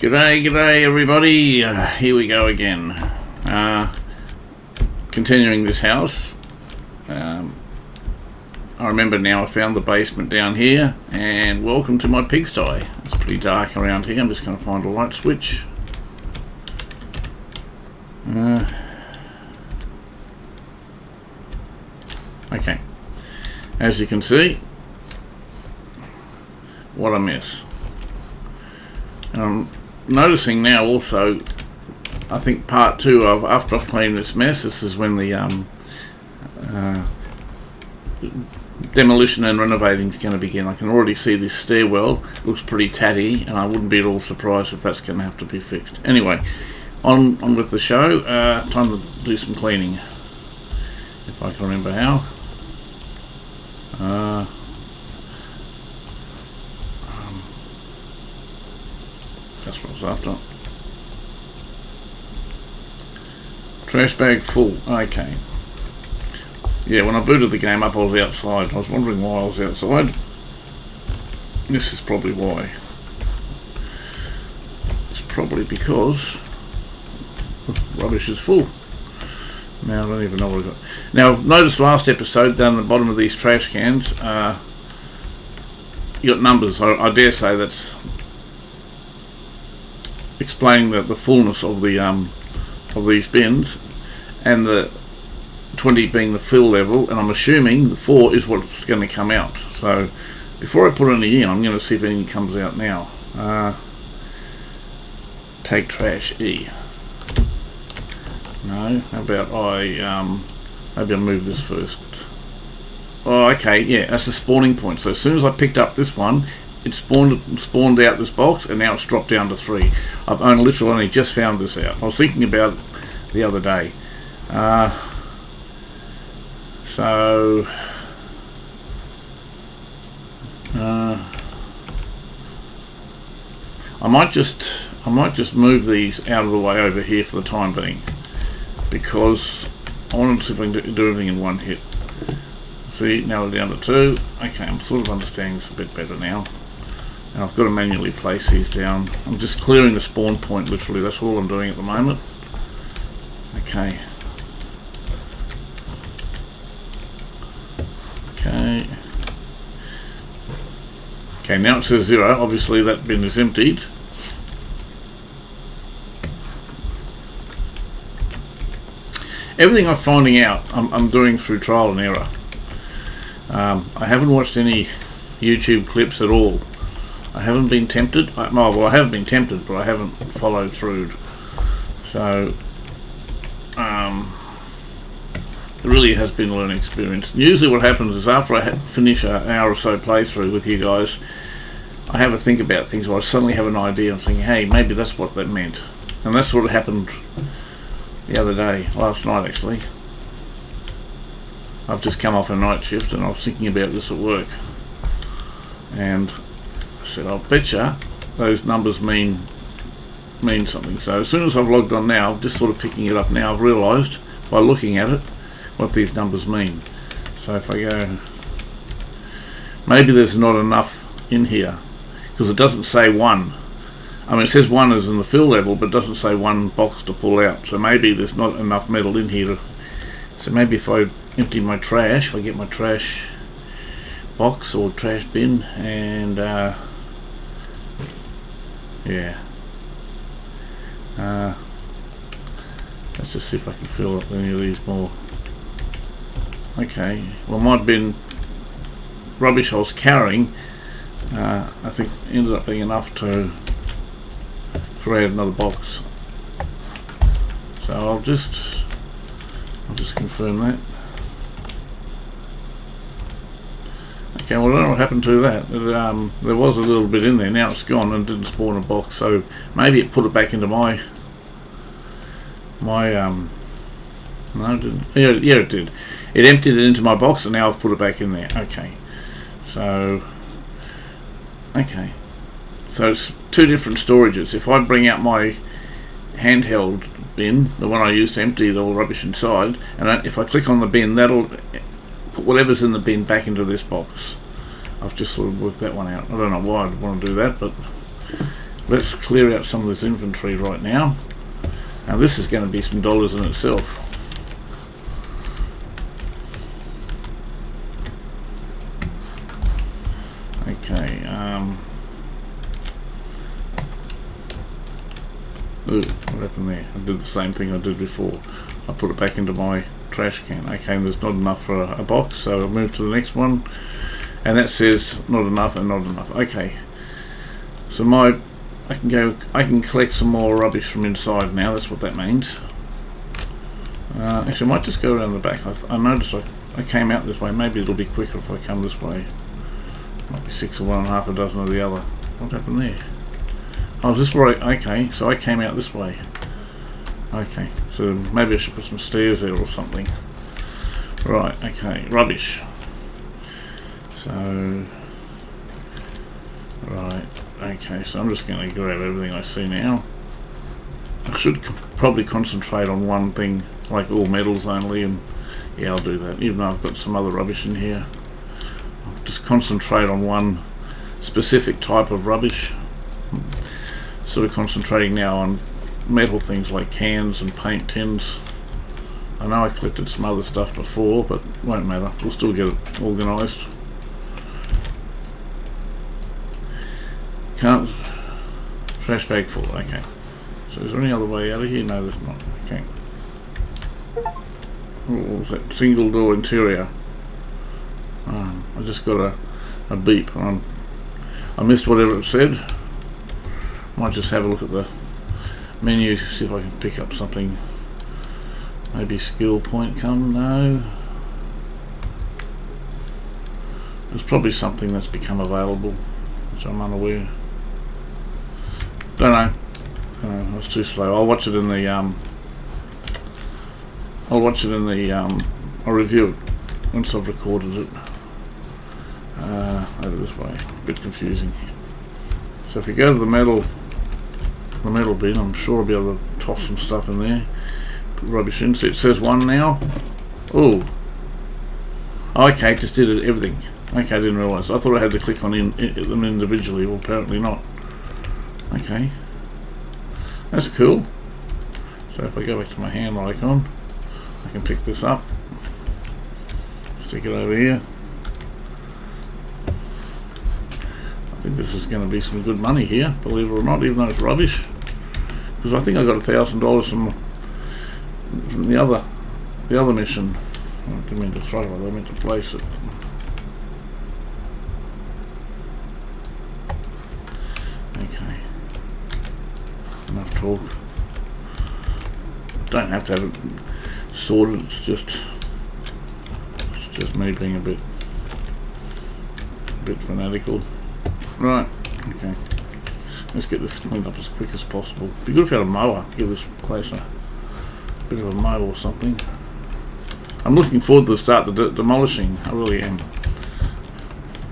G'day everybody, here we go again, continuing this house. I remember now I found the basement down here, and welcome to my pigsty. It's pretty dark around here. I'm just going to find a light switch. Okay, as you can see, what a mess. Noticing now also, I think part two of after I've cleaned this mess, this is when the demolition and renovating is going to begin. I can already see this stairwell looks pretty tatty, and I wouldn't be at all surprised if that's going to have to be fixed. Anyway, on with the show. Time to do some cleaning, if I can remember how. That's what I was after. Trash bag full. Okay. Yeah, when I booted the game up I was outside. I was wondering why I was outside. This is probably why. It's probably because the rubbish is full. Now I don't even know what I got. Now I've noticed last episode down the bottom of these trash cans, you got numbers. I dare say that's explaining the fullness of the of these bins, and the 20 being the fill level, and I'm assuming the 4 is what's going to come out. So before I put any in, I'm going to see if anything comes out now. Take trash E. No, how about maybe I'll move this first. Oh, okay, yeah, that's the spawning point. So as soon as I picked up this one, it spawned out this box, and now it's dropped down to 3. I've literally only just found this out. I was thinking about it the other day. So I might just move these out of the way over here for the time being, because I want to see if I can do everything in one hit. See, now we're down to 2. Okay, I'm sort of understanding this a bit better now. Now I've got to manually place these down. I'm just clearing the spawn point, literally. That's all I'm doing at the moment. Okay. Okay. Okay, now it says 0. Obviously that bin is emptied. Everything I'm finding out, I'm doing through trial and error. I haven't watched any YouTube clips at all. I haven't been tempted. I have been tempted, but I haven't followed through. So, it really has been a learning experience. Usually what happens is after I finish an hour or so playthrough with you guys, I have a think about things, or I suddenly have an idea. I'm thinking, hey, maybe that's what that meant. And that's what happened the other day, last night actually. I've just come off a night shift and I was thinking about this at work. And I said, I'll betcha those numbers mean something. So as soon as I've logged on now, just sort of picking it up now, I've realised by looking at it what these numbers mean. So if I go, maybe there's not enough in here, because it doesn't say 1. I mean, it says 1 is in the fill level, but it doesn't say 1 box to pull out. So maybe there's not enough metal in here. So maybe if I empty my trash, if I get my trash box or trash bin, and yeah, let's just see if I can fill up any of these more. Okay, well my bin rubbish I was carrying, I think ended up being enough to create another box. So I'll just confirm that. Okay, well I don't know what happened to that. There was a little bit in there, now it's gone and didn't spawn a box, so maybe it put it back into my no it didn't. Yeah it did. It emptied it into my box and now I've put it back in there. Okay. So it's 2 different storages. If I bring out my handheld bin, the one I use to empty the rubbish inside, and if I click on the bin, that'll put whatever's in the bin back into this box. I've just sort of worked that one out. I don't know why I'd want to do that, but let's clear out some of this inventory right now. Now this is going to be some dollars in itself. Okay, ooh, what happened there? I did the same thing I did before. I put it back into my trash can. Okay, and there's not enough for a box, so I'll move to the next one, and that says not enough and not enough. Okay, so I can collect some more rubbish from inside now. That's what that means. Actually, I might just go around the back. I noticed I came out this way. Maybe it'll be quicker if I come this way. Might be 6 of one and half a dozen of the other. What happened there? Oh, is this right? Okay, so I came out this way. Okay, so maybe I should put some stairs there or something. Right, okay, rubbish. So, right, okay, so I'm just going to grab everything I see now. I should probably concentrate on one thing, like all metals only, and yeah, I'll do that, even though I've got some other rubbish in here. I'll just concentrate on one specific type of rubbish. Sort of concentrating now on metal things like cans and paint tins. I know I collected some other stuff before, but it won't matter. We'll still get it organised. Can't. Trash bag full. Okay. So is there any other way out of here? No, there's not. Okay. What was that? Single door interior. I just got a beep. I missed whatever it said. Might just have a look at the menu, see if I can pick up something. Maybe skill point come? No. There's probably something that's become available, which I'm unaware. Don't know. I was too slow. I'll watch it in the I'll review it once I've recorded it. Over this way. A bit confusing. So if you go to the metal bin, I'm sure I'll be able to toss some stuff in there. Put rubbish in. So it says 1 now. Oh. Okay, just did it, everything. Okay, I didn't realise. I thought I had to click on them individually. Well, apparently not. Okay. That's cool. So if I go back to my hand icon, I can pick this up. Stick it over here. I think this is going to be some good money here, believe it or not, even though it's rubbish. Because I think I got $1,000 from the other mission. I didn't mean to throw it, I meant to place it. Okay. Enough talk. Don't have to have it sorted, it's just me being a bit fanatical. Right, okay. Let's get this cleaned up as quick as possible. Be good if you had a mower, give this place a bit of a mow or something. I'm looking forward to start the demolishing, I really am.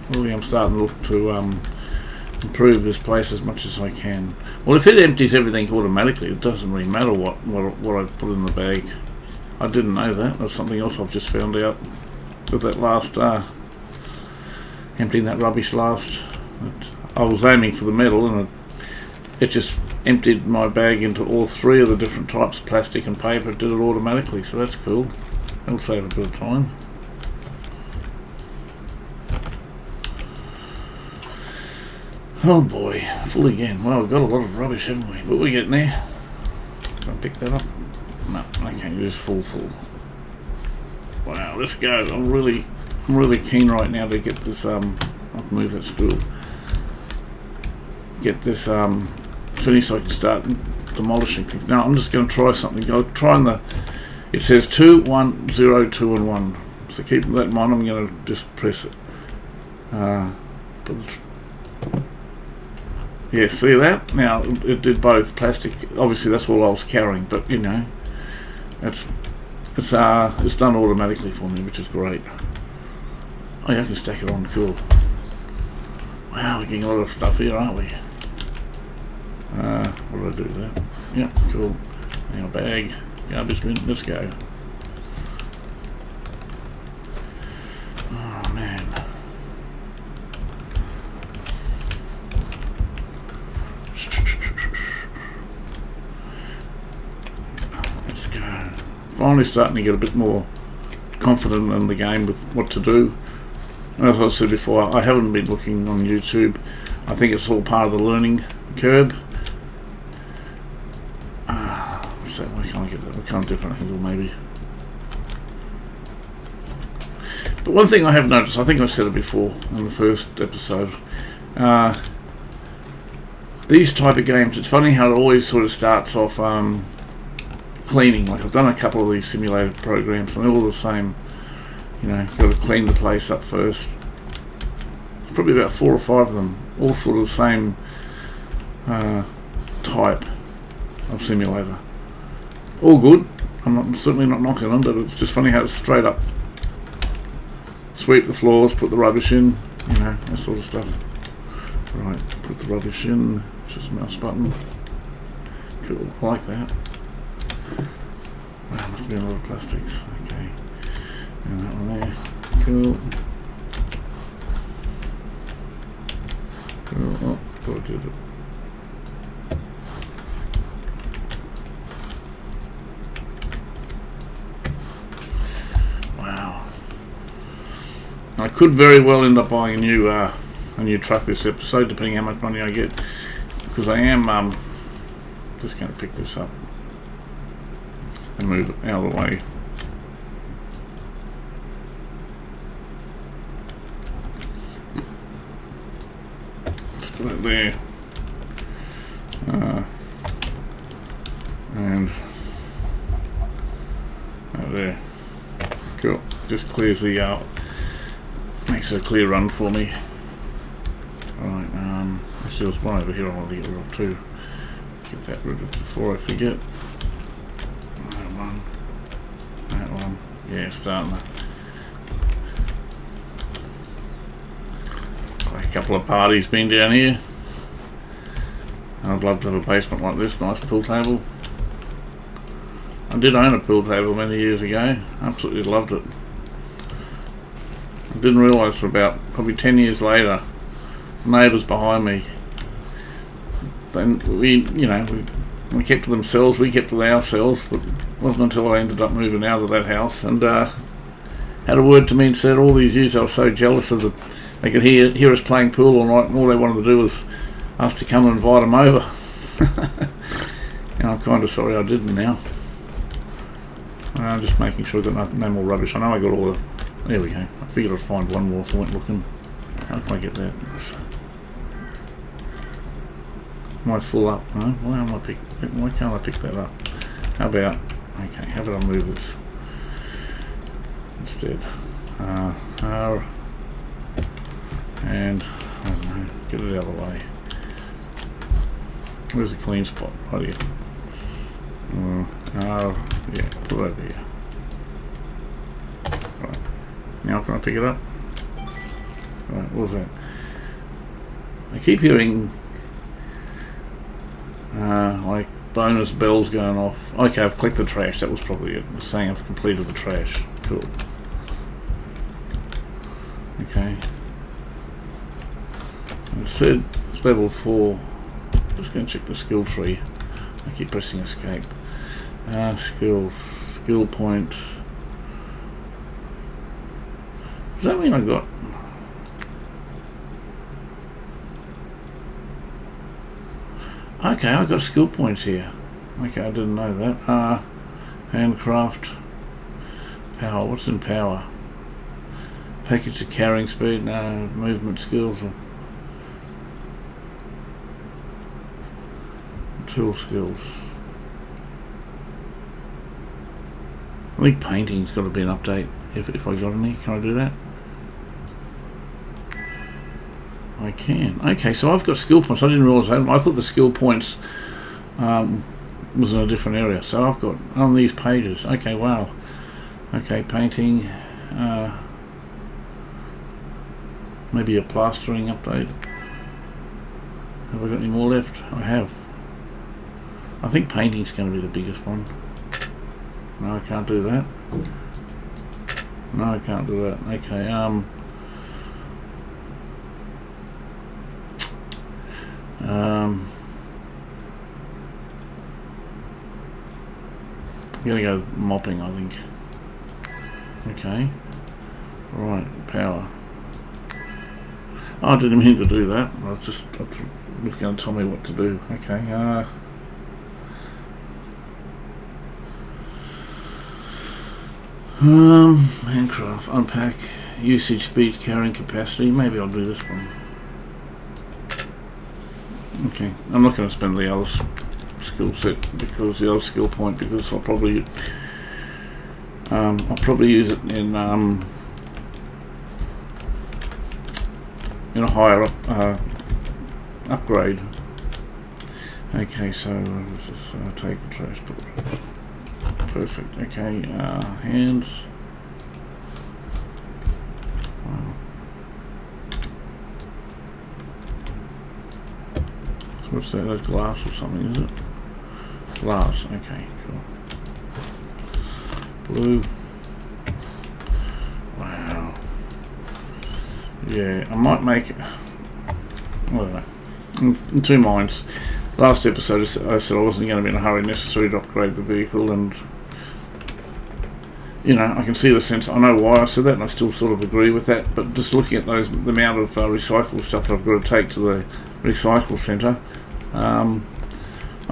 I'm starting to look to improve this place as much as I can. Well, if it empties everything automatically, it doesn't really matter what I put in the bag. I didn't know that. That's something else I've just found out with that last emptying that rubbish last. I was aiming for the metal and it just emptied my bag into all 3 of the different types of plastic and paper. It did it automatically, so that's cool. That'll save a bit of time. Oh boy, full again. Well, we've got a lot of rubbish, haven't we? But we're getting there. Can I pick that up? No, okay, it is full. Wow, let's go. I'm really keen right now to get this I'll move that stool. Get this finished so I can start demolishing things. Now I'm just going to try something. I'll try it says 2, 1, 0, 2 and 1. So keep that in mind. I'm going to just press it. Yeah, see that? Now it did both plastic. Obviously that's all I was carrying, but you know, it's done automatically for me, which is great. Oh yeah, I can stack it on. Cool. Wow, we're getting a lot of stuff here, aren't we? What did I do that? Yeah, cool. Now bag, garbage bin. Let's go. Oh man. finally starting to get a bit more confident in the game with what to do. And as I said before, I haven't been looking on YouTube. I think it's all part of the learning curve. So why can't I get that? We can't do different angle maybe. But one thing I have noticed, I think I said it before in the first episode, these type of games, it's funny how it always sort of starts off cleaning. Like I've done a couple of these simulated programs and they're all the same. You know, you've got to clean the place up first. There's probably about 4 or 5 of them, all sort of the same type of simulator. All good. I'm certainly not knocking them, but it's just funny how it's straight up. Sweep the floors, put the rubbish in, you know, that sort of stuff. Right, put the rubbish in, just mouse button. Cool, I like that. Wow, must be a lot of plastics. Okay, and that one there. Cool. Cool. Oh, I thought I did it. Wow. I could very well end up buying a new truck this episode, depending how much money I get, because I am just going to pick this up and move it out of the way. Let's put it there, and out there. Cool. Just clears the makes it a clear run for me. Right, actually there's one over here I want to get rid of too. Get that rid of before I forget. That one. Yeah, starting to. It's like a couple of parties been down here. I'd love to have a basement like this, nice pool table. I did own a pool table many years ago, absolutely loved it. I didn't realise for about probably 10 years later, neighbours behind me, then we kept to themselves, we kept to ourselves, but it wasn't until I ended up moving out of that house and had a word to me and said all these years I was so jealous of they could hear us playing pool all night and all they wanted to do was us to come and invite them over. And I'm kind of sorry I didn't now. Just making sure I've got no more rubbish. I know I got all the... There we go. I figured I'd find one more if I went looking. How can I get that? Am I full up? No? Why can't I pick that up? How about... Okay, how about I move this instead? And... I don't know. Get it out of the way. Where's the clean spot? Right here. Yeah, put it over here. Right. Now can I pick it up? Right, what was that? I keep hearing like bonus bells going off. Okay, I've clicked the trash. That was probably it. It's saying I've completed the trash. Cool. Okay. I said level 4. Just going to check the skill tree. I keep pressing escape. Skill point. Does that mean I got... Okay, I got skill points here. Okay, I didn't know that. Handcraft. Power. What's in power? Package of carrying speed. No. Movement skills. Tool skills. I think painting's got to be an update. If I got any, can I do that? I can. Okay, so I've got skill points. I didn't realise that. I thought the skill points was in a different area. So I've got on these pages. Okay, wow. Okay, painting. Maybe a plastering update. Have I got any more left? I have. I think painting's going to be the biggest one. No, I can't do that. No, I can't do that. Okay, I'm gonna go mopping, I think. Okay. Right, power. Oh, I didn't mean to do that. I was going to tell me what to do. Okay. Handcraft, unpack, usage, speed, carrying capacity. Maybe I'll do this one. Okay, I'm not going to spend the other skill set because the other skill point because I'll probably use it in a higher upgrade. Okay, so let's just take the trash. Perfect. Okay, hands. Wow. So what's that? That's glass or something, is it? Glass. Okay, cool. Blue. Wow. Yeah, I might make it. I don't know. In two minds. Last episode I said I wasn't going to be in a hurry necessary to upgrade the vehicle, and you know, I can see the sense. I know why I said that, and I still sort of agree with that. But just looking at the amount of recyclable stuff that I've got to take to the recycle centre, I'm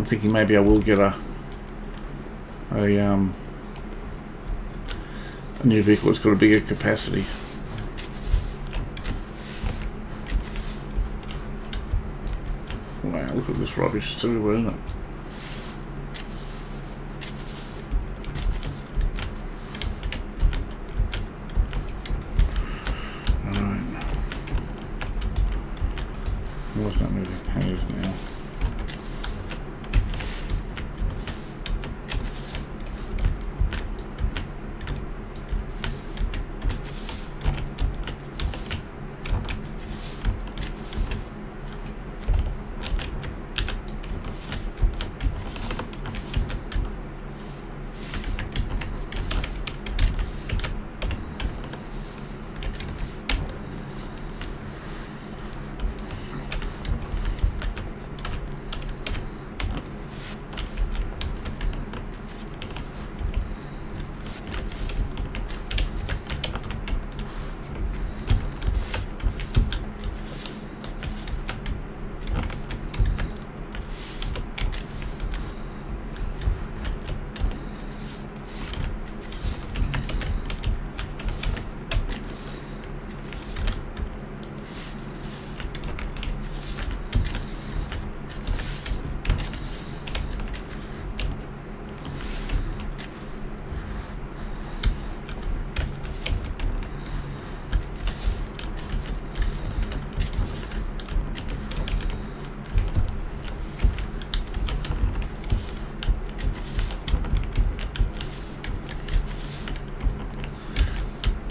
thinking maybe I will get a new vehicle that's got a bigger capacity. Wow, look at this rubbish, it's everywhere, isn't it? Alright. What's that moving? Hangers now.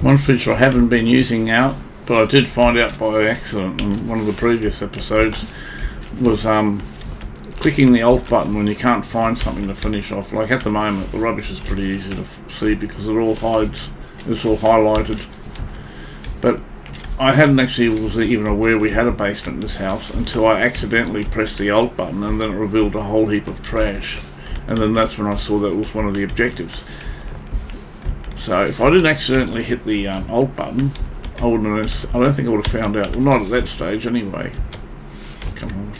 One feature I haven't been using now, but I did find out by accident in one of the previous episodes, was clicking the Alt button when you can't find something to finish off. Like at the moment, the rubbish is pretty easy to see because it all hides, it's all highlighted. But I hadn't actually was even aware we had a basement in this house until I accidentally pressed the Alt button, and then it revealed a whole heap of trash. And then that's when I saw that was one of the objectives. So if I didn't accidentally hit the Alt button, I don't think I would have found out. Well, not at that stage anyway. Come on.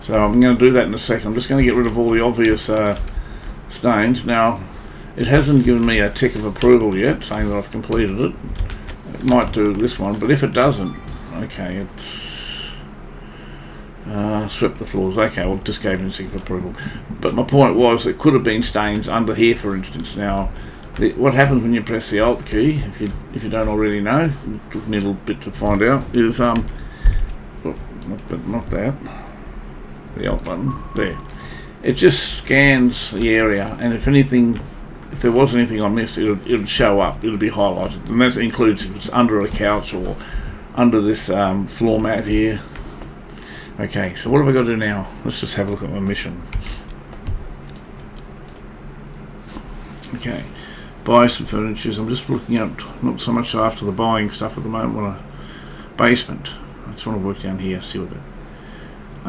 So I'm going to do that in a second. I'm just going to get rid of all the obvious stains. Now, it hasn't given me a tick of approval yet, saying that I've completed it. It might do this one, but if it doesn't, okay, it's swept the floors. Okay, well, just gave me a tick of approval. But my point was, it could have been stains under here, for instance. Now, what happens when you press the Alt key, if you don't already know, it took me a little bit to find out, is not that, the Alt button there. It just scans the area, and if there was anything I missed, it would show up. It would be highlighted, and that includes if it's under a couch or under this floor mat here. Okay, so what have I got to do now? Let's just have a look at my mission. Okay, buy some furniture. I'm just looking at, not so much after the buying stuff at the moment, on a basement. I just want to work down here, see what that.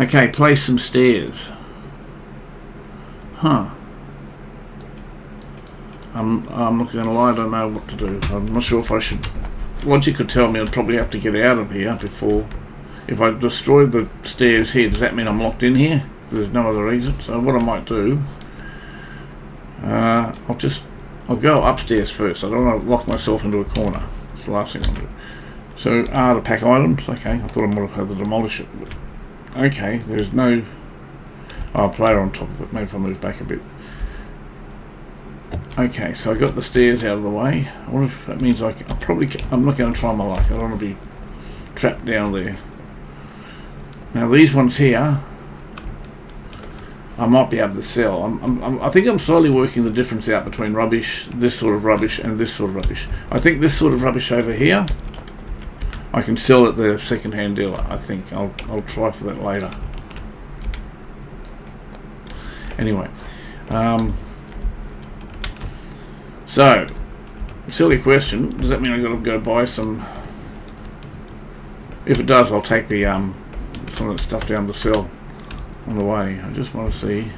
Okay, place some stairs. Huh. I'm not going to lie, I don't know what to do. I'm not sure if I should... Logic could tell me I'd probably have to get out of here before... If I destroy the stairs here, does that mean I'm locked in here? There's no other exit. So what I might do... I'll go upstairs first. I don't want to lock myself into a corner. It's the last thing I'll do. So, to pack items. Okay, I thought I might have had to demolish it. But okay, there's no... Oh, player on top of it. Maybe if I move back a bit. Okay, so I got the stairs out of the way. I wonder if that means I'm not going to try my luck. I don't want to be trapped down there. Now these ones here, I might be able to sell. I think I'm slowly working the difference out between rubbish, this sort of rubbish, and this sort of rubbish. I think this sort of rubbish over here, I can sell at the second-hand dealer. I think I'll try for that later. Anyway, so silly question. Does that mean I've got to go buy some? If it does, I'll take the some of that stuff down to sell on the way. I just want to see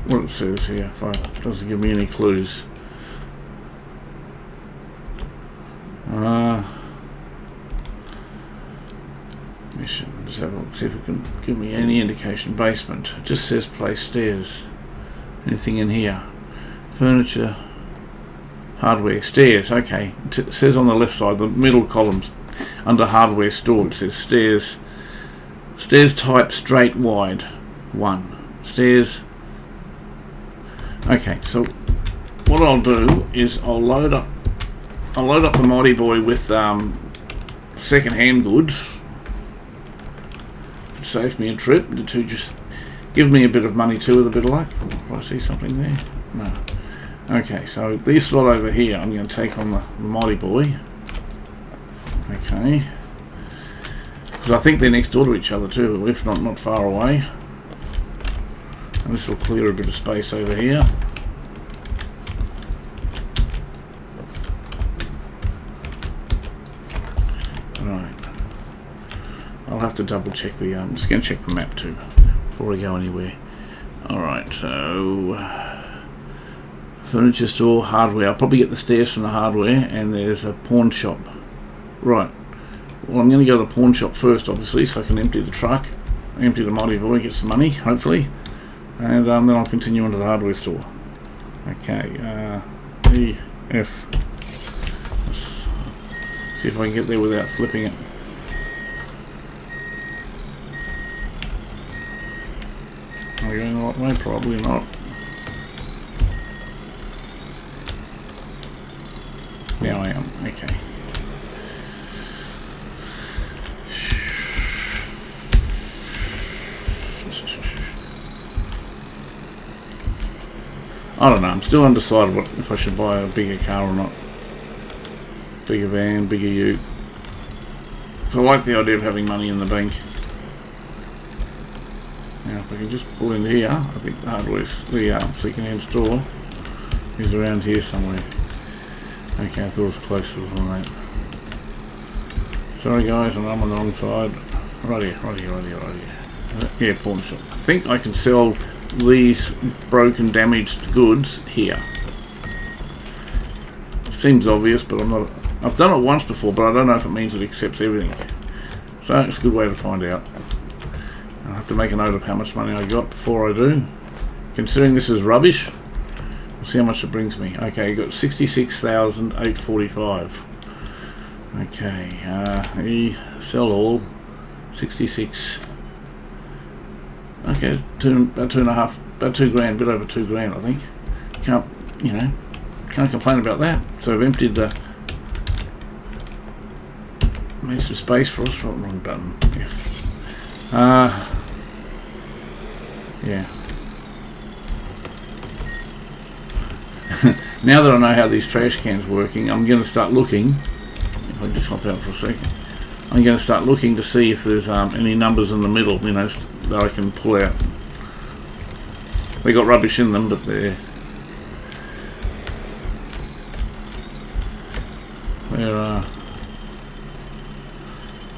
what it says here. If it doesn't give me any clues. Mission. Let's have a look, see if it can give me any indication. Basement. It just says place stairs. Anything in here? Furniture. Hardware. Stairs. Okay. It says on the left side, the middle columns under hardware store, it says stairs. Stairs type straight wide. 1. Stairs. Okay, so what I'll do is I'll load up the Mighty Boy with second-hand goods. It saves me a trip to just give me a bit of money too with a bit of luck. Do I see something there? No. Okay, so this lot over here I'm going to take on the Mighty Boy. Okay. Because I think they're next door to each other too, if not far away. And this will clear a bit of space over here. Right. I'll have to double check the, I'm just going to check the map too, before I go anywhere. Alright, so... furniture store, hardware. I'll probably get the stairs from the hardware, and there's a pawn shop. Right. Well, I'm going to go to the pawn shop first, obviously, so I can empty the truck, empty the Mighty Boy, get some money, hopefully, and then I'll continue into the hardware store. Okay, E, F. Let's see if I can get there without flipping it. Am I going the right way? Probably not. Now I am. Okay. I don't know, I'm still undecided if I should buy a bigger car or not. Bigger van, bigger ute. So I like the idea of having money in the bank. Now if I can just pull in here, I think the hardware's, the second-hand store is around here somewhere. Okay, I thought it was closer than that. Sorry guys, I'm on the wrong side. Right here. Yeah, pawn shop. I think I can sell these broken, damaged goods here. Seems obvious, but I'm not. I've done it once before, but I don't know if it means it accepts everything. So it's a good way to find out. I'll have to make a note of how much money I got before I do. Considering this is rubbish, we'll see how much it brings me. Okay, you got 66,845. Okay, sell all. 66. Okay, about 2 grand, bit over 2 grand, I think. Can't complain about that. So I've emptied the, made some space for us. Wrong button. F. Yeah. Now that I know how these trash cans are working, I'm going to start looking. If I just hop out for a second, I'm going to start looking to see if there's any numbers in the middle, that I can pull out. They got rubbish in them, but they're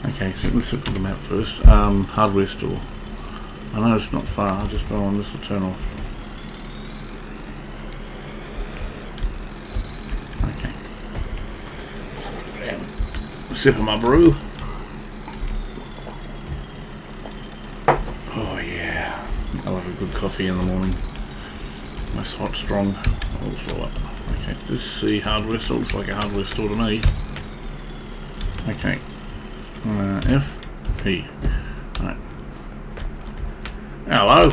okay. So let's look at them out first. Hardware store. I know it's not far. I just don't want this to turn off. sip of my brew. Oh yeah, I love a good coffee in the morning. Nice hot, strong. Also, okay, this is the hardware store. Looks like a hardware store to me. Okay, F E. Right. Hello.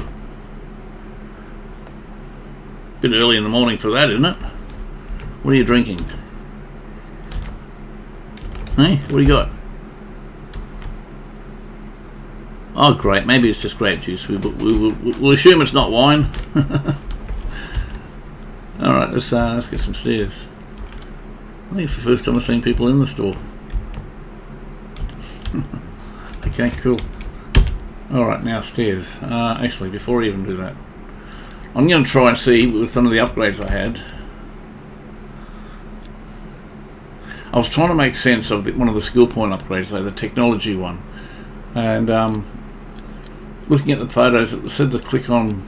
Bit early in the morning for that, isn't it? What are you drinking? Hey, what do you got? Oh, great. Maybe it's just grape juice. We'll assume it's not wine. All right, let's get some stairs. I think it's the first time I've seen people in the store. Okay, cool. All right, now stairs. Actually, before I even do that, I'm going to try and see with some of the upgrades I had. I was trying to make sense of one of the skill point upgrades, though, the technology one, and looking at the photos, it said to click on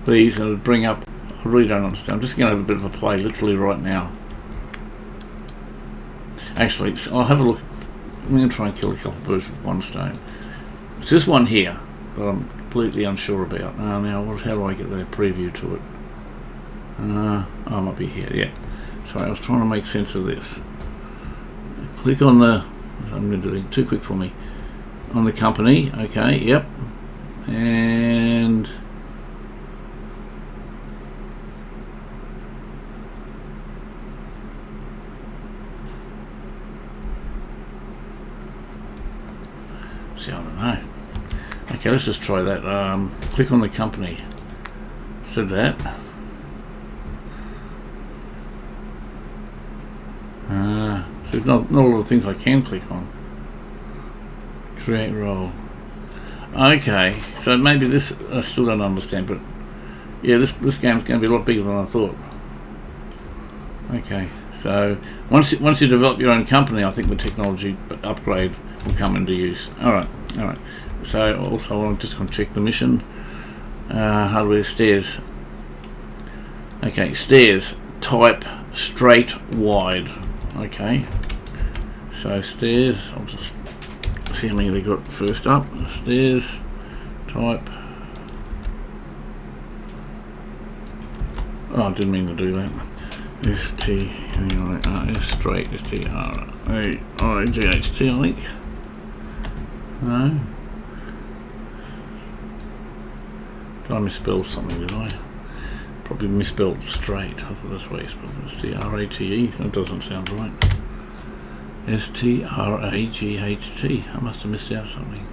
these and it would bring up. I really don't understand. I'm just going to have a bit of a play literally right now. Actually, I'll have a look. I'm going to try and kill a couple of birds with one stone. It's this one here that I'm completely unsure about. Now, how do I get the preview to it? I might be here. Yeah. Sorry, I was trying to make sense of this. Click on the. I'm going to do it too quick for me. On the company. Okay. Yep. And. See, I don't know. Okay, let's just try that. Click on the company. Said that. So there's not a lot of things I can click on. Create role. Okay, so maybe this I still don't understand, but yeah, this game's going to be a lot bigger than I thought. Okay, so once you develop your own company, I think the technology upgrade will come into use. All right. So also I'm just going to check the mission. Hardware stairs. Okay, stairs type straight wide. Okay, so stairs. I'll just see how many they got first up. Stairs type. Oh, I didn't mean to do that. Straight S-T-R-A-I-G-H-T, I think. No. Did I misspell something, did I? Probably misspelled straight. I thought that's why you spelled it. S-T-R-A-T-E. That doesn't sound right. S-T-R-A-G-H-T. I must have missed out something.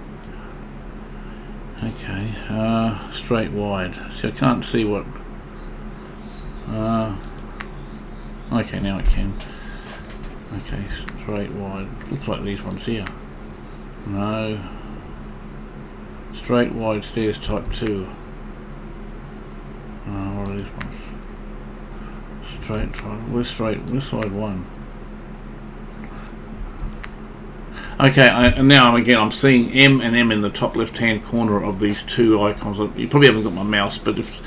Okay. Straight wide. See, I can't see what... okay, now I can. Okay, straight wide. Looks like these ones here. No. Straight wide stairs type 2. What are these ones? Straight try. Where's side 1? Okay, and now again I'm seeing M and M in the top left hand corner of these two icons. You probably haven't got my mouse, but if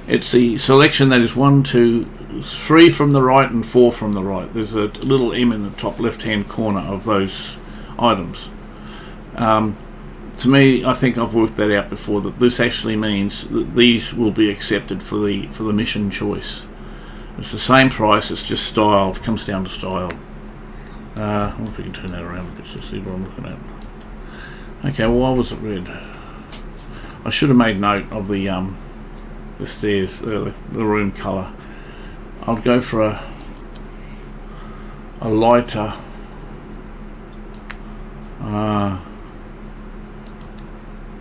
it's the selection that is 1, 2, 3 from the right and 4 from the right. There's a little M in the top left hand corner of those items. To me, I think I've worked that out before, that this actually means that these will be accepted for the mission choice. It's the same price, it's just style. It comes down to style. I wonder if we can turn that around a bit to see what I'm looking at. Okay, well, why was it red? I should have made note of the stairs, the room colour. I'll go for a lighter.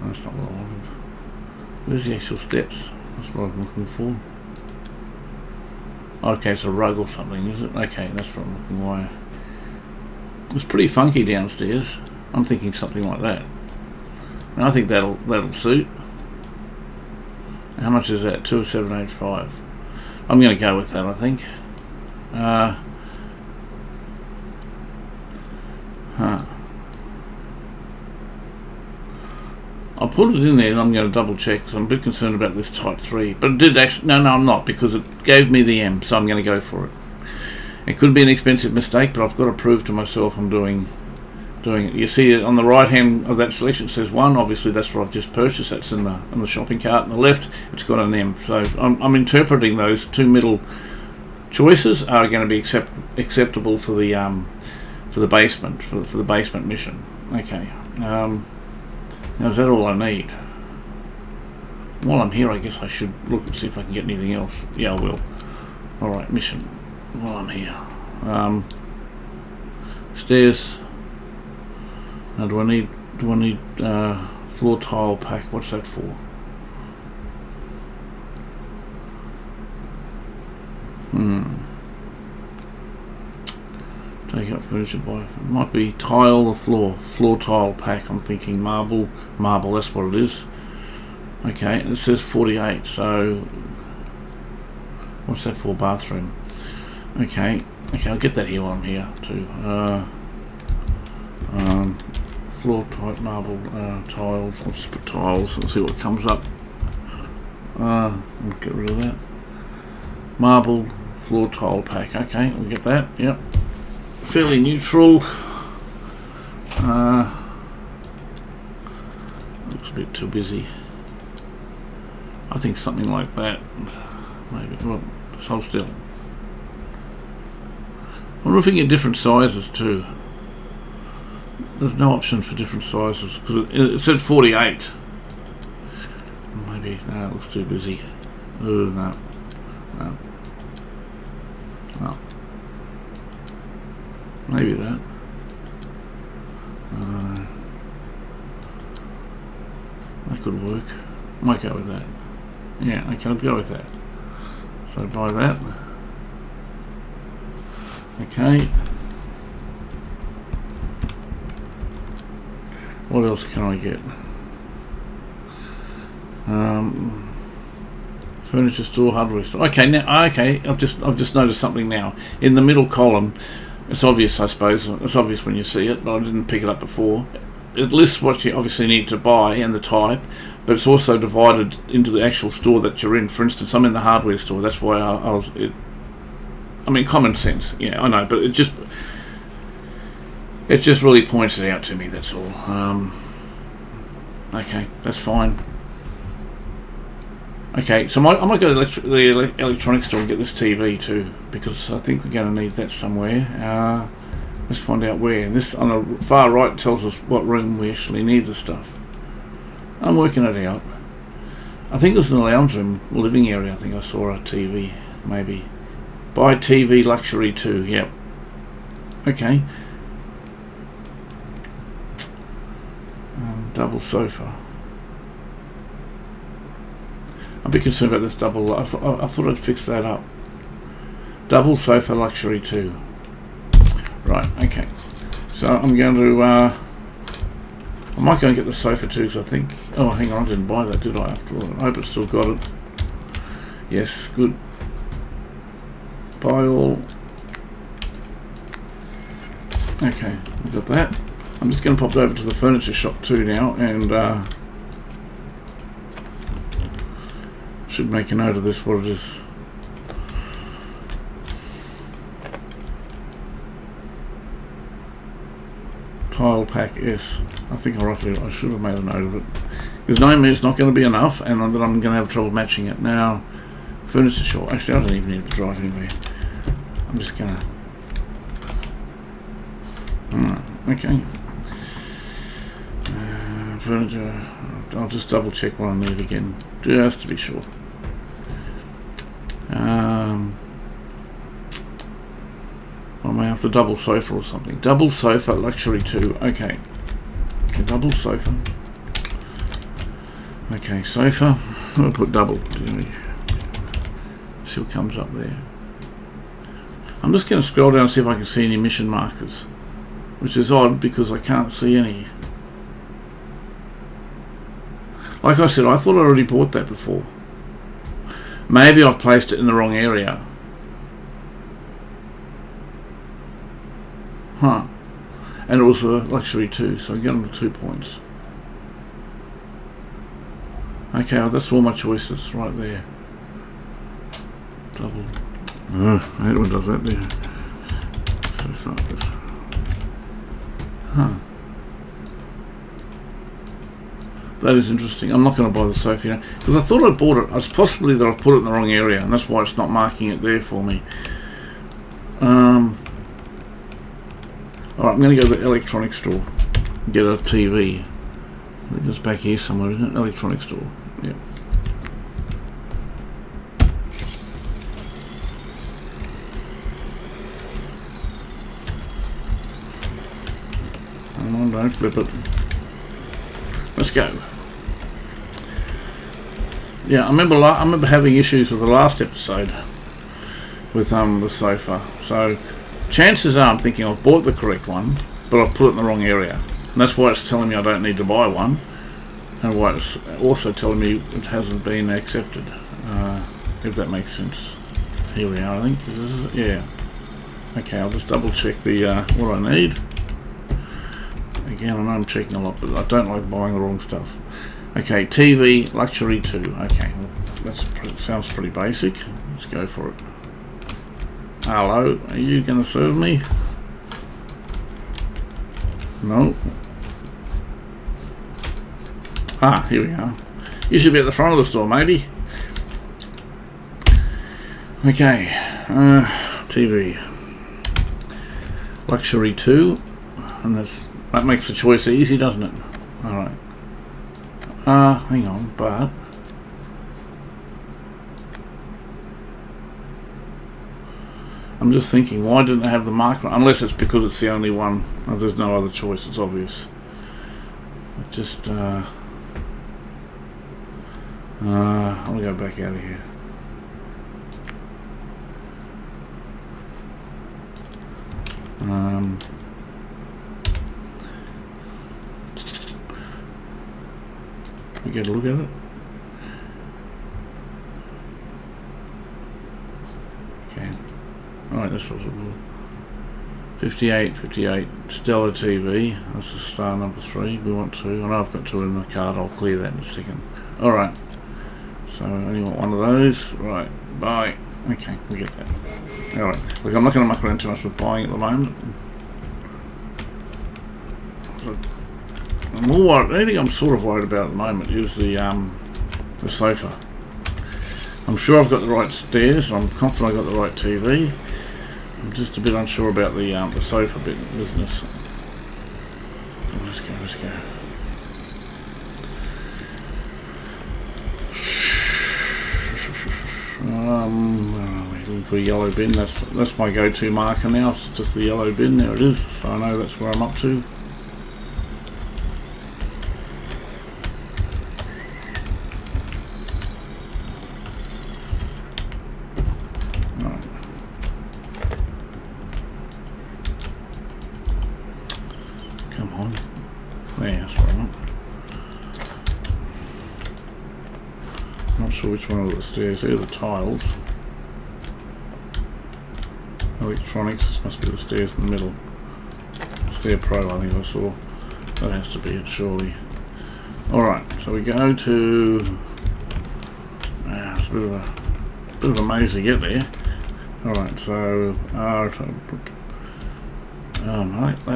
That's not what I wanted. Where's the actual steps? That's what I'm looking for. Okay, it's a rug or something, is it? Okay, that's what I'm looking for. It's pretty funky downstairs. I'm thinking something like that. And I think that'll suit. How much is that? 20785. I'm going to go with that, I think. I'll put it in there and I'm going to double check because I'm a bit concerned about this type 3. But it did actually... No, I'm not, because it gave me the M, so I'm going to go for it. It could be an expensive mistake, but I've got to prove to myself I'm doing it. You see it on the right hand of that selection, it says 1. Obviously that's what I've just purchased. That's in the shopping cart. On the left, it's got an M. So I'm interpreting those two middle choices are going to be acceptable for the basement, for the basement mission. Okay. Now is that all I need? While I'm here, I guess I should look and see if I can get anything else. Yeah, I will. Alright, mission. While I'm here. Stairs. Now do I need floor tile pack? What's that for? Take out furniture by it might be tile or floor tile pack. I'm thinking marble, that's what it is. Okay, and it says 48, so what's that for? Bathroom. Okay, I'll get that here while I'm here too. Floor type marble tiles. I'll just put tiles and see what comes up. I'll get rid of that. Marble floor tile pack. Okay, we'll get that. Yep. Fairly neutral. Looks a bit too busy. I think something like that. Maybe. Well, just hold still. I wonder if we can get different sizes too. There's no option for different sizes because it said 48. Maybe no, it looks too busy. Oh no. Maybe that. That could work. Might go with that. Yeah, okay, I'll go with that. So buy that. Okay. What else can I get? Furniture store, hardware store. Okay, now I've just noticed something now. In the middle column, it's obvious, I suppose. It's obvious when you see it, but I didn't pick it up before. It lists what you obviously need to buy and the type, but it's also divided into the actual store that you're in. For instance, I'm in the hardware store. That's why I mean, common sense. Yeah, I know, but it just really points it out to me. That's all. Okay, that's fine. Okay, so I might go to the electronics store and get this TV too, because I think we're going to need that somewhere. Let's find out where. This on the far right tells us what room we actually need the stuff. I'm working it out. I think it was in the lounge room, living area. I think I saw a TV, maybe. Buy TV luxury 2. Yep. Okay. Double sofa. I'm a bit concerned about this double. I thought I'd fix that up. Double sofa luxury 2. Right. Okay. So I'm going to. I might go and get the sofa too, because I think. Oh, hang on, I didn't buy that, did I? After all, I hope it's still got it. Yes, good. Buy all. Okay, we've got that. I'm just going to pop over to the furniture shop too now, and should make a note of this, what it is. Tile pack S. I think I should have made a note of it, because 9 minutes not going to be enough, and then I'm going to have trouble matching it. Now, furniture shop. Actually, I don't even need to drive anywhere. I'm just going to. Okay. Furniture. I'll just double check what I need again, just to be sure. I may have the double sofa or something. Double sofa luxury 2. Okay. Okay, double sofa. Okay, sofa. I'll put double. See what comes up there. I'm just going to scroll down and see if I can see any mission markers, which is odd because I can't see any. Like I said, I thought I already bought that before. Maybe I've placed it in the wrong area. Huh. And it was a luxury 2, so I get them 2 points. Okay, well, that's all my choices right there. Double. I hate when it does that there. so far. Huh. That is interesting. I'm not going to buy the sofa, you know, because I thought I bought it. It's possibly that I've put it in the wrong area, and that's why it's not marking it there for me. Alright, I'm going to go to the electronics store and get a TV. I think it's back here somewhere, isn't it? Electronics store. Yep. Come on, don't flip it. Let's go. Yeah, I remember having issues with the last episode with the sofa. So chances are I'm thinking I've bought the correct one, but I've put it in the wrong area. And that's why it's telling me I don't need to buy one, and why it's also telling me it hasn't been accepted. If that makes sense. Here we are, I think. Is this, yeah. Okay, I'll just double check the what I need. Again, I know I'm checking a lot, but I don't like buying the wrong stuff. Okay, TV, luxury 2. Okay, well, that sounds pretty basic. Let's go for it. Hello, are you going to serve me? No. Ah, here we are. You should be at the front of the store, matey. Okay, TV. Luxury 2. And that makes the choice easy, doesn't it? Alright. Hang on, but I'm just thinking, why didn't I have the marker? Unless it's because it's the only one. Oh, there's no other choice, it's obvious. Just I'll go back out of here. Get a look at it. Okay. Alright, this was 58, Stellar TV. That's the star number 3. We want 2. I know I've got 2 in the card. I'll clear that in a second. Alright. So I only want one of those. Right. Buy. Okay, we get that. Alright. Look, I'm not going to muck around too much with buying at the moment. So, I'm all worried. The only thing I'm sort of worried about at the moment is the sofa. I'm sure I've got the right stairs. I'm confident I've got the right TV. I'm just a bit unsure about the sofa bit of business. Let's go. Looking for a yellow bin. That's my go-to marker now. It's just the yellow bin. There it is. So I know that's where I'm up to. Which one of the stairs? Here are the tiles. Electronics, this must be the stairs in the middle. Stair Pro, I think I saw. That has to be it, surely. Alright, so we go to... it's a bit of a maze to get there. Alright, so... that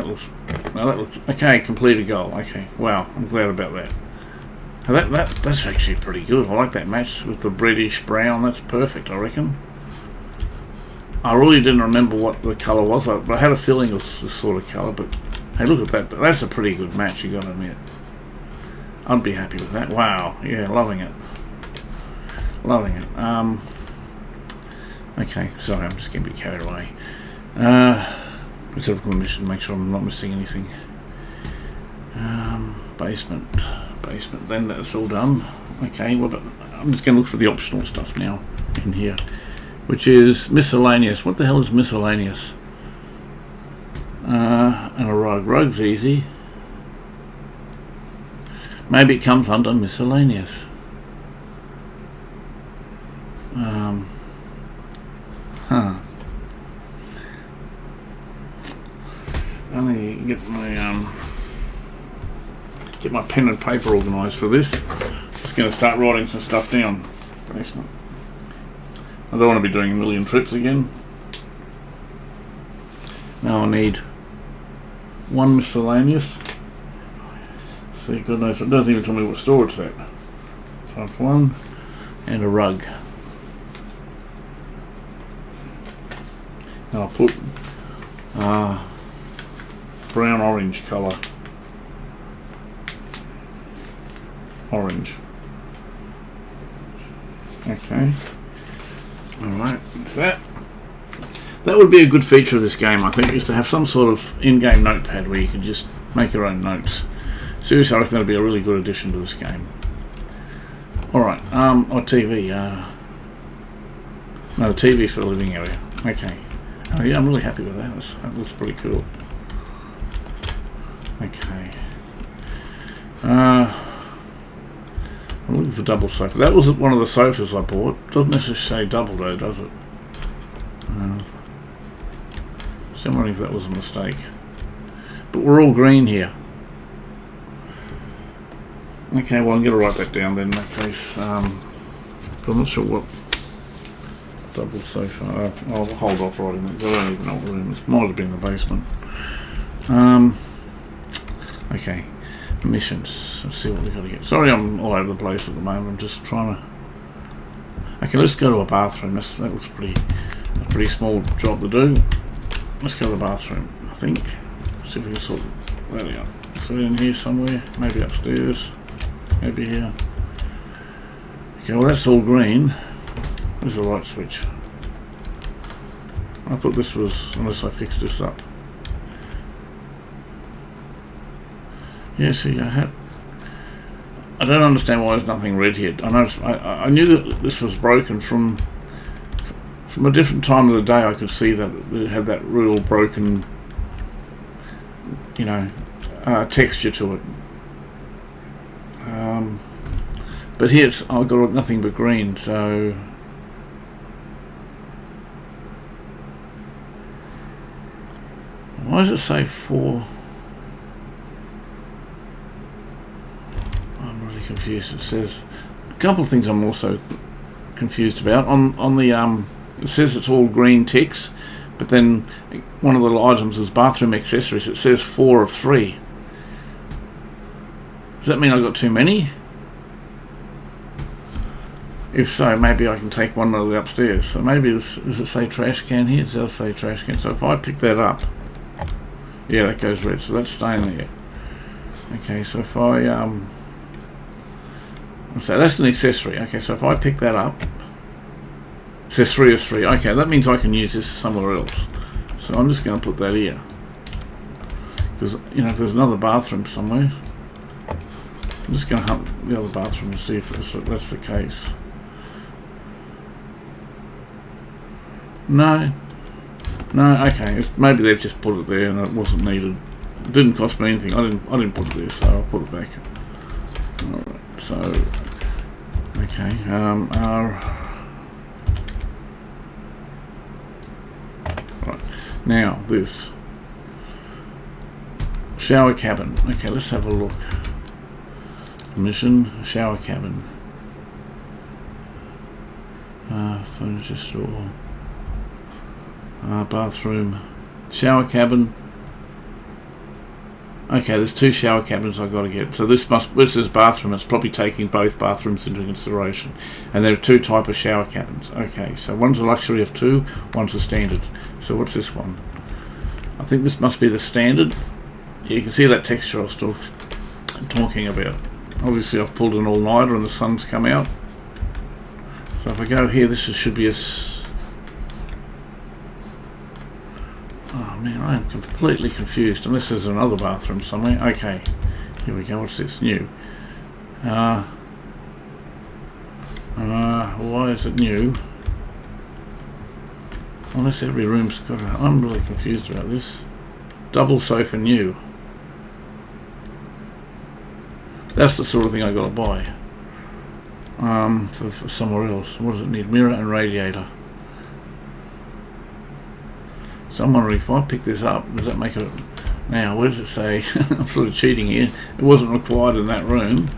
looks... Okay, complete a goal. Okay, wow, I'm glad about that. That's actually pretty good. I like that match with the reddish brown. That's perfect, I reckon. I really didn't remember what the colour was, but I had a feeling it was this sort of colour. But hey, look at that. That's a pretty good match, you got to admit. I'd be happy with that. Wow. Yeah, loving it. Okay, sorry, I'm just getting a bit carried away. Let's have a good mission, make sure I'm not missing anything. Basement, then that's all done. Okay, well, I'm just going to look for the optional stuff now in here, which is miscellaneous. What the hell is miscellaneous? And a rug. Rug's easy. Maybe it comes under miscellaneous. I need to get my pen and paper organised for this. Just going to start writing some stuff down. Basement. I don't want to be doing a million trips again. Now I need one miscellaneous. See, God knows, it doesn't even tell me what store it's at. Times one, and a rug. And I'll put brown orange colour. Orange. Okay. Alright, that's that. That would be a good feature of this game, I think, is to have some sort of in-game notepad where you can just make your own notes. Seriously, I reckon that would be a really good addition to this game. Alright, TV. No, the TV's for the living area. Okay. Oh yeah, I'm really happy with that. That looks pretty cool. Okay. I'm looking for double sofa. That was one of the sofas I bought. Doesn't necessarily say double though, does it? So I'm wondering if that was a mistake. But we're all green here. Okay, well I'm going to write that down then in that case. But I'm not sure what double sofa. I'll hold off writing that. I don't even know what room. It might have been the basement. Okay, missions. Let's see what we've got to get. Sorry, I'm all over the place at the moment. I'm just trying to. Okay, let's go to a bathroom. That looks a pretty small job to do. Let's go to the bathroom. I think. See if we can sort. There we go. Is it in here somewhere? Maybe upstairs. Maybe here. Okay, well that's all green. Where's the light switch? I thought this was, unless I fixed this up. Yeah, see, I don't understand why there's nothing red here. I knew that this was broken from a different time of the day. I could see that it had that real broken, texture to it. But here I've got nothing but green, so why does it say 4? I'm really confused. It says a couple of things I'm also confused about. On the it says it's all green ticks, but then one of the items is bathroom accessories. It says 4 of 3. Does that mean I got too many? If so, maybe I can take one of the upstairs. So maybe does it say trash can here? It does say trash can. So if I pick that up, yeah, that goes red. So that's staying there. Okay, so if I so that's an accessory. Okay, so if I pick that up, it says 3 of 3. Okay, that means I can use this somewhere else. So I'm just going to put that here, because if there's another bathroom somewhere, I'm just going to hunt the other bathroom and see if that's the case. No, okay. Maybe they've just put it there and it wasn't needed. It didn't cost me anything. I didn't put it there, so I'll put it back. All right. So, okay. Right. Now this shower cabin. Okay, let's have a look. Mission shower cabin. Furniture store. Bathroom. Shower cabin. Okay, there's 2 shower cabins I've got to get. So this is bathroom. It's probably taking both bathrooms into consideration. And there are 2 types of shower cabins. Okay, so one's a luxury of 2, one's a standard. So what's this one? I think this must be the standard. Yeah, you can see that texture I was talking about. Obviously I've pulled an all-nighter and the sun's come out. So if I go here, this should be a... Oh man, I am completely confused. Unless there's another bathroom somewhere. Okay, here we go. What's this? New. Why is it new? Unless every room's got a... I'm really confused about this. Double sofa new. That's the sort of thing I got to buy. For somewhere else. What does it need? Mirror and radiator. So I'm wondering if I pick this up, does that make it... Now, where does it say? I'm sort of cheating here. It wasn't required in that room.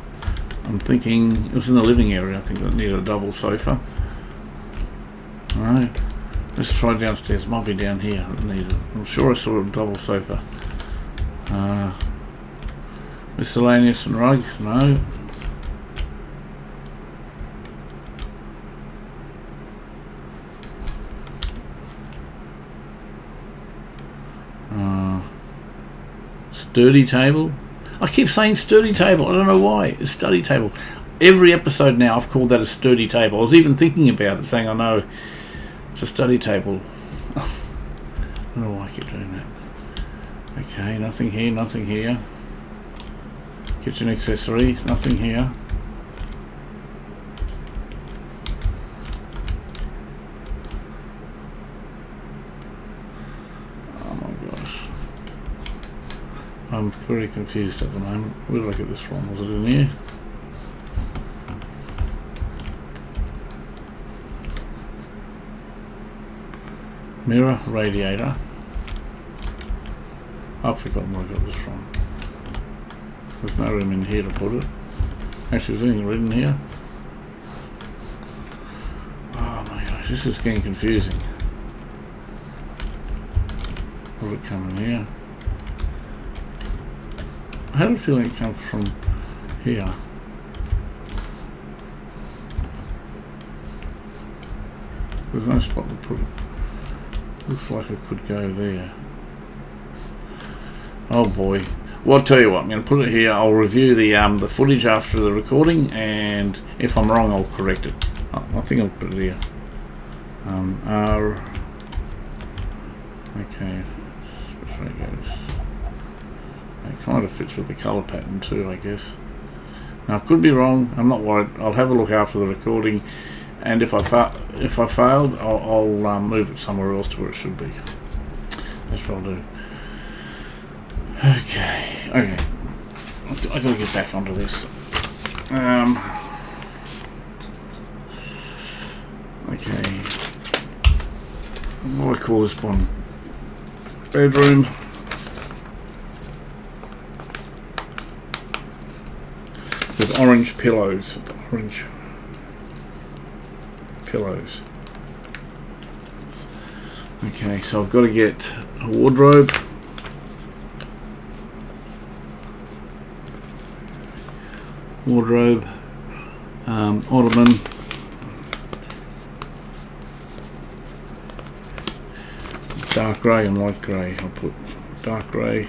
I'm thinking it was in the living area. I think that needed a double sofa. No. Let's try downstairs. Might be down here. I'm sure I saw a double sofa. Miscellaneous and rug? No. Sturdy table? I keep saying sturdy table. I don't know why. It's study table. Every episode now I've called that a sturdy table. I was even thinking about it, saying I know it's a study table. I don't know why I keep doing that. Okay, nothing here, nothing here. Kitchen accessory, nothing here. Oh my gosh. I'm very confused at the moment. Where did I get this from? Was it in here? Mirror, radiator. I've forgotten where I got this from. There's no room in here to put it. Actually, is anything red in here? Oh my gosh, this is getting confusing. Will it come in here? I had a feeling it comes from here. There's no spot to put it. Looks like it could go there. Oh boy. Well, I'll tell you what, I'm going to put it here. I'll review the footage after the recording, and if I'm wrong, I'll correct it. Oh, I think I'll put it here. Okay. Which way it goes? It kind of fits with the colour pattern too, I guess. Now, I could be wrong. I'm not worried. I'll have a look after the recording, and if I failed, I'll move it somewhere else to where it should be. That's what I'll do. Okay. I gotta get back onto this. Okay. What do I call this one? Bedroom. With orange pillows. Orange pillows. Okay, so I've got to get a wardrobe. Ottoman, dark grey and light grey. I'll put dark grey,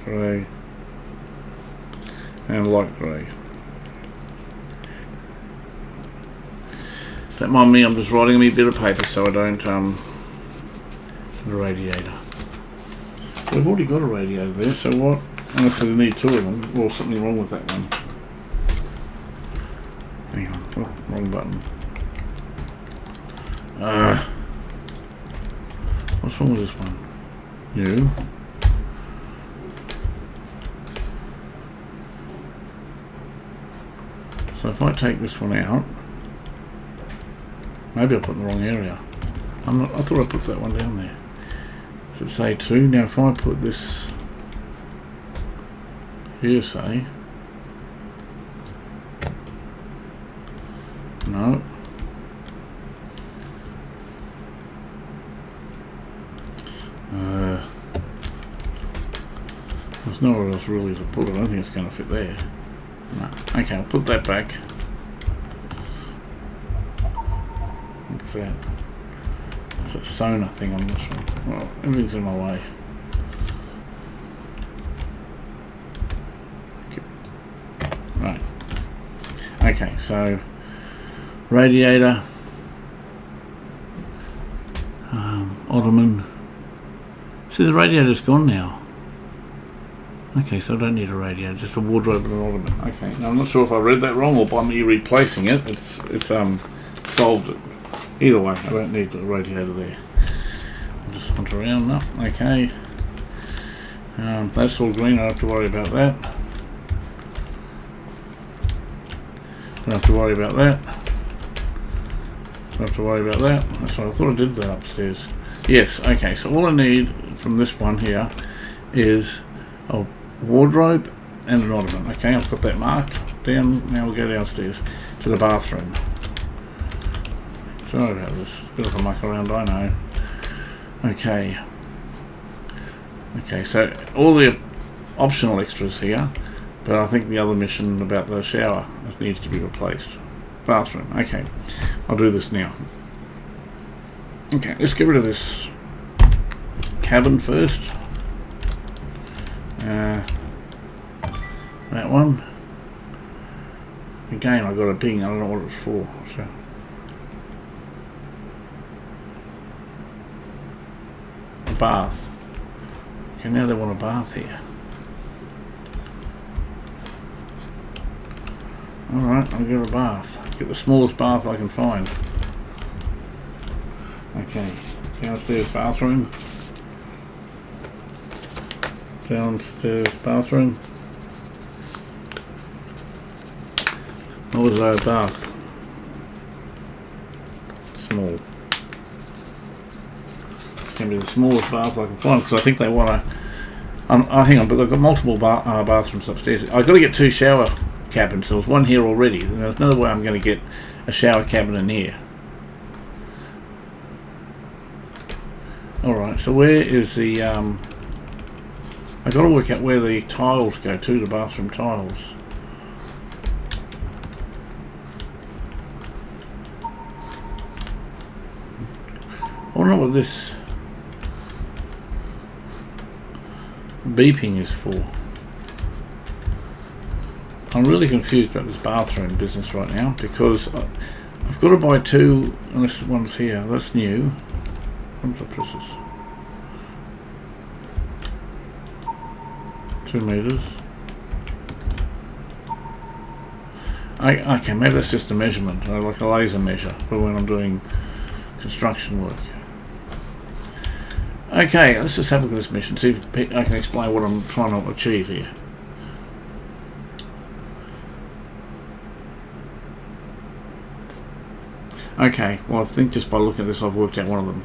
grey, and light grey. Don't mind me, I'm just writing me a bit of paper so I don't the radiator. We've already got a radiator there, so what? Unless I need two of them, or something wrong with that one. Hang on, oh, wrong button. What's wrong with this one? New. So if I take this one out, maybe I put it in the wrong area. I thought I put that one down there. So say 2. Now if I put this here, say, no, there's nowhere else really to put it. I don't think it's going to fit there. No. Okay, I'll put that back. What's that? It's a sonar thing, I'm not sure. Well, everything's in my way. Right. Okay, so radiator, ottoman. See, the radiator's gone now. Okay, so I don't need a radiator, just a wardrobe and an ottoman. Okay, now I'm not sure if I read that wrong or by me replacing it, it's solved it. Either way, I don't need the radiator there. I'll just hunt around. No, okay. That's all green, I don't have to worry about that. Don't have to worry about that. Don't have to worry about that. That's what I thought I did that upstairs. Yes, okay, so all I need from this one here is a wardrobe and an ottoman. Okay, I've got that marked down. Now we'll go downstairs to the bathroom. Sorry about this. It's a bit of a muck around, I know. Okay. Okay, so all the optional extras here, but I think the other mission about the shower needs to be replaced. Bathroom. Okay, I'll do this now. Okay, let's get rid of this cabin first. That one. Again, I got a ping. I don't know what it's for. So. A bath. Okay, now they want a bath here. Alright, I'll get a bath. Get the smallest bath I can find. Okay, downstairs bathroom. Downstairs bathroom. What was that bath? Small. It's going to be the smallest bath I can find because I think they want to. Hang on, but they've got multiple bathrooms upstairs. I've got to get 2 shower cabins. There was one here already. And there's no way I'm going to get a shower cabin in here. Alright, so where is the. I've got to work out where the tiles go to, the bathroom tiles. I wonder what this beeping is for. I'm really confused about this bathroom business right now because I've got to buy 2, and this one's here, that's new. What's the process? 2 meters. Okay, maybe that's just a measurement, like a laser measure for when I'm doing construction work. Okay, let's just have a look at this mission, see if I can explain what I'm trying to achieve here. Okay, well I think just by looking at this I've worked out one of them.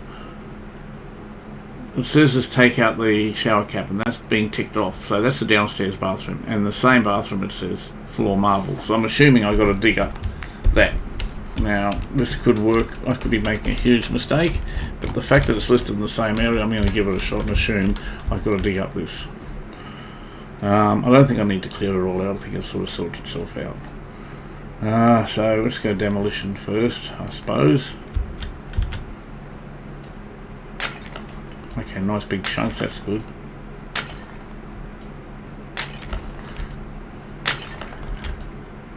It says let's take out the shower cap, and that's being ticked off. So that's the downstairs bathroom, and the same bathroom it says floor marble. So I'm assuming I've got to dig up that. Now this could work. I could be making a huge mistake, but the fact that it's listed in the same area, I'm going to give it a shot and assume I've got to dig up this. I don't think I need to clear it all out. I think it sort of sorts itself out. So let's go demolition first, I suppose. Okay, nice big chunks, that's good.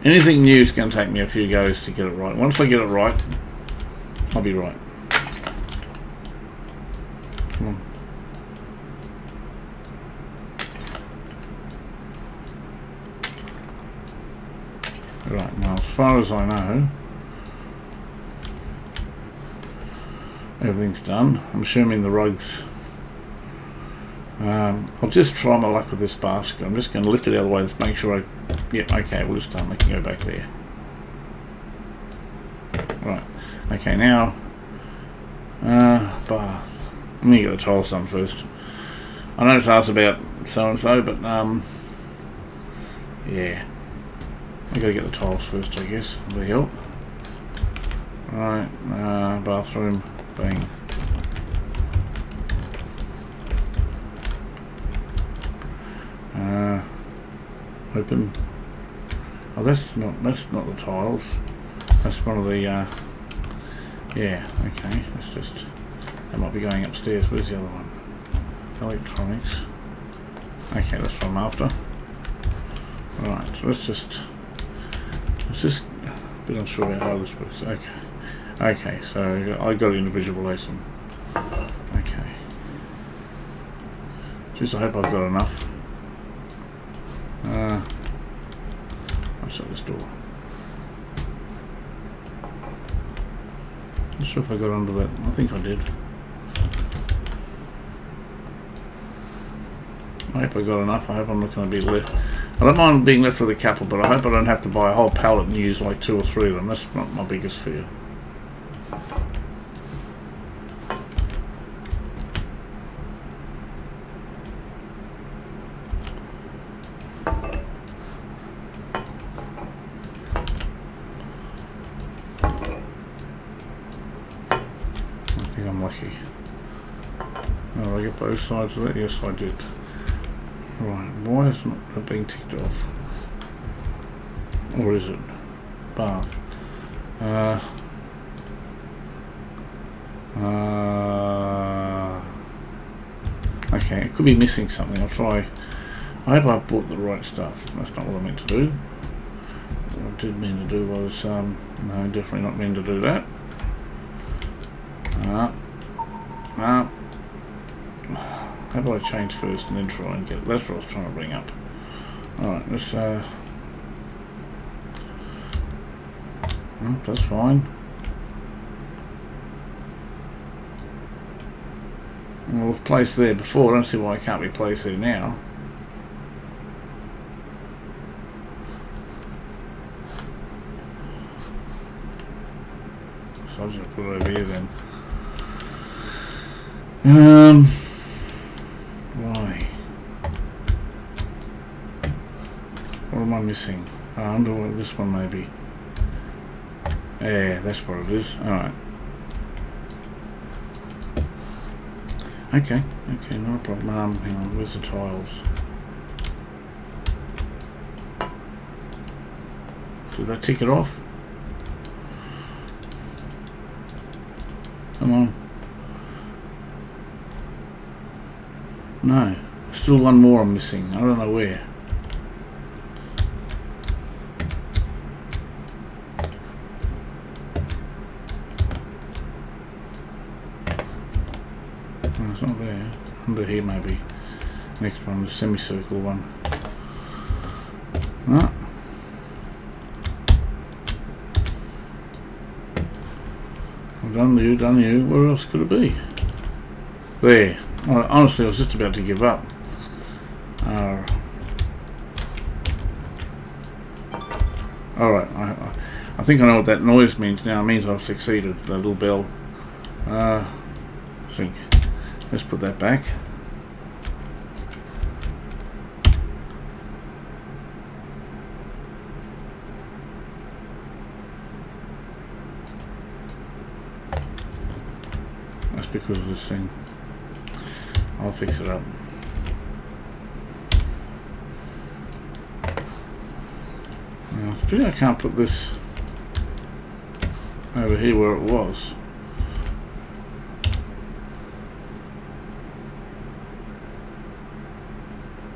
Anything new is going to take me a few goes to get it right. Once I get it right, I'll be right. Come on. Right, now as far as I know, everything's done. I'm assuming the rugs. I'll just try my luck with this basket. I'm just going to lift it out of the way. Let's make sure yeah, okay, well it's done. I can go back there. Right. Okay, now bath. I'm going to get the tiles done first. I know it's asked about so and so, but yeah. I've got to get the tiles first, I guess. That'll help. Right, bathroom, bang. Open. Oh, that's not the tiles. That's one of the. Yeah. Okay. That's just. That might be going upstairs. Where's the other one? Electronics. Okay, that's what I'm after. Right. So let's just. It's just a bit unsure about how this works. Okay. Okay, so I got it individual lesson. Okay. Jeez, I hope I've got enough. I'll shut this door. Not sure if I got under that. I think I did. I hope I got enough. I hope I'm not going to be left. I don't mind being left with a couple, but I hope I don't have to buy a whole pallet and use like 2 or 3 of them. That's not my biggest fear. both sides of that? Yes, I did. Right, why isn't it being ticked off? Or is it? Bath. Okay, it could be missing something. I'll try. I hope I've bought the right stuff. That's not what I meant to do. What I did mean to do was, no, definitely not mean to do that. How about I change first and then try and get, that's what I was trying to bring up. Alright, let's, well, that's fine. Well, it was placed there before. I don't see why it can't be placed there now. So I'll just put it over here then. Why? What am I missing? Under this one maybe. Yeah, that's what it is. Alright. Okay, not a problem. Hang on, where's the tiles? Did that tick it off? Come on. No, still one more I'm missing. I don't know where. No, it's not there. Under here maybe. Next one, the semicircle one. No. I've done you. Where else could it be? There. Honestly, I was just about to give up. Alright, I think I know what that noise means now. It means I've succeeded, the little bell. I think. Let's put that back. That's because of this thing. I'll fix it up. Now, I can't put this over here where it was.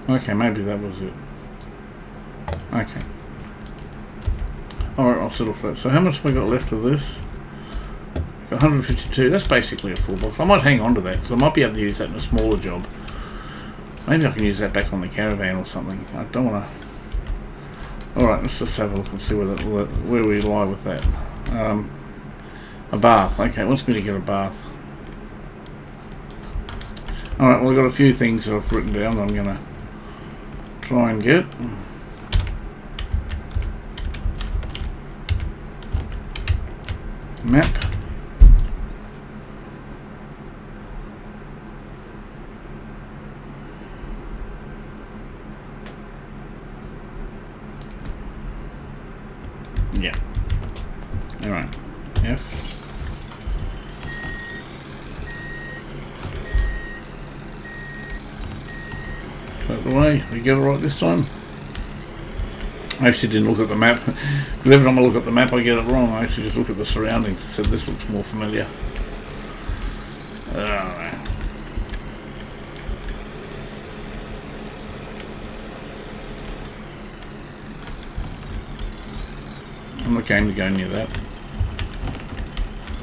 Okay, maybe that was it. Okay. Alright, I'll settle for that. So how much have I got left of this? 152, that's basically a full box. I might hang on to that because I might be able to use that in a smaller job. Maybe I can use that back on the caravan or something. I don't want to. Alright, let's just have a look and see where we lie with that. A bath. Okay, it wants me to get a bath. Alright, well I've got a few things that I've written down that I'm going to try and get. Map. Yeah. Alright. F. Out the way. We get it right this time. I actually didn't look at the map. Because every time I look at the map I get it wrong. I actually just look at the surroundings and said this looks more familiar. I'm not going to go near that.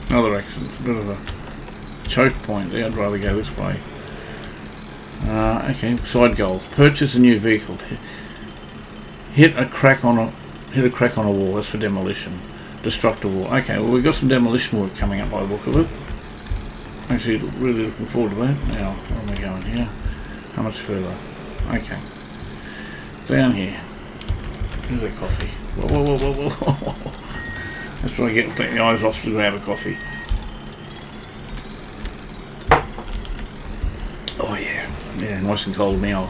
Another accident. It's a bit of a choke point there. I'd rather go this way. Okay, side goals. Purchase a new vehicle. Hit a crack on a wall. That's for demolition. Destruct a wall. Okay, well we've got some demolition work coming up by the look of it. Actually, really looking forward to that. Now, where am I going here? How much further? Okay. Down here. Here's a coffee. Whoa. Let's try and take the eyes off to grab a coffee. Oh yeah. Yeah, nice and cold now.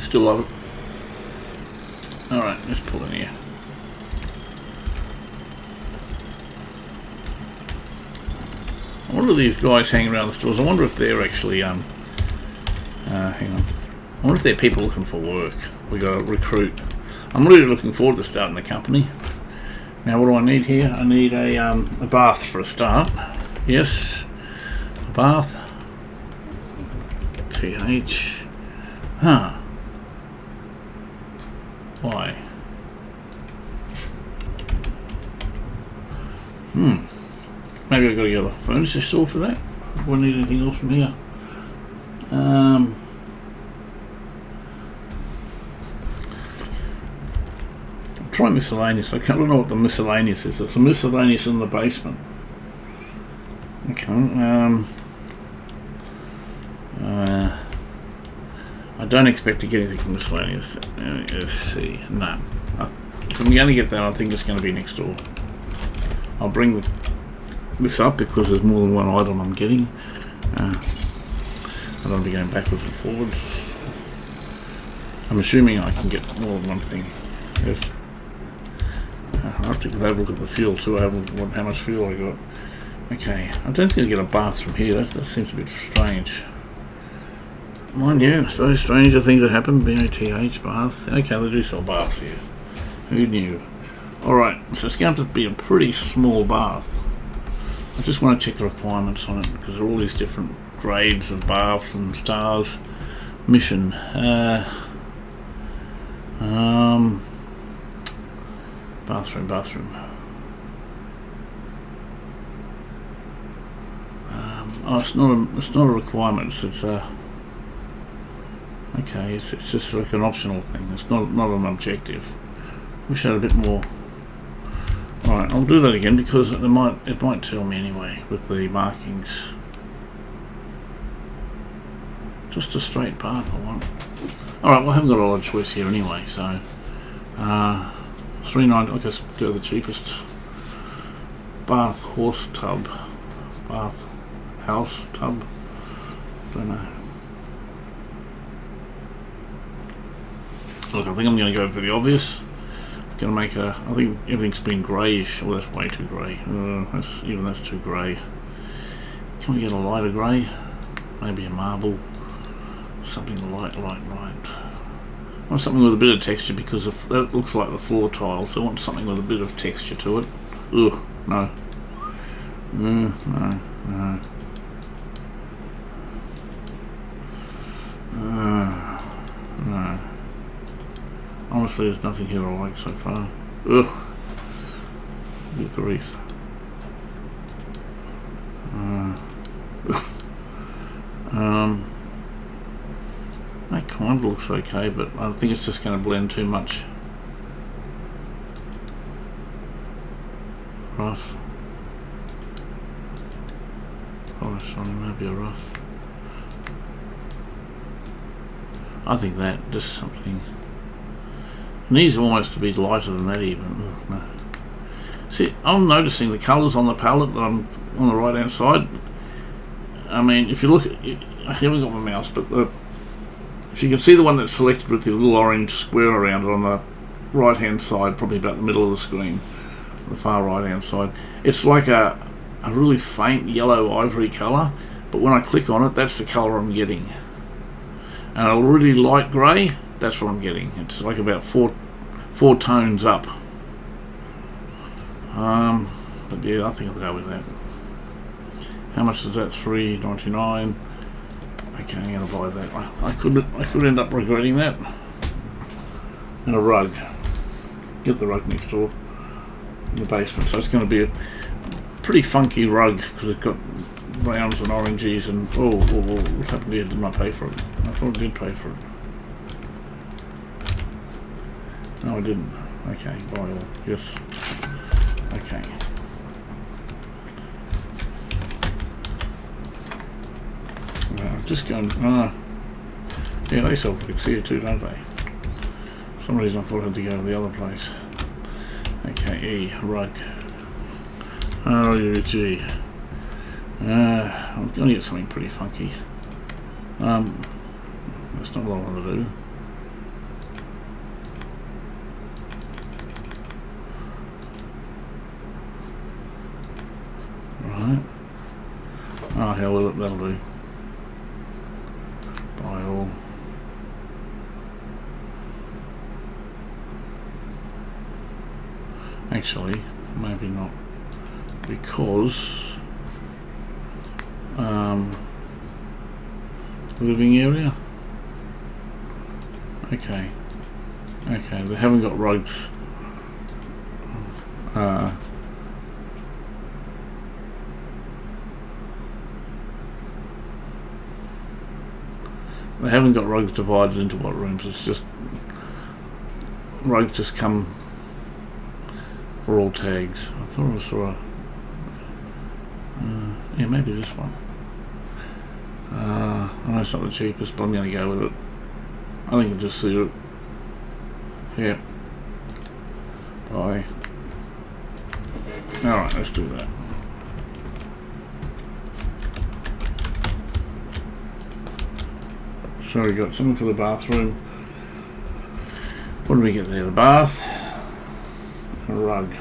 Still love it. Alright, let's pull in here. I wonder if these guys hanging around the stores, I wonder if they're actually, hang on. I wonder if they're people looking for work. We got to recruit. I'm really looking forward to starting the company. Now, what do I need here? I need a bath for a start. Yes, a bath. TH. Huh. Why? Maybe I've got to go to the furniture store for that. Do I need anything else from here? Try miscellaneous. I don't know what the miscellaneous is. It's a miscellaneous in the basement. Okay. I don't expect to get anything from miscellaneous. Let's see. No. If I'm going to get that, I think it's going to be next door. I'll bring this up because there's more than one item I'm getting. I don't want to be going backwards and forwards. I'm assuming I can get more than one thing. If I have to have a look at the fuel too. I haven't looked how much fuel I got. Okay, I don't think I get a bath from here. That seems a bit strange. Mind you, I suppose stranger things have happened. BATH bath. Okay, they do sell baths here. Who knew? Alright, so it's going to be a pretty small bath. I just want to check the requirements on it because there are all these different grades of baths and stars. Mission. Bathroom. Oh, it's not a requirement. It's okay. It's just like an optional thing. It's not an objective. Wish I had a bit more. All right, I'll do that again because it might tell me anyway with the markings. Just a straight bath I want. All right, well I haven't got a lot of choice here anyway, so $3.90. I guess go the cheapest. Bath horse tub, bath house tub. Don't know. Look, I think I'm going to go for the obvious. Going to make a. I think everything's been greyish. Oh, that's way too grey. That's too grey. Can we get a lighter grey? Maybe a marble. Something light. I want something with a bit of texture because if that looks like the floor tiles, I want something with a bit of texture to it. Ugh, no. No. Honestly, there's nothing here I like so far. Ugh. Good grief. That kind of looks okay, but I think it's just going to blend too much. Rough. Oh, sorry, maybe a rough. I think that, just something. It needs almost to be lighter than that even. Oh, no. See, I'm noticing the colours on the palette that I'm on the right hand side. I mean, if you look at, I haven't got my mouse, but if you can see the one that's selected with the little orange square around it on the right hand side, probably about the middle of the screen, the far right hand side, it's like a really faint yellow ivory colour, but when I click on it, that's the colour I'm getting. And a really light grey, that's what I'm getting. It's like about four tones up. But yeah, I think I'll go with that. How much is that? $3.99. Okay, I'm going to buy that. I could end up regretting that. And a rug. Get the rug next door in the basement. So it's going to be a pretty funky rug because it's got browns and oranges and what happened here? Didn't I pay for it? I thought I did pay for it. No, I didn't. Okay, buy all. Yes. Okay. I'm just going. Yeah, they sell bricks here too, don't they? For some reason I thought I had to go to the other place. Okay, rug. R-U-G. I'm going to get something pretty funky. That's not what I want to do. Right. that'll do. Buy all. Actually, maybe not, because living area. Okay, they haven't got rugs. They haven't got rugs divided into what rooms. It's just rugs just come for all tags. I thought I saw yeah, maybe this one. I know it's not the cheapest, but I'm going to go with it. I think it'll just suit it. Yeah. Bye. Alright, let's do that. So we got something for the bathroom. What do we get there? The bath. A rug.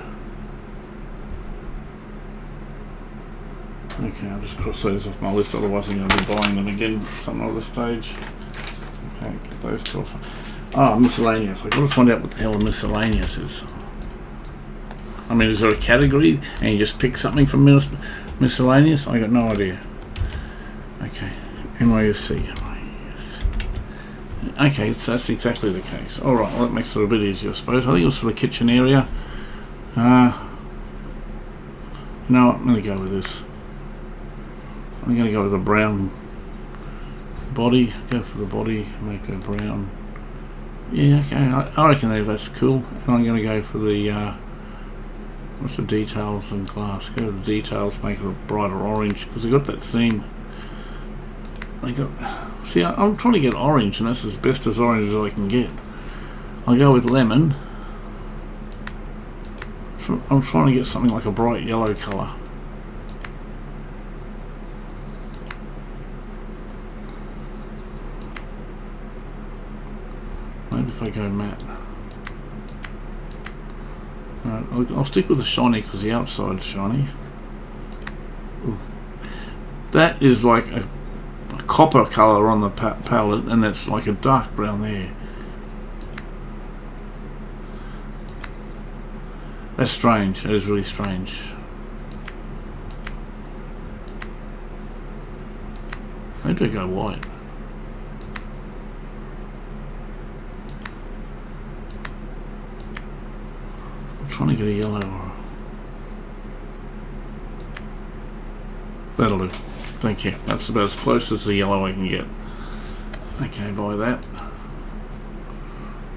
Okay, I'll just cross those off my list, otherwise I'm going to be buying them again at some other stage. Okay, get those off. Oh, miscellaneous. I've got to find out what the hell a miscellaneous is. I mean, is there a category and you just pick something from miscellaneous? I got no idea. Okay, NYSC. Okay, so that's exactly the case. Alright, well that makes it a bit easier I suppose. I think it was for the kitchen area. You know what, I'm going to go with this. I'm going to go with a brown body. Go for the body, make it brown. Yeah, okay, I reckon that's cool. And I'm going to go for the, what's the details and glass? Go with the details, make it a brighter orange, because I got that theme. See, I'm trying to get orange, and that's as best as orange as I can get. I'll go with lemon. So I'm trying to get something like a bright yellow colour. Maybe if I go matte. I'll stick with the shiny because the outside's shiny. Ooh. That is like a copper colour on the palette, and that's like a dark brown there. That's strange. That is really strange. Maybe I go white. I'm trying to get a yellow. That'll do. Thank you. That's about as close as the yellow I can get. Okay, buy that.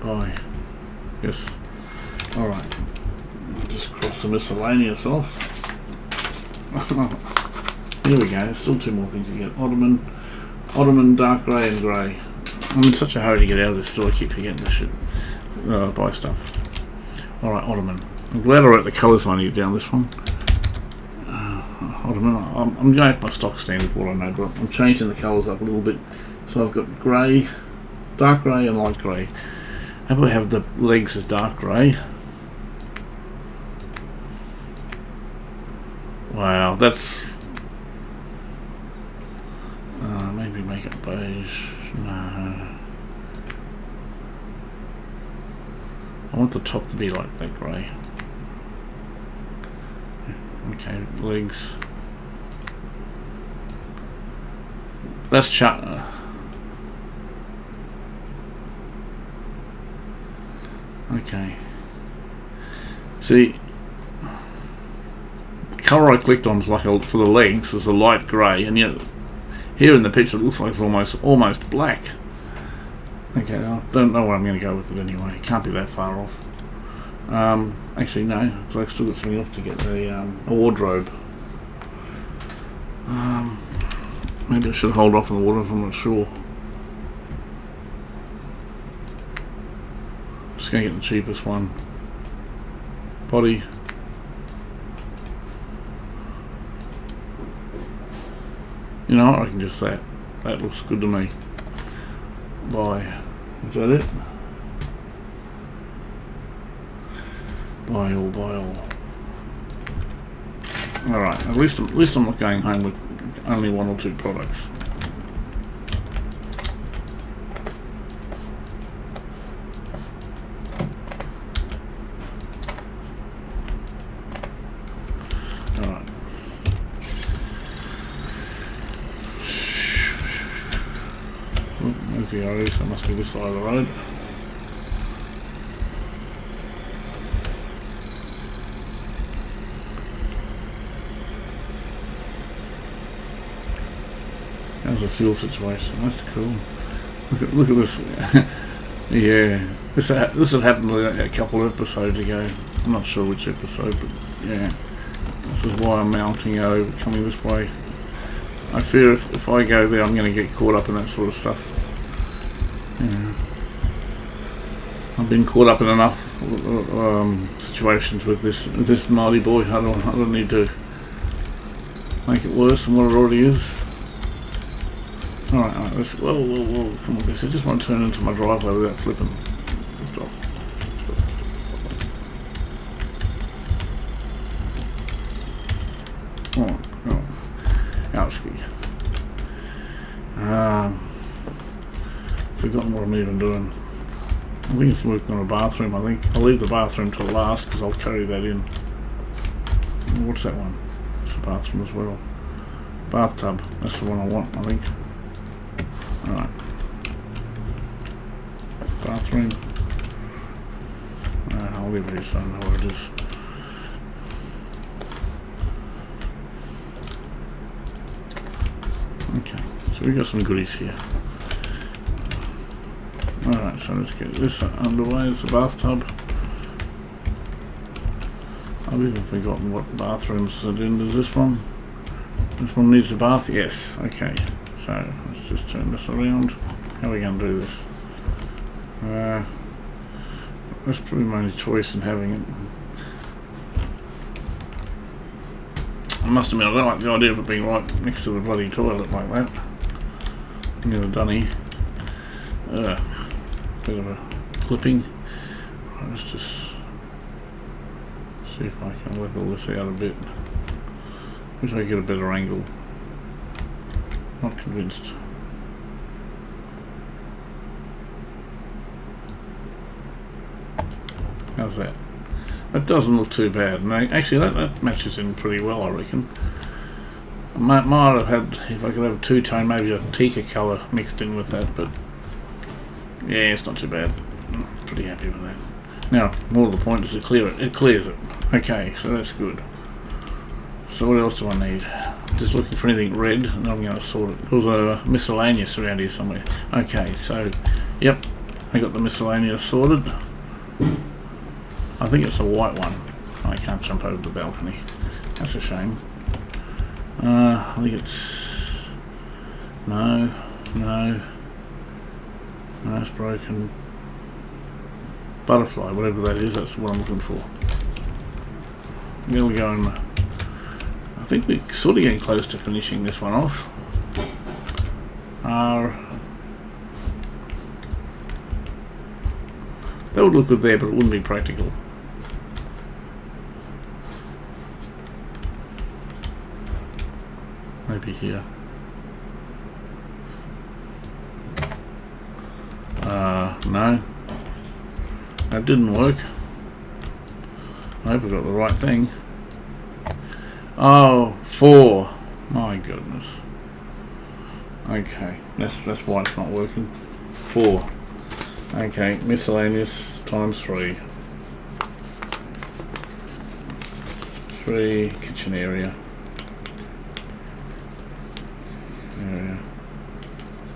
Buy. Yes. Alright. I'll just cross the miscellaneous off. Here we go. Still two more things to get. Ottoman, dark grey and grey. I'm in such a hurry to get out of this store, I keep forgetting to shit. Buy stuff. Alright, Ottoman. I'm glad I wrote the colours I need down this one. I'm going with my stock standard, what I know, but I'm changing the colours up a little bit. So I've got grey, dark grey and light grey. How about I have the legs as dark grey? Wow, that's... maybe make it beige. No. I want the top to be like that grey. Okay, legs. That's okay. See, the colour I clicked on is like for the legs is a light grey, and yet here in the picture it looks like it's almost black. Okay, I don't know where I'm going to go with it anyway. Can't be that far off. Actually no, because I've still got something else to get, a wardrobe. Maybe I should hold off on the wardrobe, I'm not sure. Just going to get the cheapest one. Body. You know what, I can just say it. That looks good to me. Buy. Is that it? Buy all, buy all. Alright, at least I'm not going home with only one or two products. Alright. Oh, there's the arrow, so it must be this side of the road. How's the fuel situation? That's cool. Look at this. Yeah, this had happened a couple of episodes ago. I'm not sure which episode, but yeah. This is why I'm mounting over, coming this way. I fear if I go there, I'm going to get caught up in that sort of stuff. Yeah. I've been caught up in enough situations with this gnarly boy. I don't need to make it worse than what it already is. Alright, let's. Whoa, come on, guys. I just want to turn into my driveway without flipping. Stop. Oh, outski. Forgotten what I'm even doing. I think it's working on a bathroom. I think I'll leave the bathroom till last because I'll carry that in. What's that one? It's a bathroom as well. Bathtub. That's the one I want, I think. Alright. Bathroom. I'll leave it here so I know where it is. Okay, so we got some goodies here. Alright, so let's get this underway. It's a bathtub. I've even forgotten what bathrooms are in. Is this one? This one needs a bath? Yes, okay. So let's just turn this around. How are we going to do this? That's probably my only choice in having it. I must admit, I don't like the idea of it being right next to the bloody toilet like that. Near the dunny. Bit of a clipping. Right, let's just see if I can level this out a bit. Wish I could get a better angle. Not convinced. How's that? That doesn't look too bad. And actually, that matches in pretty well, I reckon. I might have had, if I could have a two-tone, maybe a Tika colour mixed in with that, but yeah, it's not too bad. I'm pretty happy with that. Now, more to the point is to clear it. It clears it. Okay, so that's good. So what else do I need? Just looking for anything red, and I'm going to sort it. There was a miscellaneous around here somewhere. Okay, so, yep, I got the miscellaneous sorted. I think it's a white one. I can't jump over the balcony. That's a shame. I think it's... No, it's broken. Butterfly, whatever that is, that's what I'm looking for. There we go. I think we're sort of getting close to finishing this one off. That would look good there, but it wouldn't be practical. Maybe here. No. That didn't work. I hope I got the right thing. Oh, 4. My goodness. Okay, that's why it's not working. 4. Okay, miscellaneous times 3. 3 kitchen area.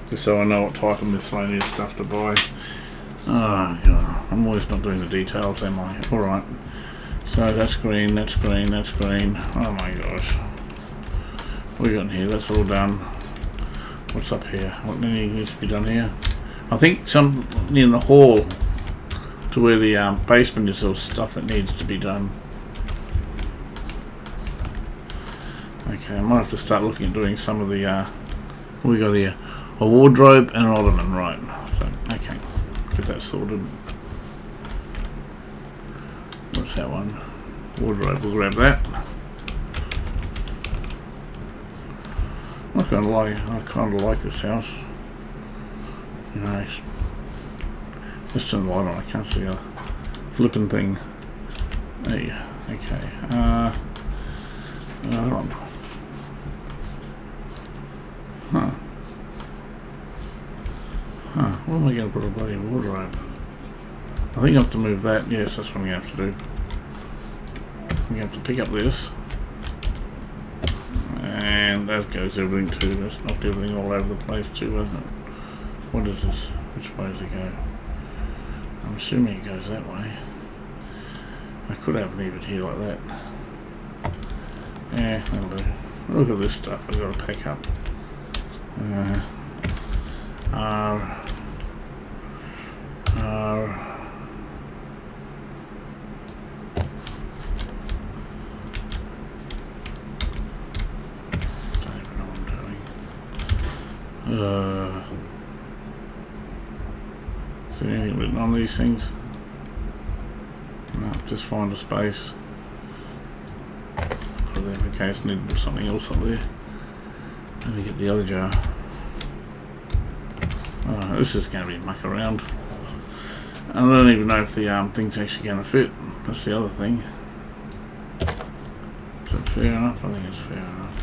Just so I know what type of miscellaneous stuff to buy. Oh god, I'm always not doing the details, am I? Alright. So that's green, that's green, that's green. Oh my gosh. What we got in here? That's all done. What's up here? What needs to be done here? I think some in the hall to where the basement is, there's stuff that needs to be done. Okay, I might have to start looking at doing some of the what we got here? A wardrobe and an ottoman, right. So, okay. Get that sorted. What's that one? Wardrobe, we'll grab that. not gonna lie, I kind of like this house. You know, let's turn the light on. I can't see a flipping thing. Hey, okay. Hold on. Huh. Where am I going to put a bloody wardrobe? I think I have to move that. Yes, that's what I'm going to have to do. I'm going to have to pick up this. And that goes everything too. That's knocked everything all over the place too, hasn't it? What is this? Which way does it go? I'm assuming it goes that way. I could have leave it here like that. Yeah, that'll do. Look at this stuff I've got to pack up. Don't even know what I'm doing. Is there anything written on these things? No, just find a space. Put it there in case I need to put something else up there. Let me get the other jar. Oh, this is going to be muck around. I don't even know if the thing's actually going to fit. That's the other thing. Is it fair enough? I think it's fair enough.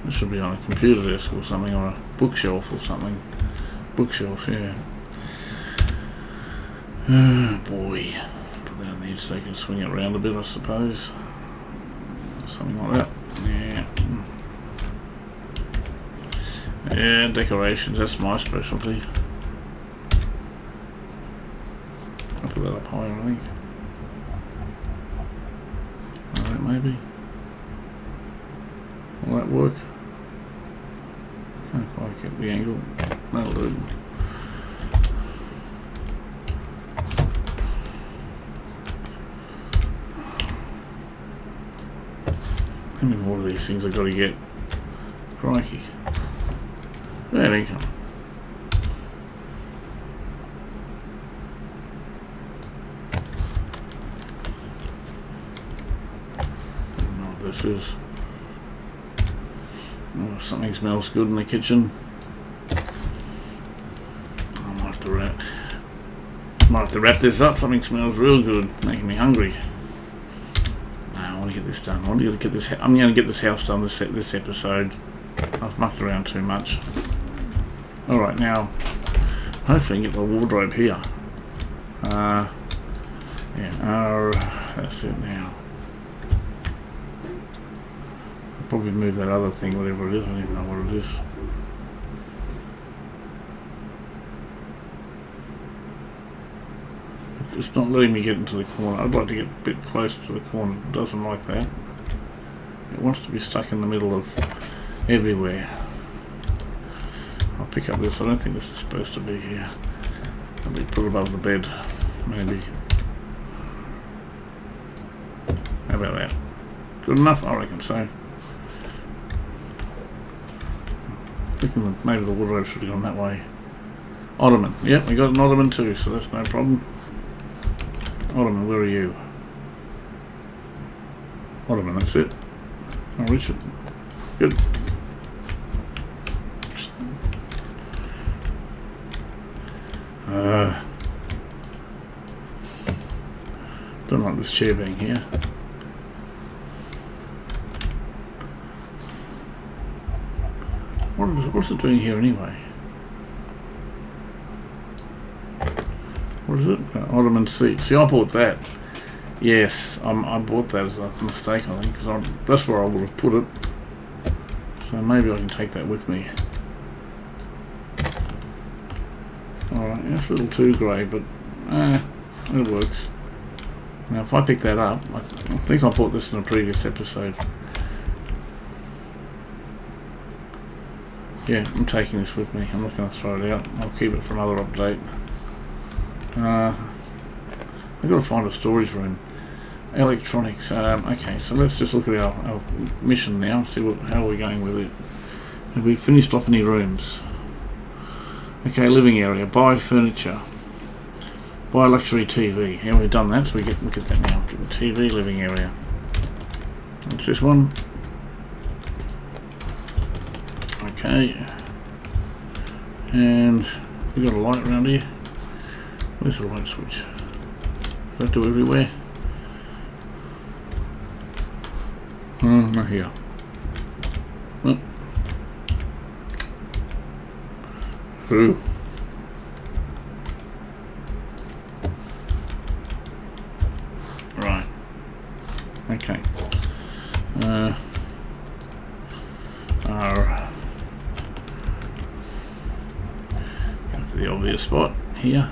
This should be on a computer desk or something, or a bookshelf or something. Bookshelf, yeah. Oh boy. Put that in there so you can swing it around a bit, I suppose. Something like that. Yeah. Yeah, decorations, that's my specialty. I'll put that up higher, I think. Like that maybe. Will that work? Can't quite get the angle. That'll do. How many more of these things I've got to get? Crikey. There they come. I don't know what this is. Oh, something smells good in the kitchen. I might have to wrap this up. Something smells real good, making me hungry. I want to get this done. I'm going to get this house done this episode. I've mucked around too much. Alright, now hopefully I can get the wardrobe here. Yeah, that's it now. I'll probably move that other thing, whatever it is. I don't even know what it is. It's not letting me get into the corner. I'd like to get a bit close to the corner. It doesn't like that. It wants to be stuck in the middle of everywhere. I'll pick up this. I don't think this is supposed to be here. I'll be put above the bed, maybe. How about that? Good enough? I reckon so. Thinking that maybe the wardrobe should have gone that way. Ottoman. Yep, we got an ottoman too, so that's no problem. Ottoman, where are you? Ottoman, that's it. I'll reach it. Good. Don't like this chair being here. What's it doing here anyway? What is it? Ottoman seat. See, I bought that. Yes, I bought that as a mistake, I think, because that's where I would have put it. So maybe I can take that with me. Alright, it's a little too grey, but it works. Now, if I pick that up, I think I bought this in a previous episode. Yeah, I'm taking this with me. I'm not going to throw it out. I'll keep it for another update. I've got to find a storage room. Electronics. Okay, so let's just look at our mission now. See how we're going with it. Have we finished off any rooms? Okay, living area. Buy furniture. Buy luxury TV. Yeah, we've done that, so we look at that now. Get the TV living area. What's this one? Okay. And we got a light around here. Where's the light switch? Does that do everywhere? Not here. Oh. Ooh. Right. Okay. Go for the obvious spot here.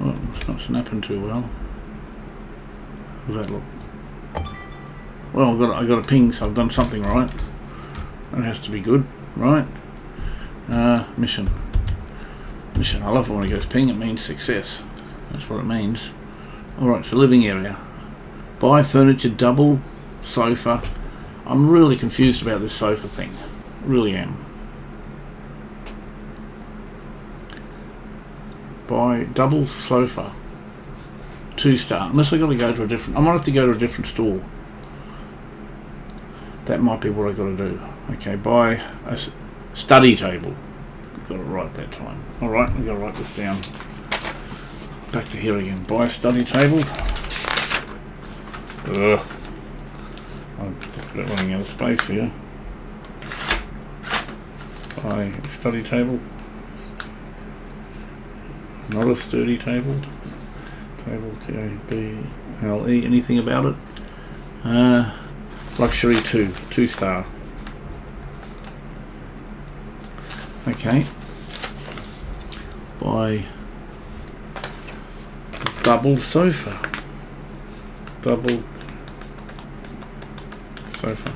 Oh, it's not snapping too well. How does that look? Well, I got a ping, so I've done something right. That has to be good, right? Mission. I love when it goes ping. It means success. That's what it means. All right, so living area. Buy furniture, double sofa. I'm really confused about this sofa thing. Really am. Buy double sofa. 2-star. Unless I got to go to a different. I might have to go to a different store. That might be what I got to do. Okay, buy a study table. Got it right that time. All right, we got to write this down. Back to here again. Buy a study table. Ugh. I'm just running out of space here. Buy a study table. Not a sturdy table. Table T-A-B-L-E. Anything about it? Luxury 2-star. Okay. Buy double sofa. Double sofa.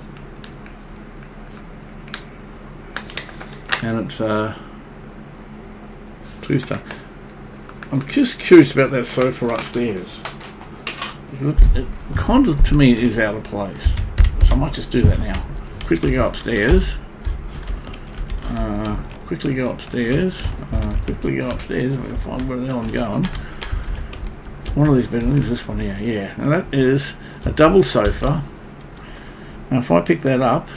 And it's 2-star. I'm just curious about that sofa upstairs. It kind of, to me, is out of place. So I might just do that now. Quickly go upstairs. Quickly go upstairs. Quickly go upstairs. I'm going to find where the hell I'm going. One of these bedrooms, this one here. Yeah. Now that is a double sofa. Now if I pick that up.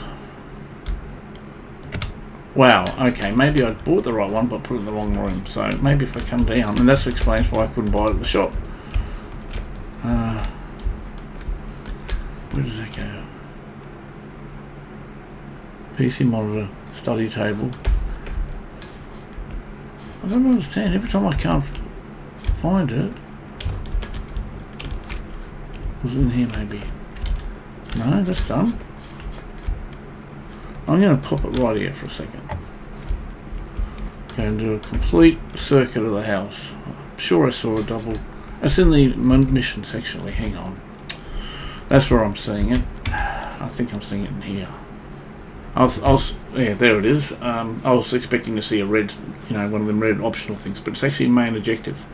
Wow. Okay. Maybe I bought the right one, but put it in the wrong room. So maybe if I come down, and that explains why I couldn't buy it at the shop. Where does that go? PC monitor, study table. I don't understand. Every time I can't find it. Was it in here maybe? No, that's done. I'm going to pop it right here for a second. Go and do a complete circuit of the house. I'm sure I saw a double. It's in the mission section. Hang on. That's where I'm seeing it. I think I'm seeing it in here. Yeah, there it is. I was expecting to see a red, one of them red optional things, but it's actually main objective.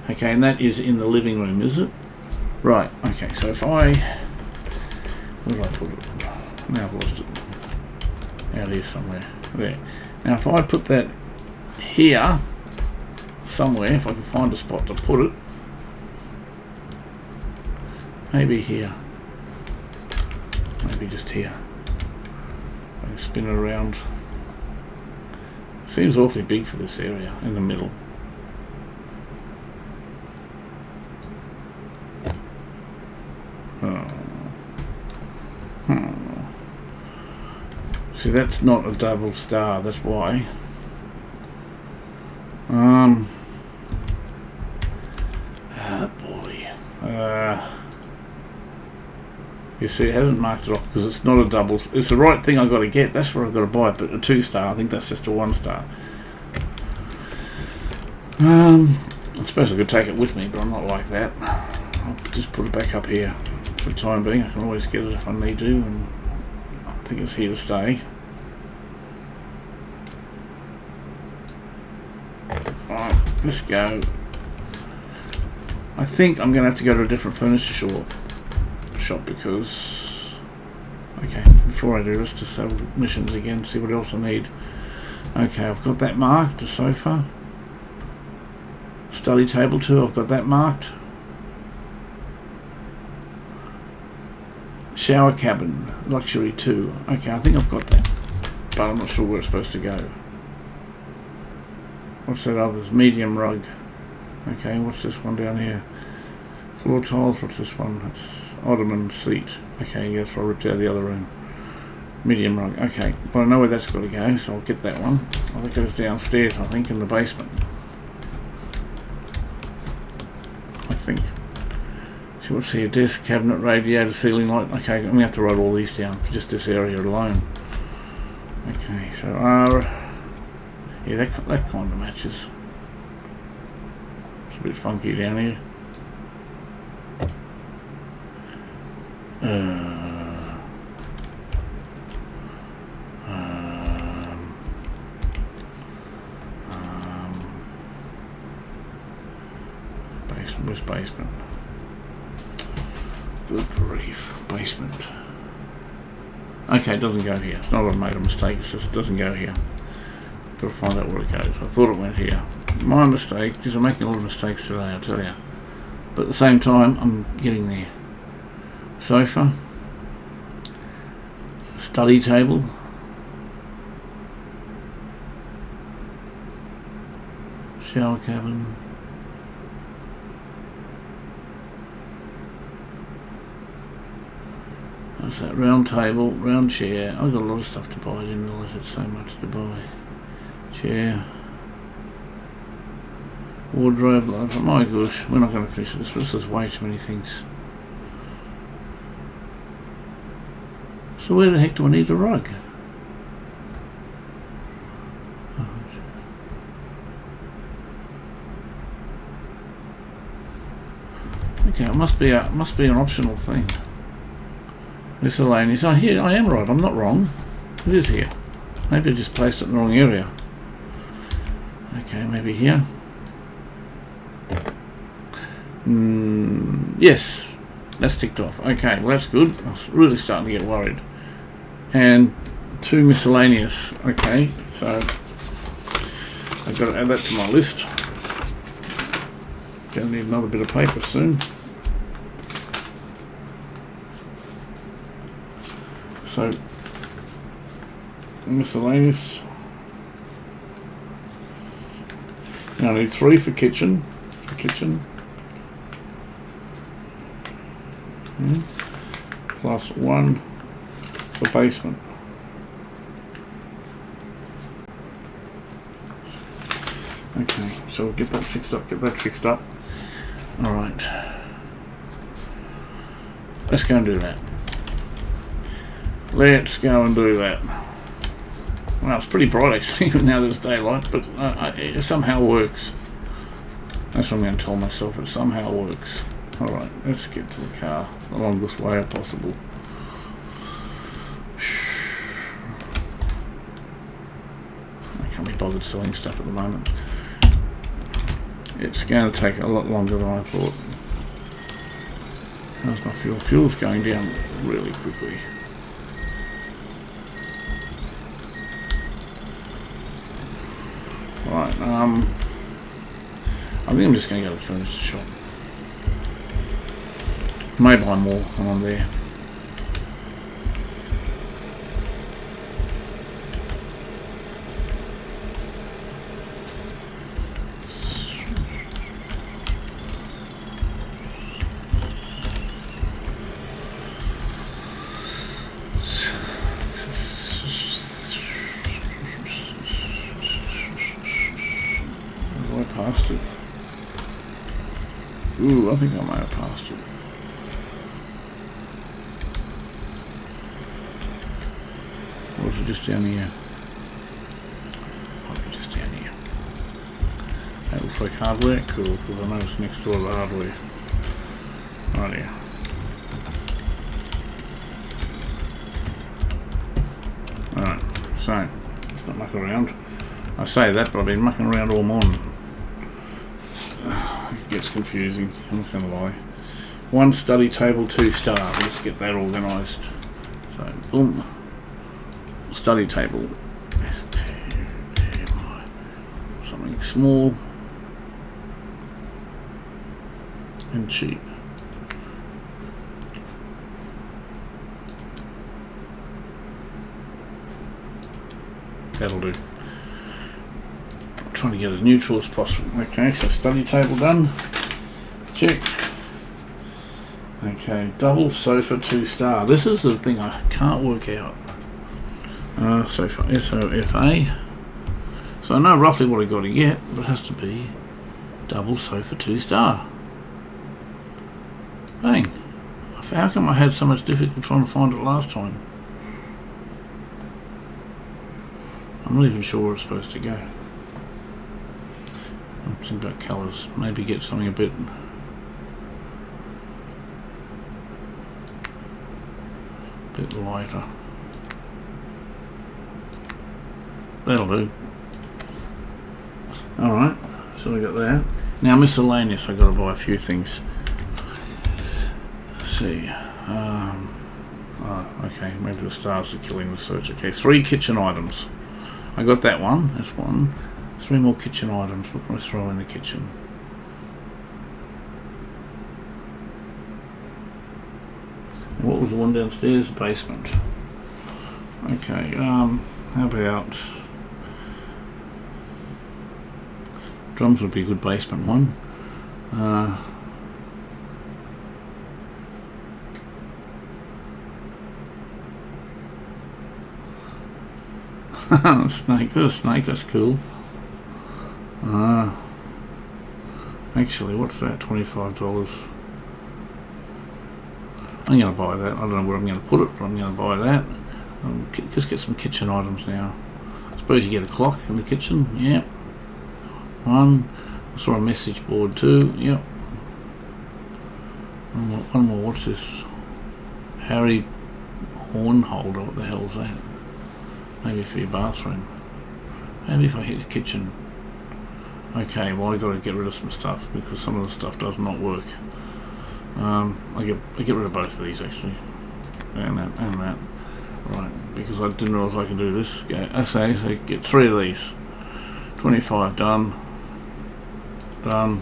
Okay, and that is in the living room, is it? Right. Okay, so if I, where did I put it? Now I've lost it. Out here somewhere. There. Now if I put that here somewhere, if I can find a spot to put it, maybe here. Maybe just here. I can spin it around. Seems awfully big for this area in the middle. See, that's not a double star, that's why. Oh boy. You see, it hasn't marked it off because it's not a double. It's the right thing I've got to get. That's where I've got to buy it. But a 2-star, I think that's just a 1-star. I suppose I could take it with me, but I'm not like that. I'll just put it back up here for the time being. I can always get it if I need to, and I think it's here to stay. Alright, let's go. I think I'm going to have to go to a different furniture shop because, okay, before I do, let's just have missions again, see what else I need. Okay, I've got that marked, a sofa. Study table too, I've got that marked. Shower cabin, luxury 2. Okay, I think I've got that. but I'm not sure where it's supposed to go. What's that others? Medium rug. Okay, what's this one down here? Floor tiles, what's this one? It's ottoman seat. Okay, that's what I ripped out of the other room. Medium rug. Okay, well I know where that's got to go, so I'll get that one. I think it goes downstairs, I think, in the basement. I think. So what's here? Desk, cabinet, radiator, ceiling light. Okay, I'm going to have to write all these down for just this area alone. Okay, so yeah, that kind of matches. It's a bit funky down here. Basement, where's basement? Good grief, basement. Okay, it doesn't go here. It's not that I made a mistake, it's just it doesn't go here. Got to find out where it goes. I thought it went here. My mistake, because I'm making a lot of mistakes today, I tell you. But at the same time, I'm getting there. Sofa. Study table. Shower cabin. What's that? Round table, round chair. I've got a lot of stuff to buy. I didn't realise it's so much to buy. Chair. Wardrobe. Oh my gosh, we're not going to finish this. This is way too many things. So where the heck do I need the rug? Okay, it must be an optional thing. Miscellaneous. Oh, here I am right. I'm not wrong. It is here. Maybe I just placed it in the wrong area. Okay, maybe here. Yes, that's ticked off. Okay, well that's good. I was really starting to get worried. And 2 miscellaneous. Okay, so I've got to add that to my list. Gonna need another bit of paper soon. So miscellaneous. Now I need 3 for kitchen. Plus 1 for basement. Okay, so we'll get that fixed up. Alright. Let's go and do that. Let's go and do that. Well, it's pretty bright actually, even now that it's daylight, but it somehow works. That's what I'm going to tell myself, it somehow works. Alright, let's get to the car the longest way possible. I can't be bothered selling stuff at the moment. It's going to take a lot longer than I thought. How's my fuel? Fuel's going down really quickly. Right, I think I'm just going to go to the furniture shop. May buy more when I'm there. Passed it. Ooh, I think I might have passed it. Or is it just down here? Might be just down here. That looks like hardware. Cool, because I know it's next door to the hardware. Right here. Alright, so let's not muck around. I say that, but I've been mucking around all morning. It gets confusing, I'm not going to lie. 1 study table, 2 star. Let's get that organised. So, boom. Study table. Something small and cheap. that'll do. I'm trying to get as neutral as possible. Okay, so study table done. Check. Okay, double sofa 2-star. This is the thing I can't work out. Sofa, S-O-F-A. So I know roughly what I got to get, but it has to be double sofa 2-star. Bang. How come I had so much difficulty trying to find it last time? I'm not even sure where it's supposed to go. I'm thinking about colours. Maybe get something a bit... lighter. That'll do. Alright, so I got that. Now miscellaneous, I've got to buy a few things. Let's see. Okay, maybe the stars are killing the search. Okay, 3 kitchen items. I got that one. That's one. 3 more kitchen items. What can I throw in the kitchen? And what was the one downstairs? Basement. Okay, how about... drums would be a good basement one. Snake, there's a snake, that's cool. Actually, what's that? $25. I'm going to buy that. I don't know where I'm going to put it, but I'm going to buy that. Just get some kitchen items now. I suppose you get a clock in the kitchen. Yep. One. I saw a message board too. Yep. One more. What's this? Harry horn holder. What the hell's that? Maybe for your bathroom. Maybe if I hit the kitchen. Okay, well I got to get rid of some stuff because some of the stuff does not work. I get rid of both of these actually, and that. Right, because I didn't realise I could do this. Okay, so get 3 of these. 25 done. Done.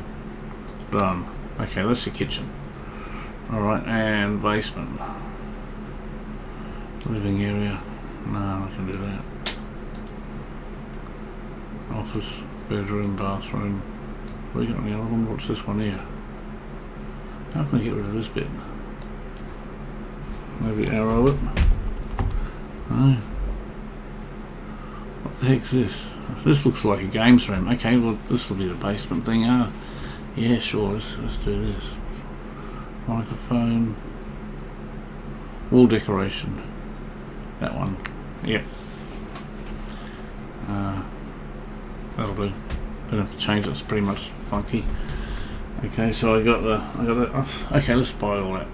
Okay, that's the kitchen. Alright, and basement. Living area. No, I can do that. Office, bedroom, bathroom. We got the other one. What's this one here? How can I get rid of this bit? Maybe arrow it. No. What the heck's this? This looks like a games room. Okay, well this will be the basement thing. Yeah, sure. Let's do this. Microphone. Wall decoration. That one. Yep. That'll do. Don't have to change it. It's pretty much funky. Okay, so I got that. Okay, let's buy all that.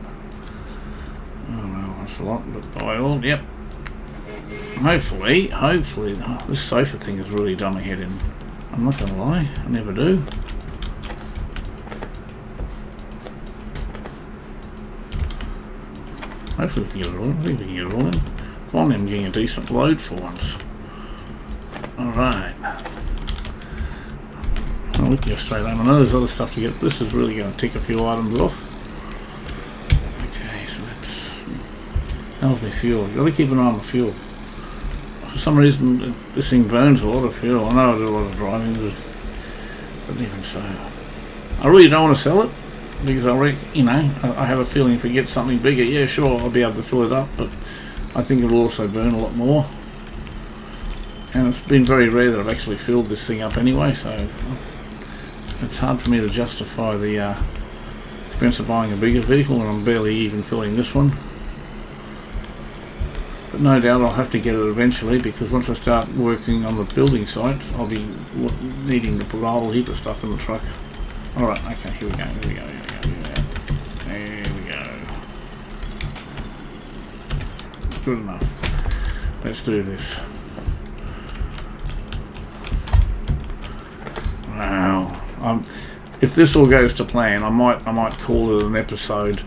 Oh well, that's a lot, but buy all. Yep. Hopefully, this sofa thing has really done my head in. I'm not gonna lie, I never do. Hopefully we can get it all. I think we can get it all in. Finally, I'm getting a decent load for once. Alright. I'll look you straight home. I know there's other stuff to get. This is really going to tick a few items off. Okay, so that's... How's my fuel? I've got to keep an eye on the fuel. For some reason, this thing burns a lot of fuel. I know I do a lot of driving, but even so. I really don't want to sell it, because I have a feeling if we get something bigger, yeah, sure, I'll be able to fill it up, but I think it'll also burn a lot more. And it's been very rare that I've actually filled this thing up anyway, so it's hard for me to justify the expense of buying a bigger vehicle when I'm barely even filling this one. But no doubt I'll have to get it eventually, because once I start working on the building sites, I'll be needing to put a whole heap of stuff in the truck. Alright, okay, here we go. There we go. Good enough. Let's do this. Wow. If this all goes to plan, I might call it an episode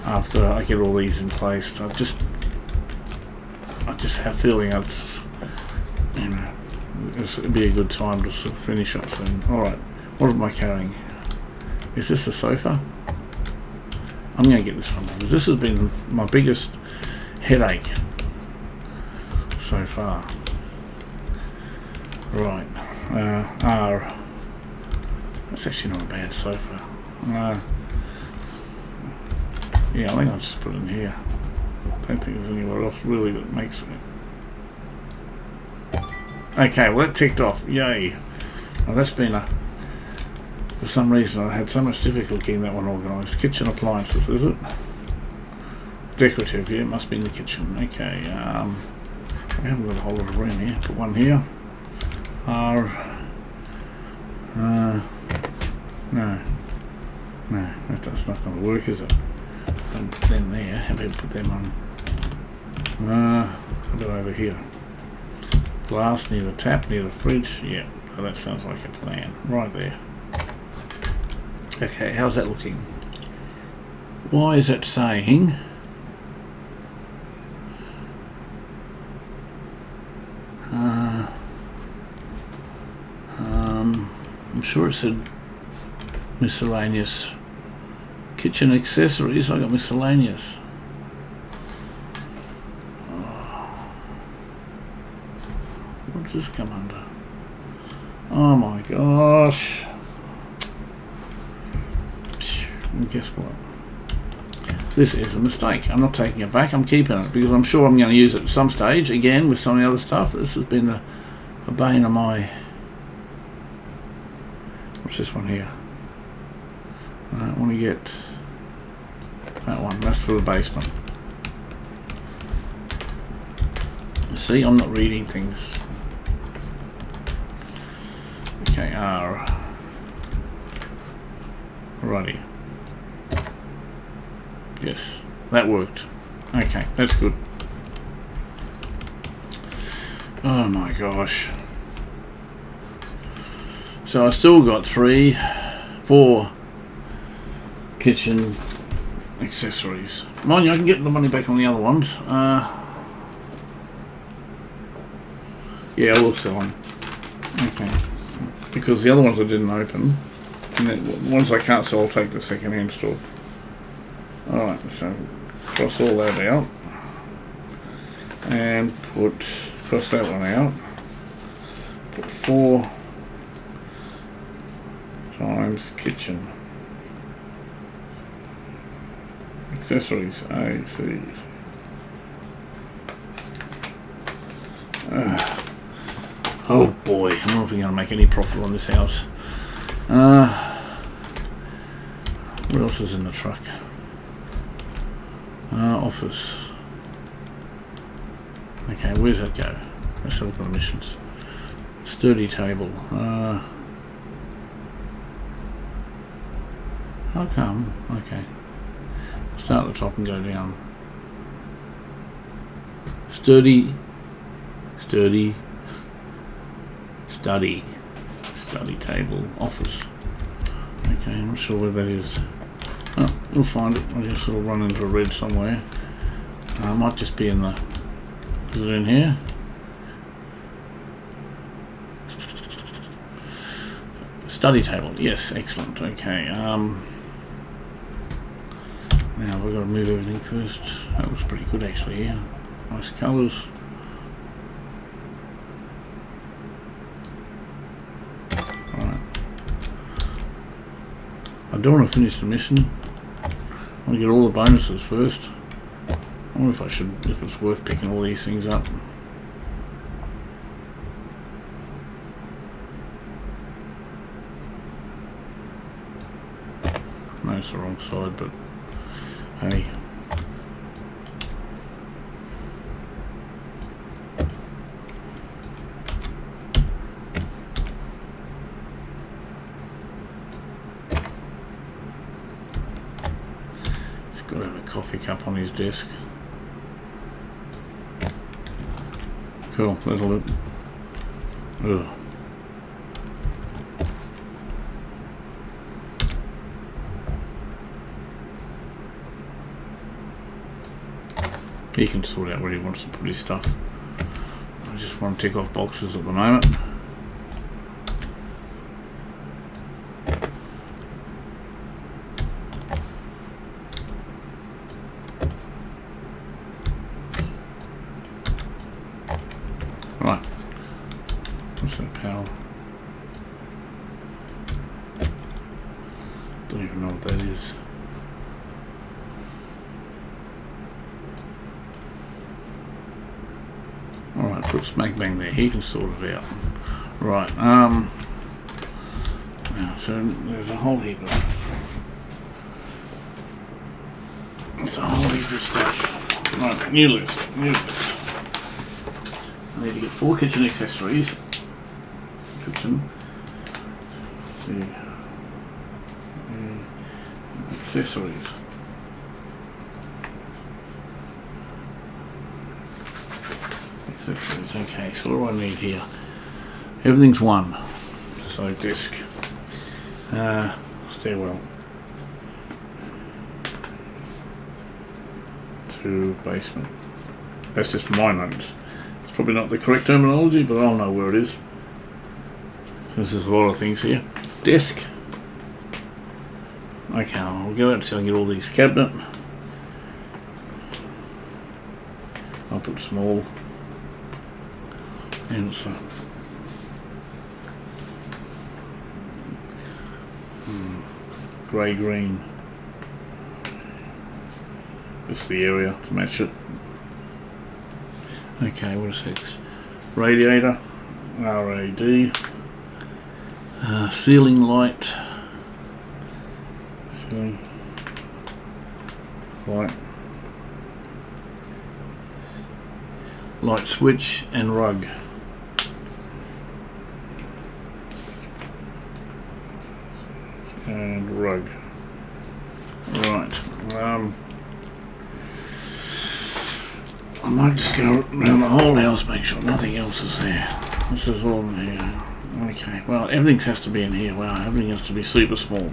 after I get all these in place. I just have a feeling it'd be a good time to sort of finish up soon. Alright, what am I carrying? Is this a sofa? I'm going to get this one because this has been my biggest headache so far. Right. R. That's actually not a bad sofa. Yeah, I think I'll just put it in here. I don't think there's anywhere else really that makes it. Okay, well that ticked off. Yay. Well, that's been a... For some reason I had so much difficulty getting that one organised. Kitchen appliances, is it? Decorative, yeah, it must be in the kitchen. Okay, we haven't got a whole lot of room here. Put one here. R. No, that's not going to work, is it? Don't put them there. How about put them on? How about over here? Glass near the tap, near the fridge. Yeah, oh, that sounds like a plan. Right there. Okay, how's that looking? Why is it saying? I'm sure it said miscellaneous kitchen accessories. I got miscellaneous. What does this come under? Oh my gosh. And guess what? This is a mistake. I'm not taking it back. I'm keeping it because I'm sure I'm going to use it at some stage again with some of the other stuff. This has been a bane of my... What's this one here? I want to get that one. That's for the basement. See, I'm not reading things. Okay, R. Righty. Yes, that worked. Okay, that's good. Oh my gosh. So I still got 4 kitchen accessories. Mind you, I can get the money back on the other ones. Yeah, I will sell them. Okay. Because the other ones I didn't open. And then the ones I can't sell, I'll take the second-hand store. Alright, so cross all that out. And cross that one out. Put 4 times kitchen. Accessories, A, C. Oh boy, I don't know if we're going to make any profit on this house. What else is in the truck? Office. Okay, where's that go? Let's have a look at emissions. Sturdy table. How come? Okay. Start at the top and go down. Study table, office. Okay, I'm not sure where that is. Oh, we'll find it. I just sort of run into a red somewhere. Might just be in the... Is it in here? Study table. Yes, excellent. Okay. Now we've got to move everything first. That looks pretty good actually. Yeah. Nice colours. I don't want to finish the mission. I want to get all the bonuses first. I wonder if it's worth picking all these things up. No, it's the wrong side, but hey. Got to have a coffee cup on his desk. Cool, that'll look. Ugh. He can sort out where he wants to put his stuff. I just want to tick off boxes at the moment. don't even know what that is. Alright, put smack bang there. He can sort it out. Right, now, so there's a whole heap of stuff. Right, new list. I need to get 4 kitchen accessories. Kitchen. Let's see. Accessories. Okay, so what do I need here? Everything's 1. So desk. Stairwell. To basement. That's just my notes. It's probably not the correct terminology, but I'll know where it is. Since there's a lot of things here. Desk. Okay, I'll go out and get all these cabinet. I'll put small. And it's grey green. Just the area to match it. Okay, what is this? Radiator, RAD, ceiling light, light switch and rug. And rug. Right. I might just go around the whole house, make sure nothing else is there. This is all in here. Okay, well, everything has to be in here. Wow, everything has to be super small.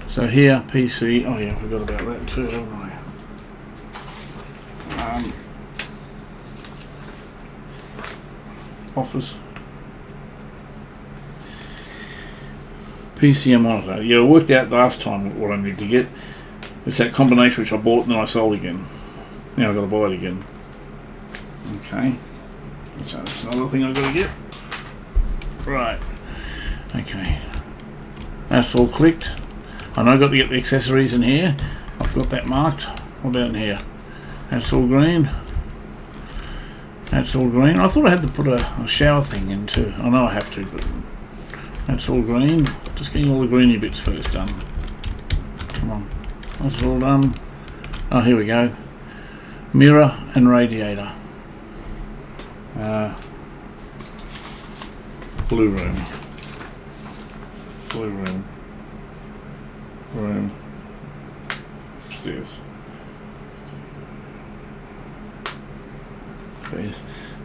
So here, PC. Oh yeah, I forgot about that too, haven't I? Office. PC and monitor. Yeah, I worked out last time what I need to get. It's that combination which I bought and then I sold again. Now I've got to buy it again. Okay. So that's another thing I've got to get. Right. Okay. That's all clicked. I know I've got to get the accessories in here. I've got that marked. What about in here? That's all green. That's all green. I thought I had to put a shower thing in too. I know I have to, but that's all green. Just getting all the greeny bits first done. Come on. That's all done. Oh, here we go. Mirror and radiator. Blue room. Blue room. Room. Upstairs.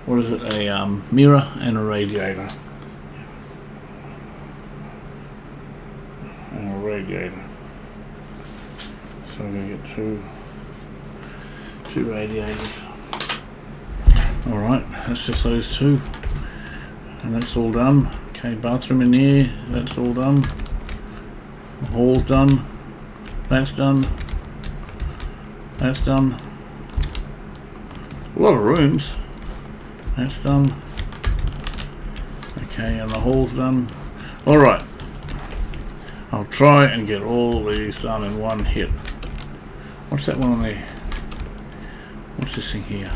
What is it? A mirror and a radiator. And a radiator. So I'm going to get two radiators. Alright, that's just those two. And that's all done. Okay, bathroom in here, that's all done. The hall's done. That's done. That's done. A lot of rooms. That's done. Okay, and the hall's done. Alright. I'll try and get all these done in one hit. What's that one on there? What's this thing here?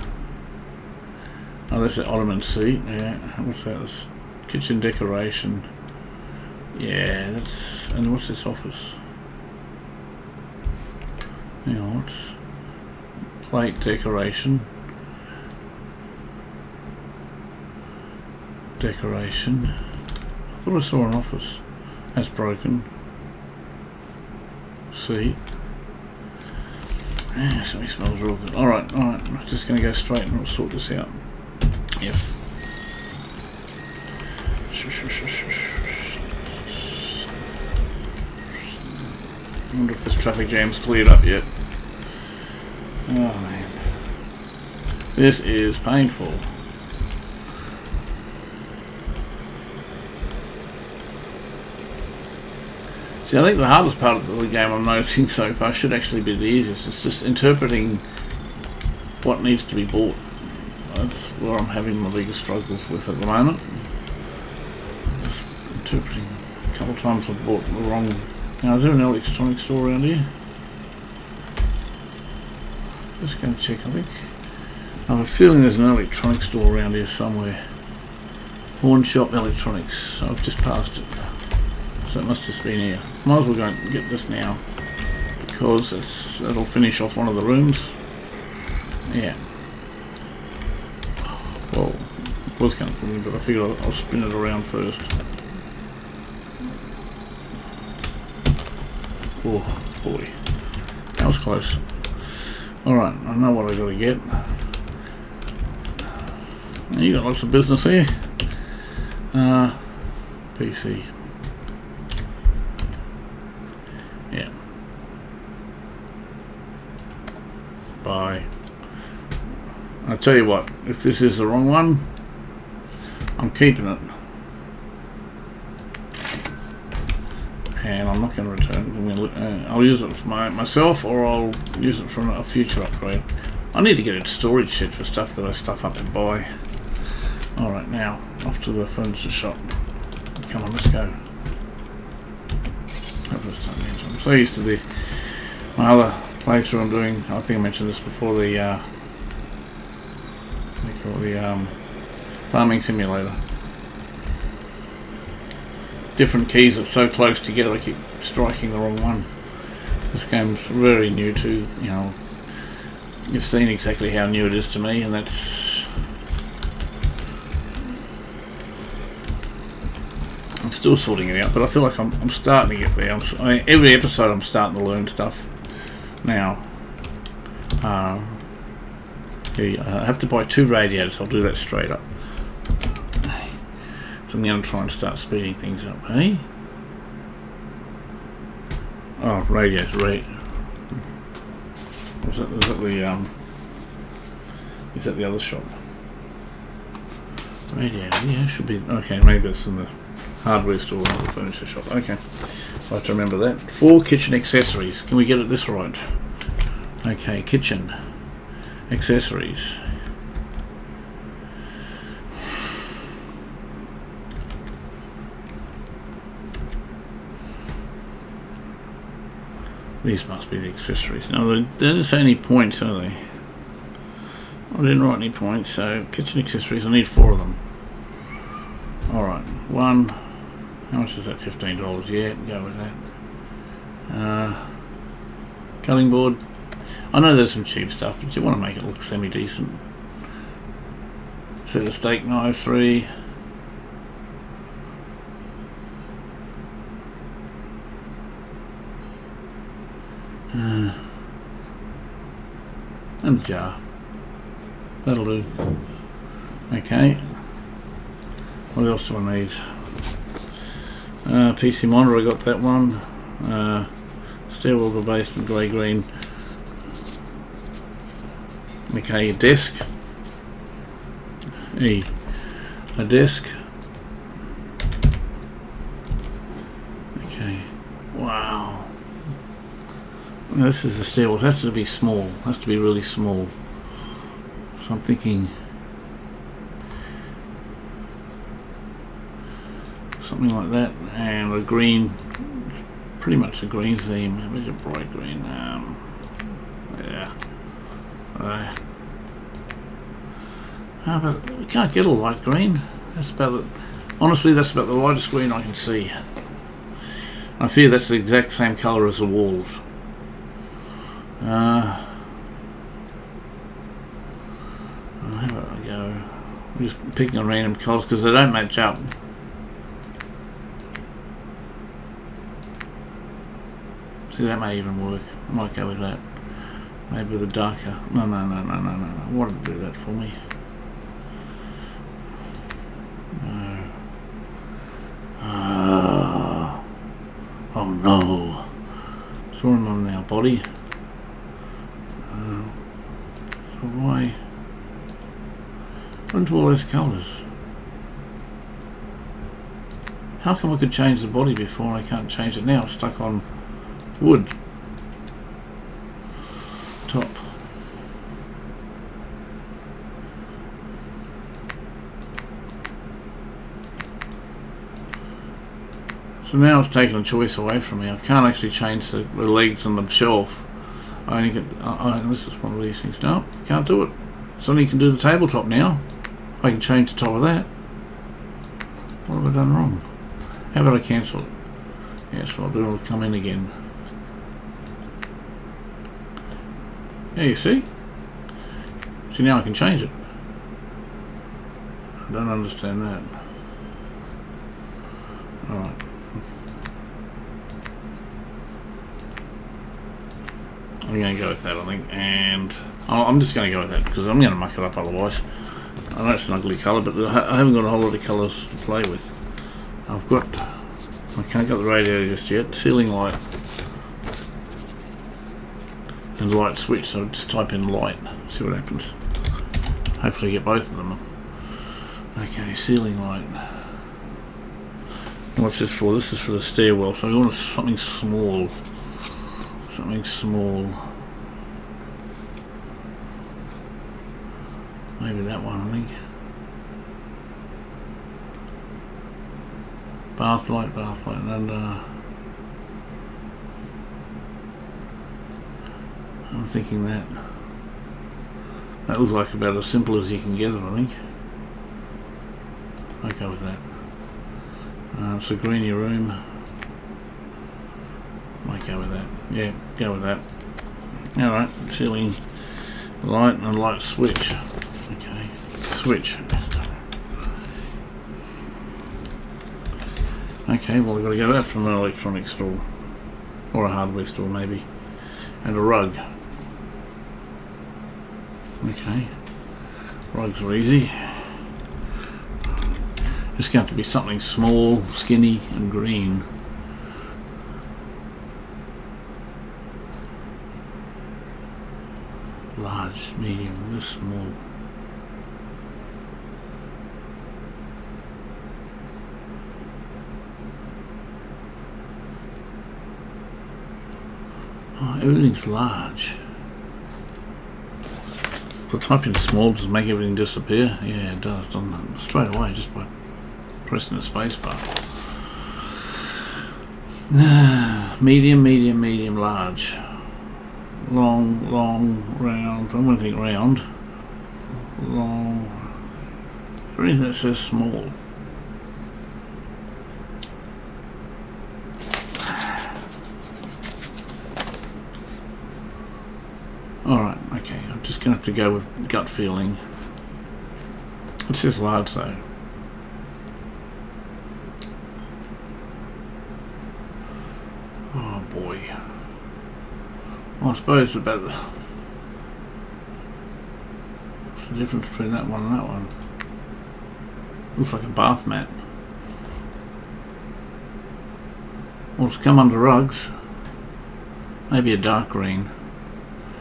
Oh, that's the ottoman seat. Yeah. What's that? It's kitchen decoration. Yeah, that's. And what's this office? You know, what's plate decoration? Decoration. I thought I saw an office. That's broken. Seat. Yeah, something smells real good. Alright, I'm just going to go straight and we'll sort this out. Yep. I wonder if this traffic jam's cleared up yet. Oh man. This is painful. See, I think the hardest part of the game I'm noticing so far should actually be the easiest. It's just interpreting what needs to be bought. That's where I'm having my biggest struggles with at the moment. Just interpreting. A couple of times I've bought the wrong Now, is there an electronics store around here? Just going to check, I think. I have a feeling there's an electronics store around here somewhere. Pawn shop electronics. I've just passed it. So it must just be in here. Might as well go and get this now, because it'll finish off one of the rooms. Yeah. Well, it was going to put me, but I figured I'll spin it around first. Oh boy, that was close. Alright, I know what I got to get. You got lots of business here. PC. Yeah. Bye. I'll tell you what, if this is the wrong one, I'm keeping it. And I'm not going to return it. I'll use it for myself, or I'll use it for a future upgrade. I need to get a storage shed for stuff that I stuff up and buy. Alright, now, off to the furniture shop. Come on, let's go. I'm so used to my other playthrough I'm doing. I think I mentioned this before, the farming simulator. Different keys are so close together I keep striking the wrong one. This game's very new to, you know, you've seen exactly how new it is to me, and that's, I'm still sorting it out, but I feel like I'm starting to get there. I mean, every episode I'm starting to learn stuff now. I have to buy 2 radiators. I'll do that straight up. So I'm going to try and start speeding things up, hey? Oh, radiators, right. Is that the other shop? Radiator, yeah, should be. Okay, maybe it's in the hardware store or the furniture shop. Okay, I have to remember that. 4 kitchen accessories. Can we get it this right? Okay, kitchen accessories. These must be the accessories. No, they didn't say any points, are they? I didn't write any points, so kitchen accessories, I need 4 of them. Alright, 1. How much is that? $15. Yeah, go with that. Cutting board. I know there's some cheap stuff, but you want to make it look semi-decent. Set of steak knives, 3. And a jar. That'll do. Okay. What else do I need? PC monitor, I got that one. Stairwell to basement, grey green. Okay, a desk. A desk. Okay. Wow. This is the stairwell. It has to be small. It has to be really small. So I'm thinking something like that, and a green, pretty much a green theme. Maybe a bright green. Yeah. But we can't get a light green. That's about it. Honestly, that's about the lightest green I can see. I fear that's the exact same colour as the walls. How about I go? I'm just picking on random colours because they don't match up. See, that may even work. I might go with that. Maybe the darker. No. What did do that for me? No. Oh no. So what am I now? Body? So why? What into all those colours? How come I could change the body before I can't change it now? It's stuck on wood. Top. So now it's taken a choice away from me. I can't actually change the legs on the shelf. I only can. This is one of these things. No, can't do it. So only can do the tabletop now. I can change the top of that. What have I done wrong? How about I cancel it? Yes, what I'll do, I'll come in again. Yeah, you see? See, now I can change it. I don't understand that. Alright. I'm going to go with that, I think, and I'm just going to go with that because I'm going to muck it up otherwise. I know it's an ugly colour, but I haven't got a whole lot of colours to play with. I can't get the radiator just yet. Ceiling light and light switch, so just type in light, see what happens. Hopefully get both of them. Okay, ceiling light. What's this for? This is for the stairwell, so I want something small. Something small. Maybe that one, I think. Bath light, and I'm thinking that looks like about as simple as you can get it, I think. I'll go with that. So greeny room. Might go with that. Yeah, go with that. Alright, ceiling light and light switch. Okay, switch. Okay, well, we've got to get that from an electronics store, or a hardware store maybe, and a rug. Okay, rugs are easy. It's going to be something small, skinny, and green. Large, medium, this small. Oh, everything's large. If I type in small, does it make everything disappear? Yeah, it does, doesn't it? Straight away, just by pressing the space bar. Medium, large. Long, round. I'm going to think round. Long. There isn't that says small. Alright, okay, I'm just going to have to go with gut feeling. It says large though. Oh boy. Well, I suppose about what's the difference between that one and that one? Looks like a bath mat. Well, it's come under rugs. Maybe a dark green.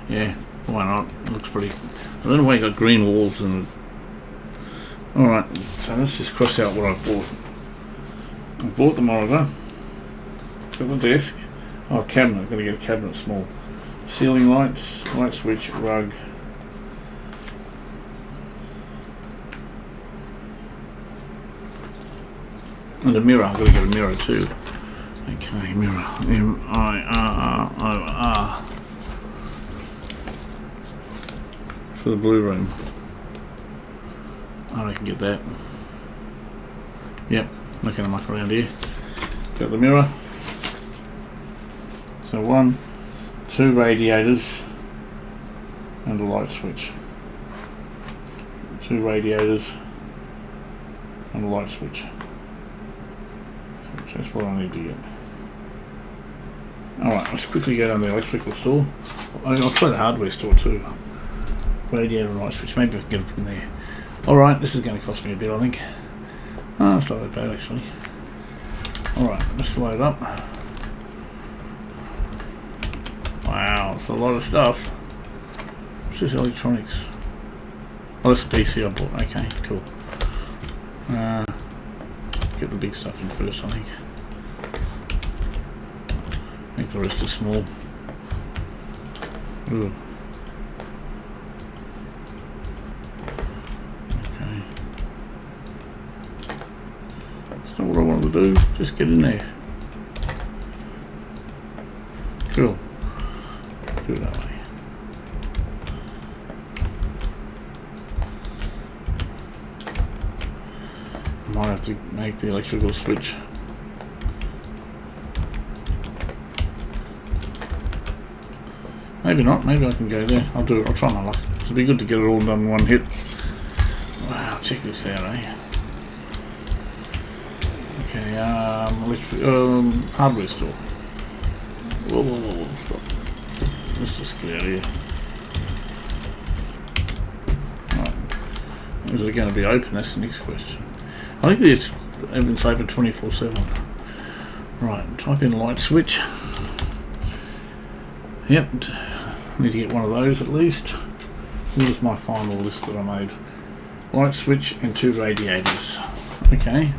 Yeah, why not? It looks pretty. I don't know why you got green walls and. Alright, so let's just cross out what I've bought. I bought the monitor. Got the desk. Oh, cabinet. I've got to get a cabinet small. Ceiling lights, light switch, rug. And a mirror. I've got to get a mirror too. Okay, mirror. M-I-R-R-O-R. For the blue room. I can get that. Yep, not going to muck around here. Got the mirror. So 1, 2 radiators and a light switch. 2 radiators and a light switch. So that's what I need to get. Alright, let's quickly go down to the electrical store. I'll try the hardware store too. Radiator and light switch, maybe I can get it from there. Alright, this is going to cost me a bit, I think. Oh, it's not that bad actually. Alright, let's load it up. Wow, it's a lot of stuff. What's this electronics? Oh, that's a PC I bought. Okay, cool. Get the big stuff in first, I think. I think the rest is small. Ooh. Okay. That's not what I wanted to do. Just get in there. Cool. Do it that way. Might have to make the electrical switch. Maybe not. Maybe I can go there. I'll do it. I'll try my luck. It'd be good to get it all done in one hit. Wow, check this out, eh? Okay, hardware store. Whoa, stop. Let's just get out of here. Right. Is it going to be open? That's the next question. I think everything's open 24/7. Right, type in light switch. Yep, need to get one of those at least. Here's my final list that I made. Light switch and 2 radiators. Okay,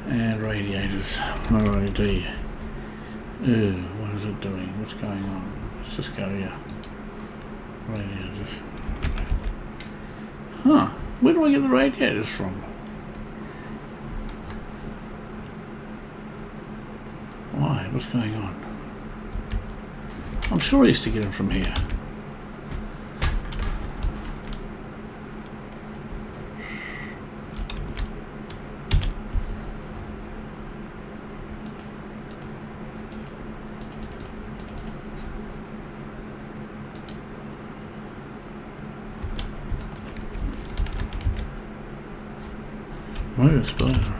and radiators. RAD. What is it doing? What's going on? Let's just go here. Radiators. Huh, where do I get the radiators from? Why? What's going on? I'm sure I used to get them from here. Maybe it's better.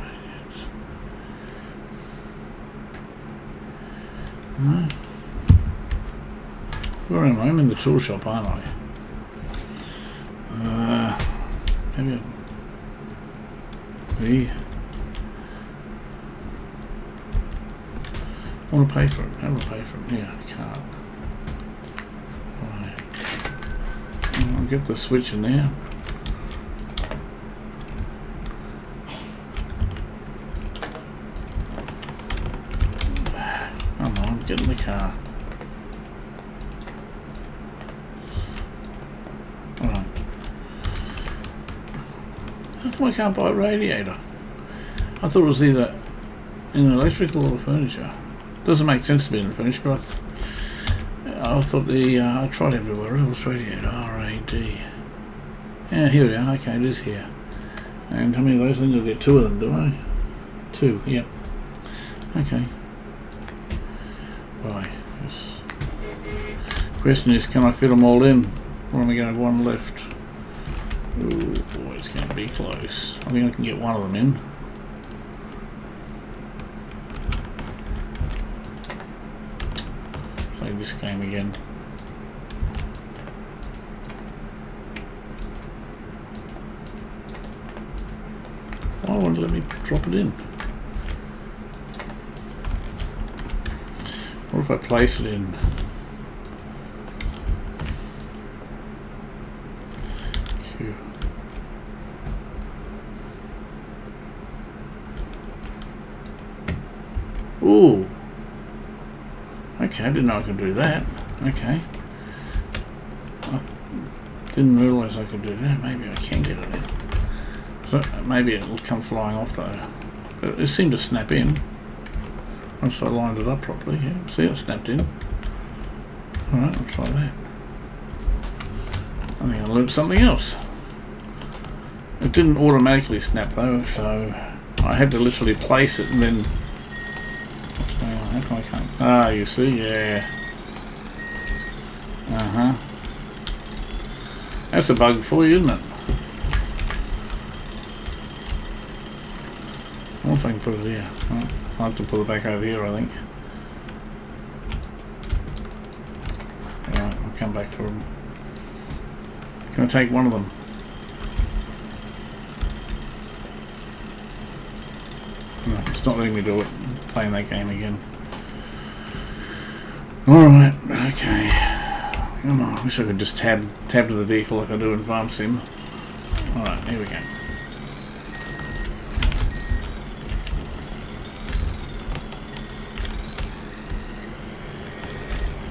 No. Where am I? I'm in the tool shop, aren't I? Maybe I want to pay for it. How do I pay for it? Yeah, I can't. Right. I'll get the switch in there. Come on, get in the car. Alright. How come I can't buy a radiator? I thought it was either in the electrical or the furniture. Doesn't make sense to be in the furniture, but I thought I tried everywhere else. Radiator, RAD. Yeah, here we are. Okay, it is here. And how many of those things? I'll get 2 of them, do I? 2, yep. Okay. Bye. Yes. Question is, can I fit them all in? Or am I going to have one left? Ooh, boy, it's going to be close. I think I can get one of them in. Play this game again. Why won't it let me drop it in? What if I place it in? Q. Ooh. Okay, I didn't know I could do that. Okay. I didn't realise I could do that. Maybe I can get it in. So maybe it will come flying off though. But it seemed to snap in. Once I lined it up properly. Yeah, see, it snapped in. Alright, I'll try that. I think I learned something else. It didn't automatically snap though, so I had to literally place it and then... What's going on? How come I can't? Ah, you see, yeah. Uh-huh. That's a bug for you, isn't it? I wonder if I can put it here. Oh, I'll have to put it back over here, I think. Alright, I'll come back for them. Can I take one of them? No, it's not letting me do it. I'm playing that game again. Alright, okay. Come on, I wish I could just tab to the vehicle like I do in Farm Sim. Alright, here we go.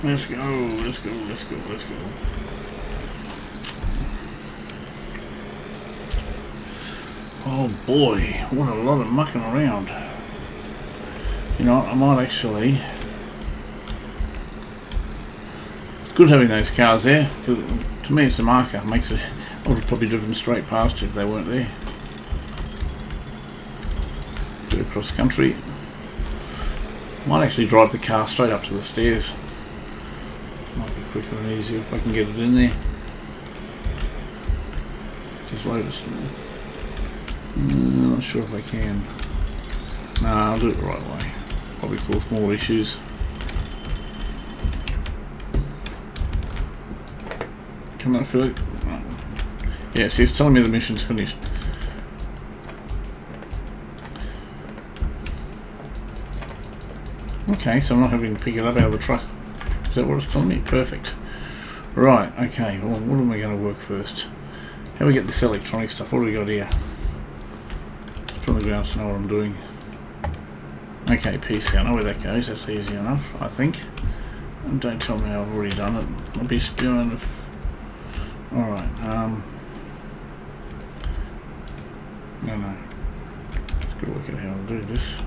Let's go, let's go, let's go, let's go. Oh boy, what a lot of mucking around. You know, I might actually good having those cars there, because to me it's a marker. Makes it. I would have probably driven straight past you if they weren't there. Bit of cross country. Might actually drive the car straight up to the stairs. It might be quicker and easier if I can get it in there. Just load it. Not sure if I can. No, I'll do it the right way. Probably cause more issues. Come on, Philip. Yes, he's telling me the mission's finished. Okay, so I'm not having to pick it up out of the truck. Is that what it's telling me? Perfect. Right, okay, well, what am I going to work first? How do we get this electronic stuff? What do we got here? It's on the ground to know what I'm doing. Okay, PC, I know where that goes. That's easy enough, I think. And don't tell me I've already done it. I'll be spewing if... Alright, no. Let's go work out how to do this.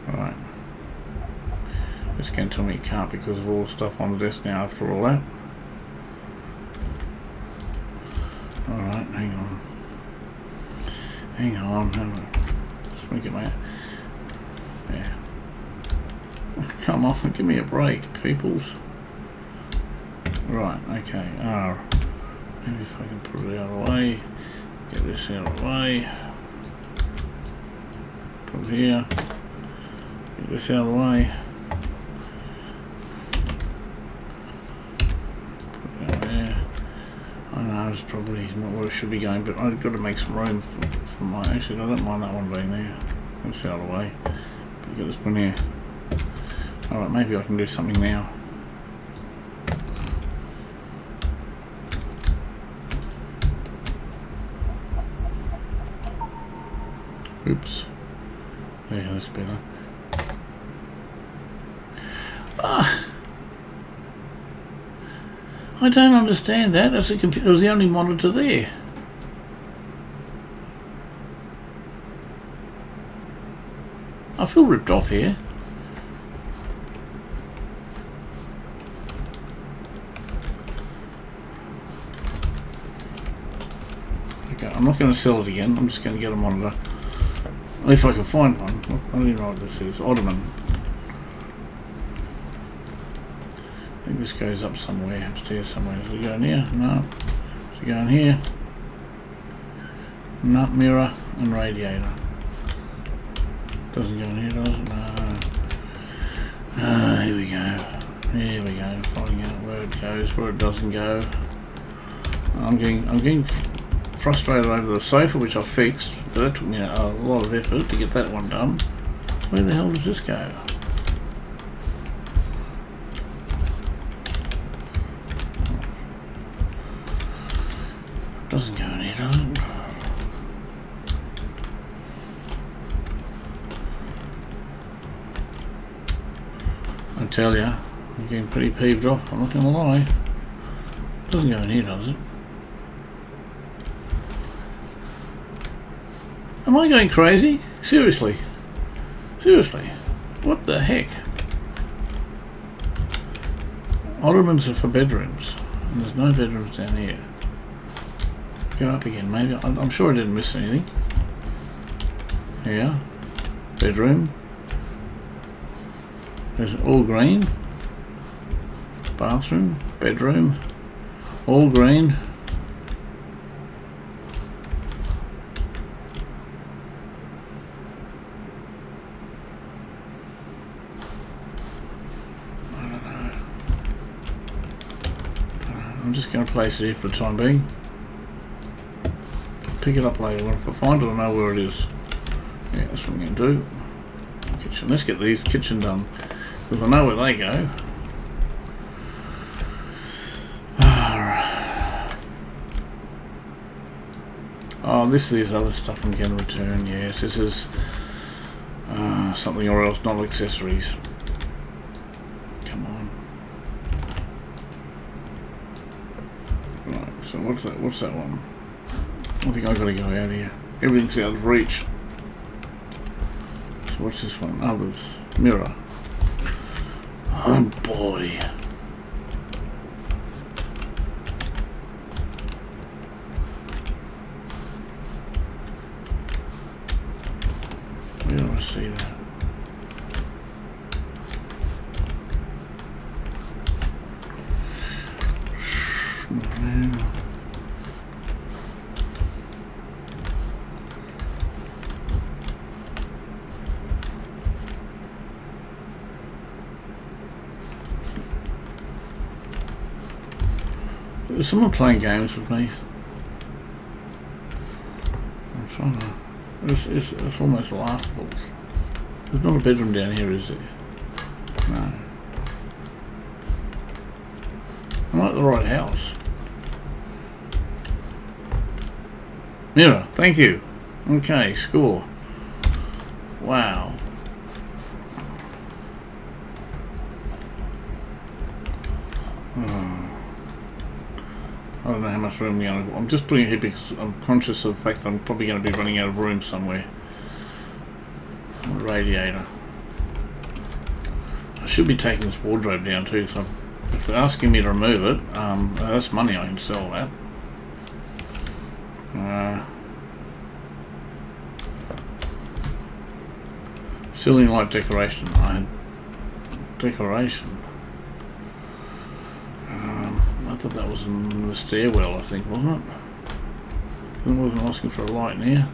Right. This can tell me it can't because of all the stuff on the desk now after all that. Alright, hang on. Just want to get my... Yeah. Come on, give me a break, peoples. Right, okay. Maybe if I can put it out of the way. Get this out of the way. Put it here. Get this out of the way. Put it out there. I know it's probably not where it should be going, but I've got to make some room for my... Actually, I don't mind that one being there. That's out of the way. But get this one here. Alright, maybe I can do something now. Oops. Yeah, that's better. I don't understand that. That's a computer. It was the only monitor there. I feel ripped off here. Okay, I'm not going to sell it again. I'm just going to get a monitor. If I can find one. I don't even know what this is. Ottoman. I think this goes up somewhere, upstairs somewhere. Does it go in here? No. Does it go in here? Nut mirror and radiator. Doesn't go in here, does it? No. Here we go. Here we go. Finding out where it goes, where it doesn't go. I'm getting frustrated over the sofa, which I fixed, but that took me a lot of effort to get that one done. Where the hell does this go? Doesn't go in here, does it? I tell ya, I'm getting pretty peeved off, I'm not gonna lie. Doesn't go in here, does it? Am I going crazy? Seriously? Seriously? What the heck? Ottomans are for bedrooms, and there's no bedrooms down here. Go up again, maybe. I'm sure I didn't miss anything. Here. Bedroom. There's all green. Bathroom. Bedroom. All green. I don't know. I'm just going to place it here for the time being. Pick it up later. If I find it, I know where it is. Yeah, that's what I'm going to do. Kitchen. Let's get these kitchen done, because I know where they go. Oh, this is other stuff I'm going to return. Yes, this is something or else, not accessories. Come on. Right. So what's that? What's that one? I think I've got to go out here. Everything's out of reach. So what's this one? Others. Mirror. Oh boy. Where do I see that? Is someone playing games with me? I'm trying to... It's almost laughable. There's not a bedroom down here, is there? No. I'm at the right house. Mirror, thank you. Okay, score. Wow. I don't know how much room I'm just putting it here because I'm conscious of the fact that I'm probably going to be running out of room somewhere. Radiator. I should be taking this wardrobe down too, so if they're asking me to remove it, that's money I can sell that. Ceiling light decoration. Decoration. I thought that was in the stairwell, I think, wasn't it? It wasn't asking for a light in here.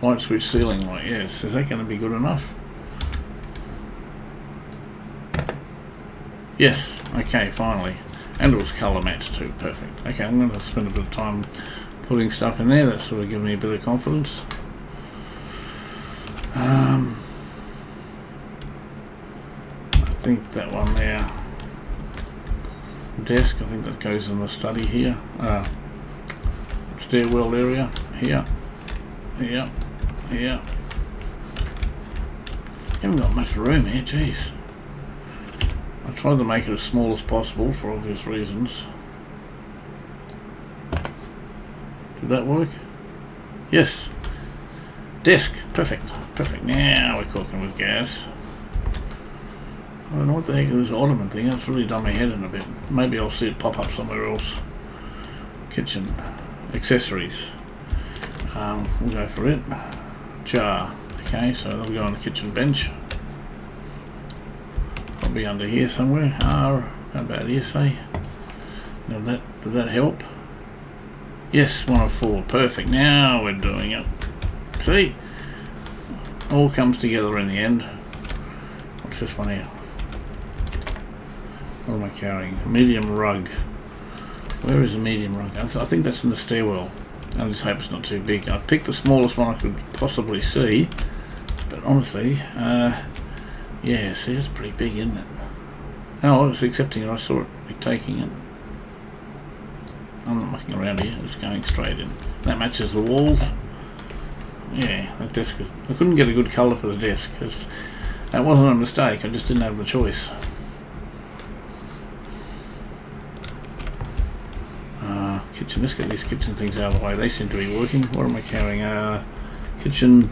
Light switch ceiling light, yes. Is that going to be good enough? Yes, okay, finally. And it was colour matched too, perfect. Okay, I'm going to spend a bit of time putting stuff in there. That's sort of giving me a bit of confidence. I think that one there. Desk, I think that goes in the study here. Stairwell area. Here. Here. Here. Haven't got much room here, jeez. I tried to make it as small as possible for obvious reasons. Did that work? Yes. Desk. Perfect. Perfect. Now we're cooking with gas. I don't know what the heck is this ottoman thing. That's really done my head in a bit. Maybe I'll see it pop up somewhere else. Kitchen. Accessories. We'll go for it. Jar. Okay, so that'll go on the kitchen bench. Probably under here somewhere. How about here, say? Now did that help? Yes, 1 of 4. Perfect. Now we're doing it. See? All comes together in the end. What's this one here? What am I carrying? A medium rug. Where is the medium rug? I think that's in the stairwell. I just hope it's not too big. I picked the smallest one I could possibly see, but honestly, yeah, see, it's pretty big, isn't it? Oh, I was accepting it. I saw it taking it. I'm not mucking around here. It's going straight in. That matches the walls. Yeah, that desk is... I couldn't get a good colour for the desk because that wasn't a mistake. I just didn't have the choice. Kitchen. Let's get these kitchen things out of the way. They seem to be working. What am I carrying? Kitchen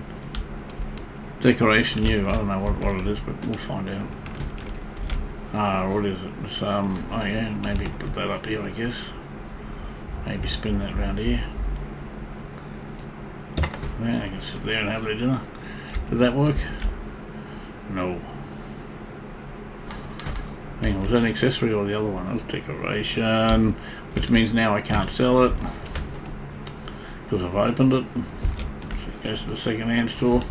decoration new. I don't know what it is, but we'll find out. What is it? It's, oh yeah, maybe put that up here, I guess. Maybe spin that around here. Yeah, I can sit there and have their dinner. Did that work? No. Hang on, was that an accessory or the other one? That was decoration, which means now I can't sell it because I've opened it. So it goes to the second-hand store.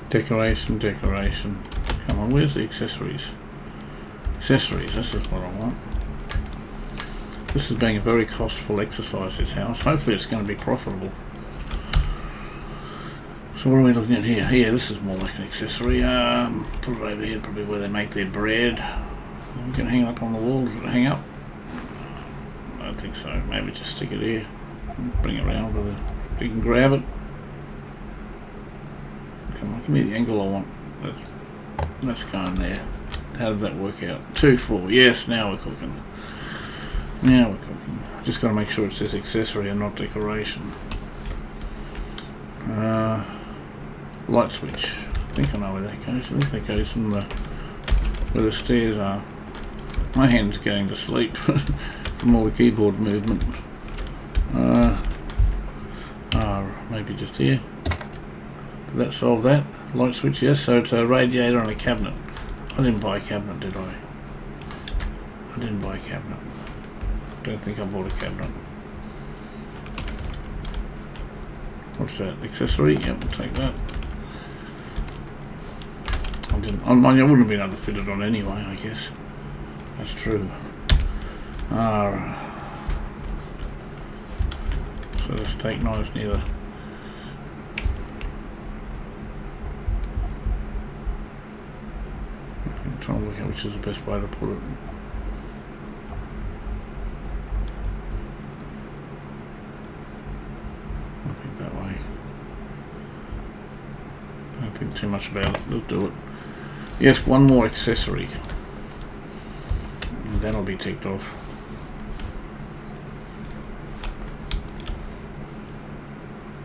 Decoration, decoration. Come on, where's the accessories? Accessories, this is what I want. This is being a very costful exercise, this house. Hopefully it's going to be profitable. So what are we looking at here? Yeah, this is more like an accessory. Put it over here, probably where they make their bread. We can hang it up on the wall. Does it hang up? I don't think so. Maybe just stick it here. Bring it around with it. You can grab it. Come on, give me the angle I want. That's going there. How did that work out? 2, 4. Yes, now we're cooking. Now we're cooking. Just got to make sure it says accessory and not decoration. Light switch. I think I know where that goes. I think that goes from where the stairs are. My hand's going to sleep from all the keyboard movement. Maybe just here. Did that solve that? Light switch, yes. So it's a radiator and a cabinet. I didn't buy a cabinet, did I? I didn't buy a cabinet. Don't think I bought a cabinet. What's that? Accessory? Yep, we'll take that. I didn't. I wouldn't have been able to fit it on anyway, I guess. That's true. So the steak knife's near the. I'm trying to work out which is the best way to put it. I think that way. Don't think too much about it. We'll do it. Yes, one more accessory. And that'll be ticked off.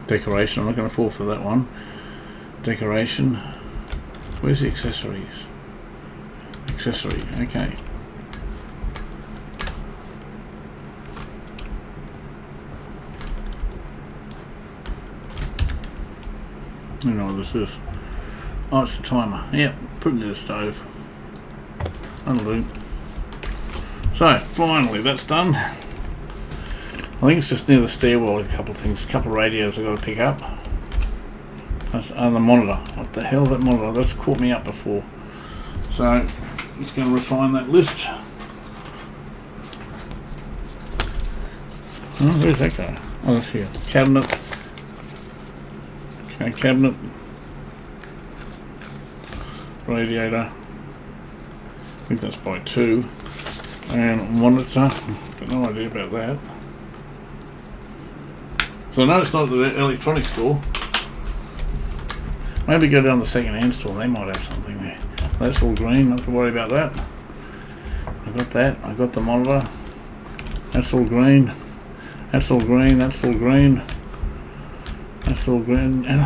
Decoration. I'm not going to fall for that one. Decoration. Where's the accessories? Accessory. Okay. I don't know what this is. Oh, it's the timer. Yep, put it in the stove. That'll do. So, finally, that's done. I think it's just near the stairwell, a couple of things, a couple of radios I've got to pick up. And the monitor. What the hell is that monitor? That's caught me up before. So, just going to refine that list. Oh, where's that go? Oh, that's here. Cabinet. Okay, cabinet. Radiator. I think that's by 2. And monitor. Got no idea about that. So I know it's not the electronics store. Maybe go down the second-hand store. They might have something there. That's all green. Not to worry about that. I got that. I got the monitor. That's all green. That's all green. That's all green. That's all green. And I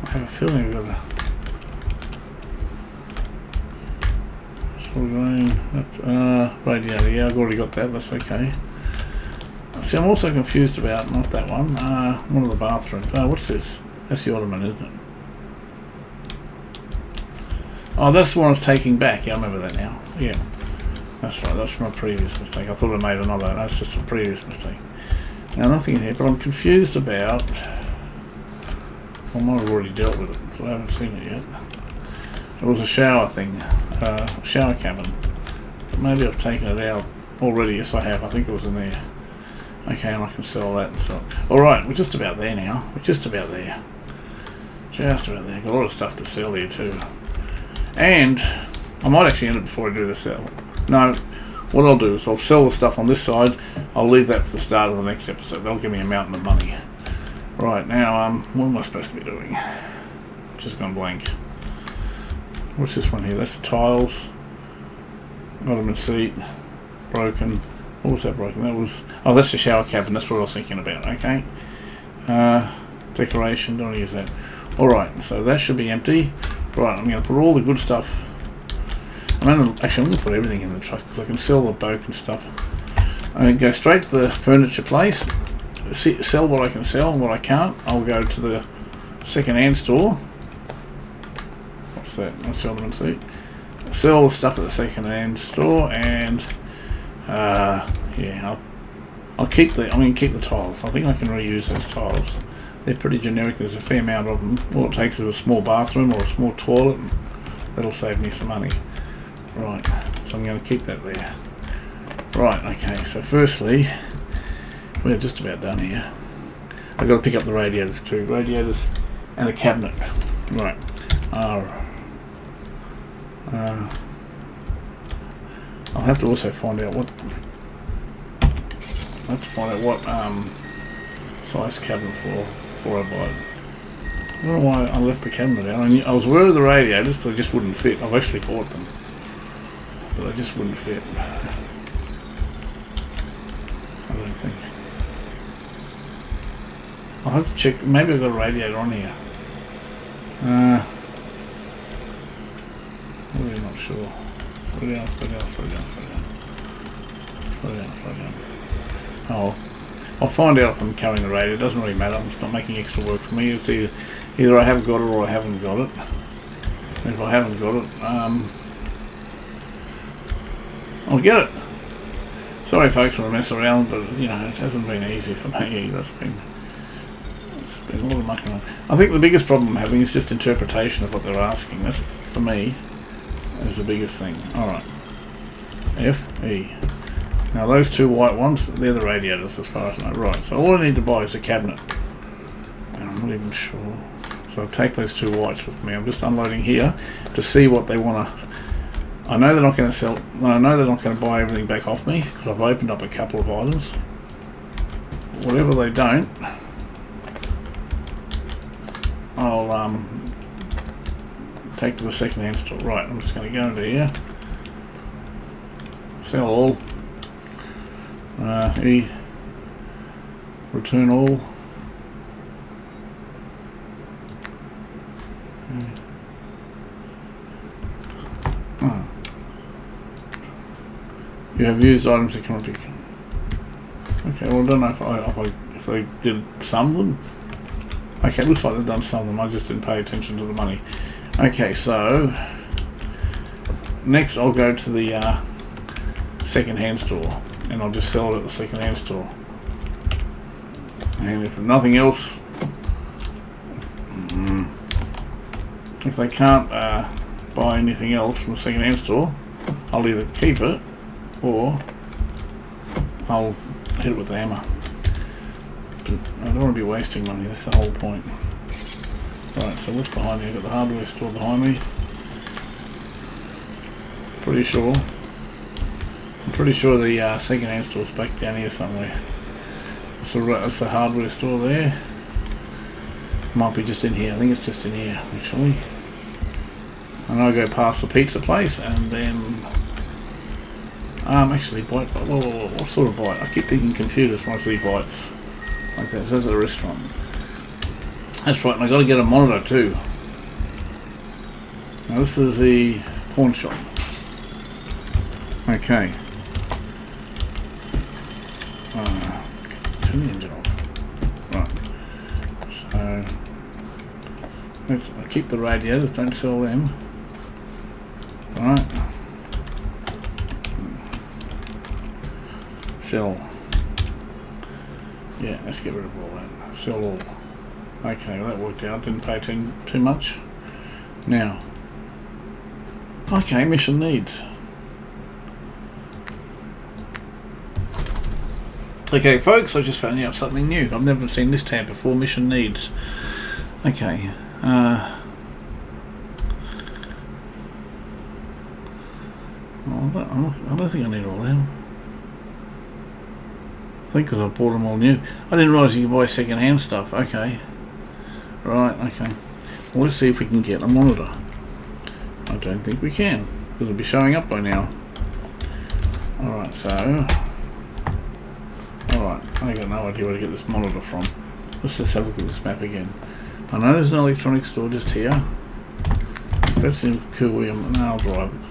have a feeling I've got a. That's all green. That's radiator. Yeah, I've already got that. That's okay. See, I'm also confused about not that one. One of the bathrooms. What's this? That's the ottoman, isn't it? Oh, that's the one I was taking back. Yeah, I remember that now. Yeah, that's right. That's from a previous mistake. I thought I made another. That's just a previous mistake. Now, nothing in here, but I'm confused about. I might have already dealt with it, so I haven't seen it yet. It was a shower thing, shower cabin. But maybe I've taken it out already. Yes, I have. I think it was in there. Okay, and I can sell that and so. All right, we're just about there now. We're just about there. Just about there. Got a lot of stuff to sell here too. And I might actually end it before I do the sell. No, what I'll do is I'll sell the stuff on this side. I'll leave that for the start of the next episode. They'll give me a mountain of money. Right, now, what am I supposed to be doing? Just gone blank. What's this one here? That's the tiles. Ottoman seat. Broken. What was that broken? That was... Oh, that's the shower cabin. That's what I was thinking about. Okay. Decoration. Don't use that. Alright, so that should be empty. Right, I'm going to put all the good stuff... I'm going to put everything in the truck because I can sell the broken stuff. I'm going to go straight to the furniture place. Sell what I can sell and what I can't. I'll go to the second-hand store. What's that? That's the ottoman seat. Sell the stuff at the second-hand store and... yeah, I'll keep the. I'm going to keep the tiles. I think I can reuse those tiles. They're pretty generic. There's a fair amount of them. All it takes is a small bathroom or a small toilet. And that'll save me some money. Right. So I'm going to keep that there. Right. Okay. So firstly, we're just about done here. I've got to pick up the radiators too. Radiators and a cabinet. Right. I'll have to also find out what. I have to find out what size cabinet before I buy it. I don't know why I left the cabinet out. I was aware of the radiators, but they just wouldn't fit. I've actually bought them, but they just wouldn't fit. think. I'll have to check. Maybe I've got a radiator on here. Really not sure. Slow down, slow down, slow down, slow down. Slow down, slow down. Oh, I'll find out if I'm carrying the radiator. It doesn't really matter. It's not making extra work for me. It's either I have got it or I haven't got it. And if I haven't got it, I'll get it. Sorry folks for the mess around, but you know, it hasn't been easy for me either. It's been a lot of mucking around. I think the biggest problem I'm having is just interpretation of what they're asking. That's, for me, is the biggest thing. Alright. F, E. Now those two white ones, they're the radiators as far as I know. Right, so all I need to buy is a cabinet. And I'm not even sure. So I'll take those two whites with me. I'm just unloading here to see what they want to... I know they're not going to sell... I know they're not going to buy everything back off me because I've opened up a couple of items. Whatever they don't, I'll take to the second-hand store. Right, I'm just going to go into here. Sell all. E. Return all. Oh. You have used items that cannot be. Okay, well I don't know if they did some of them. Okay, it looks like they've done some of them. I just didn't pay attention to the money. Okay, so next I'll go to the second-hand store and I'll just sell it at the second-hand store. And if nothing else, if they can't buy anything else from the second-hand store, I'll either keep it or I'll hit it with the hammer. But I don't want to be wasting money, that's the whole point. Right, so what's behind me? I've got the hardware store behind me. I'm pretty sure the second-hand store's back down here somewhere. So that's the hardware store there. Might be just in here. I think it's just in here actually. And I go past the pizza place and then actually bite. Whoa, what sort of bite? I keep thinking computers when I see bites like that. So that's a restaurant. That's right, and I got to get a monitor too. Now this is the pawn shop. Okay. Turn the engine off. Right. So I keep the radiators, don't sell them. Right. Sell. Yeah, let's get rid of all that. Sell all. Okay, well that worked out. Didn't pay too much. Now. Okay, mission needs. Okay folks, I just found out something new. I've never seen this tab before, mission needs. Okay. I don't think I need all them. I think because I bought them all new. I didn't realise you could buy second-hand stuff. Okay. Right, okay. Well, let's see if we can get a monitor. I don't think we can, because it'll be showing up by now. Alright, so... Alright, I got no idea where to get this monitor from. Let's just have a look at this map again. I know there's an electronics store just here. If that's in Kui, I'll drive it.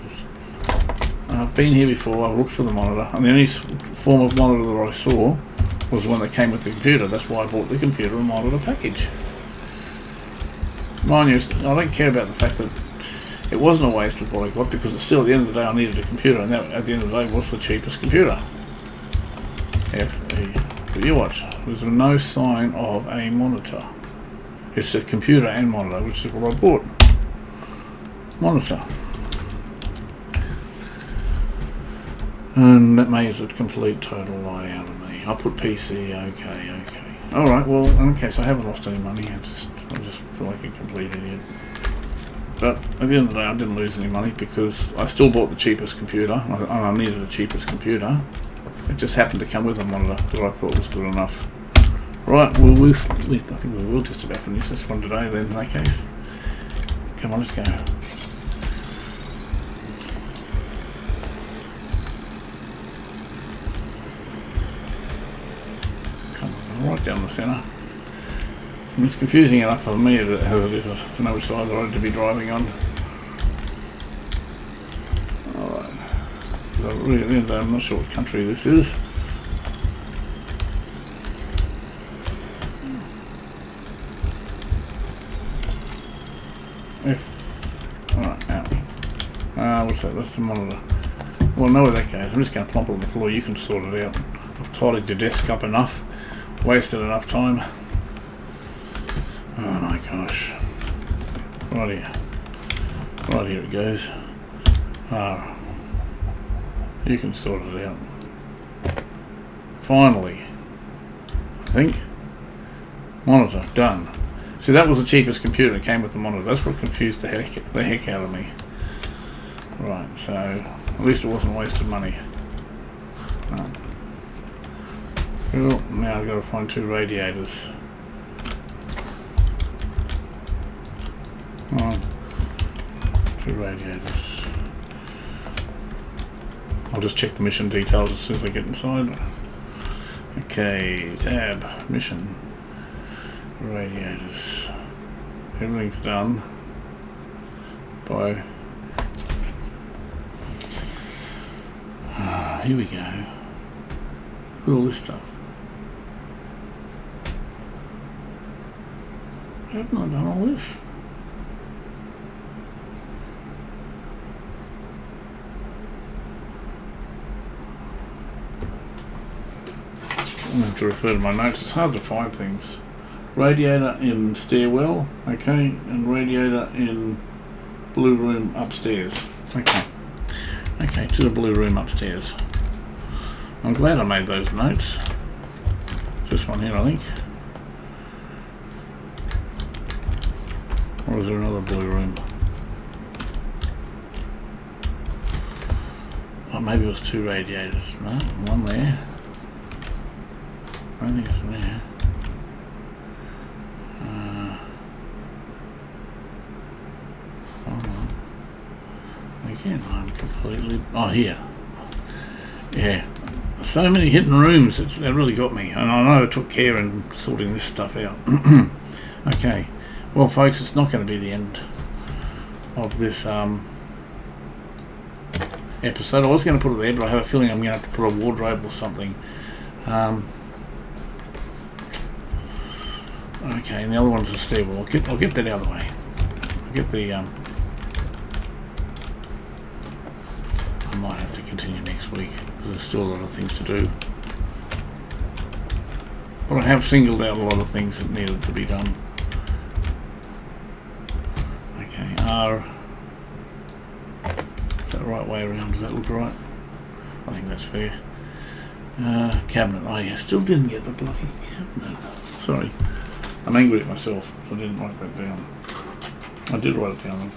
I've been here before, I've looked for the monitor, and the only form of monitor that I saw was the one that came with the computer. That's why I bought the computer and monitor package. Mind you, I don't care about the fact that it wasn't a waste of what I got, because it's still, at the end of the day, I needed a computer, and that, at the end of the day, was the cheapest computer. F-E. But you watch, there's no sign of a monitor. It's a computer and monitor, which is what I bought. Monitor. And that makes a complete total lie out of me. I put PC, okay. Alright, well, in case I haven't lost any money, I just feel like a complete idiot. But at the end of the day, I didn't lose any money because I still bought the cheapest computer, and I needed the cheapest computer. It just happened to come with a monitor that I thought was good enough. Right, well, I think we will just about finish this one today then, in that case. Come on, let's go. right down the centre. And it's confusing enough for me as it is to know which side of the road to be driving on. Alright. So really, I'm not sure what country this is. F. Alright, out. What's that? That's the monitor. Well, I know where that goes. I'm just going to plump it on the floor. You can sort it out. I've tidied your desk up enough. Wasted enough time. Oh my gosh. Right here. Right here it goes. Ah. You can sort it out. Finally. I think. Monitor. Done. See, that was the cheapest computer that came with the monitor. That's what confused the heck out of me. Right, so at least it wasn't wasted money. Well, now I've got to find 2 radiators. 2 radiators. I'll just check the mission details as soon as I get inside. Okay, tab, mission, radiators. Everything's done by... here we go. Look at all this stuff. Haven't I done all this? I'm going to have to refer to my notes. It's hard to find things. Radiator in stairwell, okay, and radiator in blue room upstairs. Okay, to the blue room upstairs. I'm glad I made those notes. It's this one here, I think. Or is there another blue room? Oh, maybe it was 2 radiators. No, one there. I think it's there. Hold on. Again, I'm completely... Oh, here. Yeah. So many hidden rooms, it really got me. And I know I took care in sorting this stuff out. Okay. Well, folks, it's not going to be the end of this episode. I was going to put it there, but I have a feeling I'm going to have to put a wardrobe or something. Okay, and the other one's a stairwell. I'll get that out of the way. I'll get the... I might have to continue next week, because there's still a lot of things to do. But I have singled out a lot of things that needed to be done. Okay, R. Is that the right way around? Does that look right? I think that's fair. Cabinet. Oh yeah, still didn't get the bloody cabinet. Sorry. I'm angry at myself because I didn't write that down. I did write it down.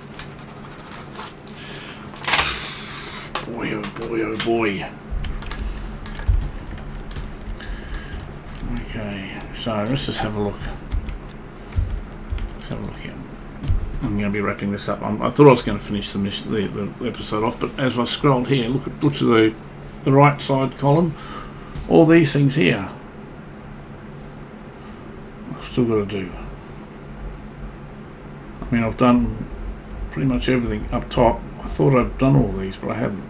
Boy, oh boy, oh boy. Okay, so let's just have a look. Let's have a look here. I'm going to be wrapping this up. I thought I was going to finish the episode off, but as I scrolled here, look to the right side column. All these things here, I've still got to do. I mean, I've done pretty much everything up top. I thought I'd done all these, but I haven't.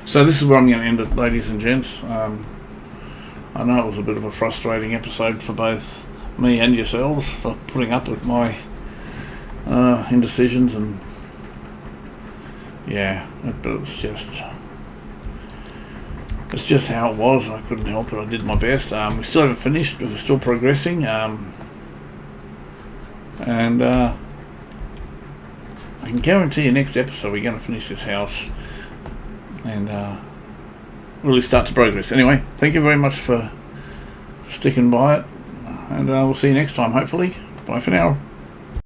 So this is where I'm going to end it, ladies and gents. I know it was a bit of a frustrating episode for both me and yourselves for putting up with my indecisions, and yeah, but it's just how it was. I couldn't help it. I did my best. We still haven't finished. We're still progressing, and I can guarantee you next episode we're going to finish this house and really start to progress. Anyway, thank you very much for sticking by it, and we'll see you next time, hopefully. Bye for now.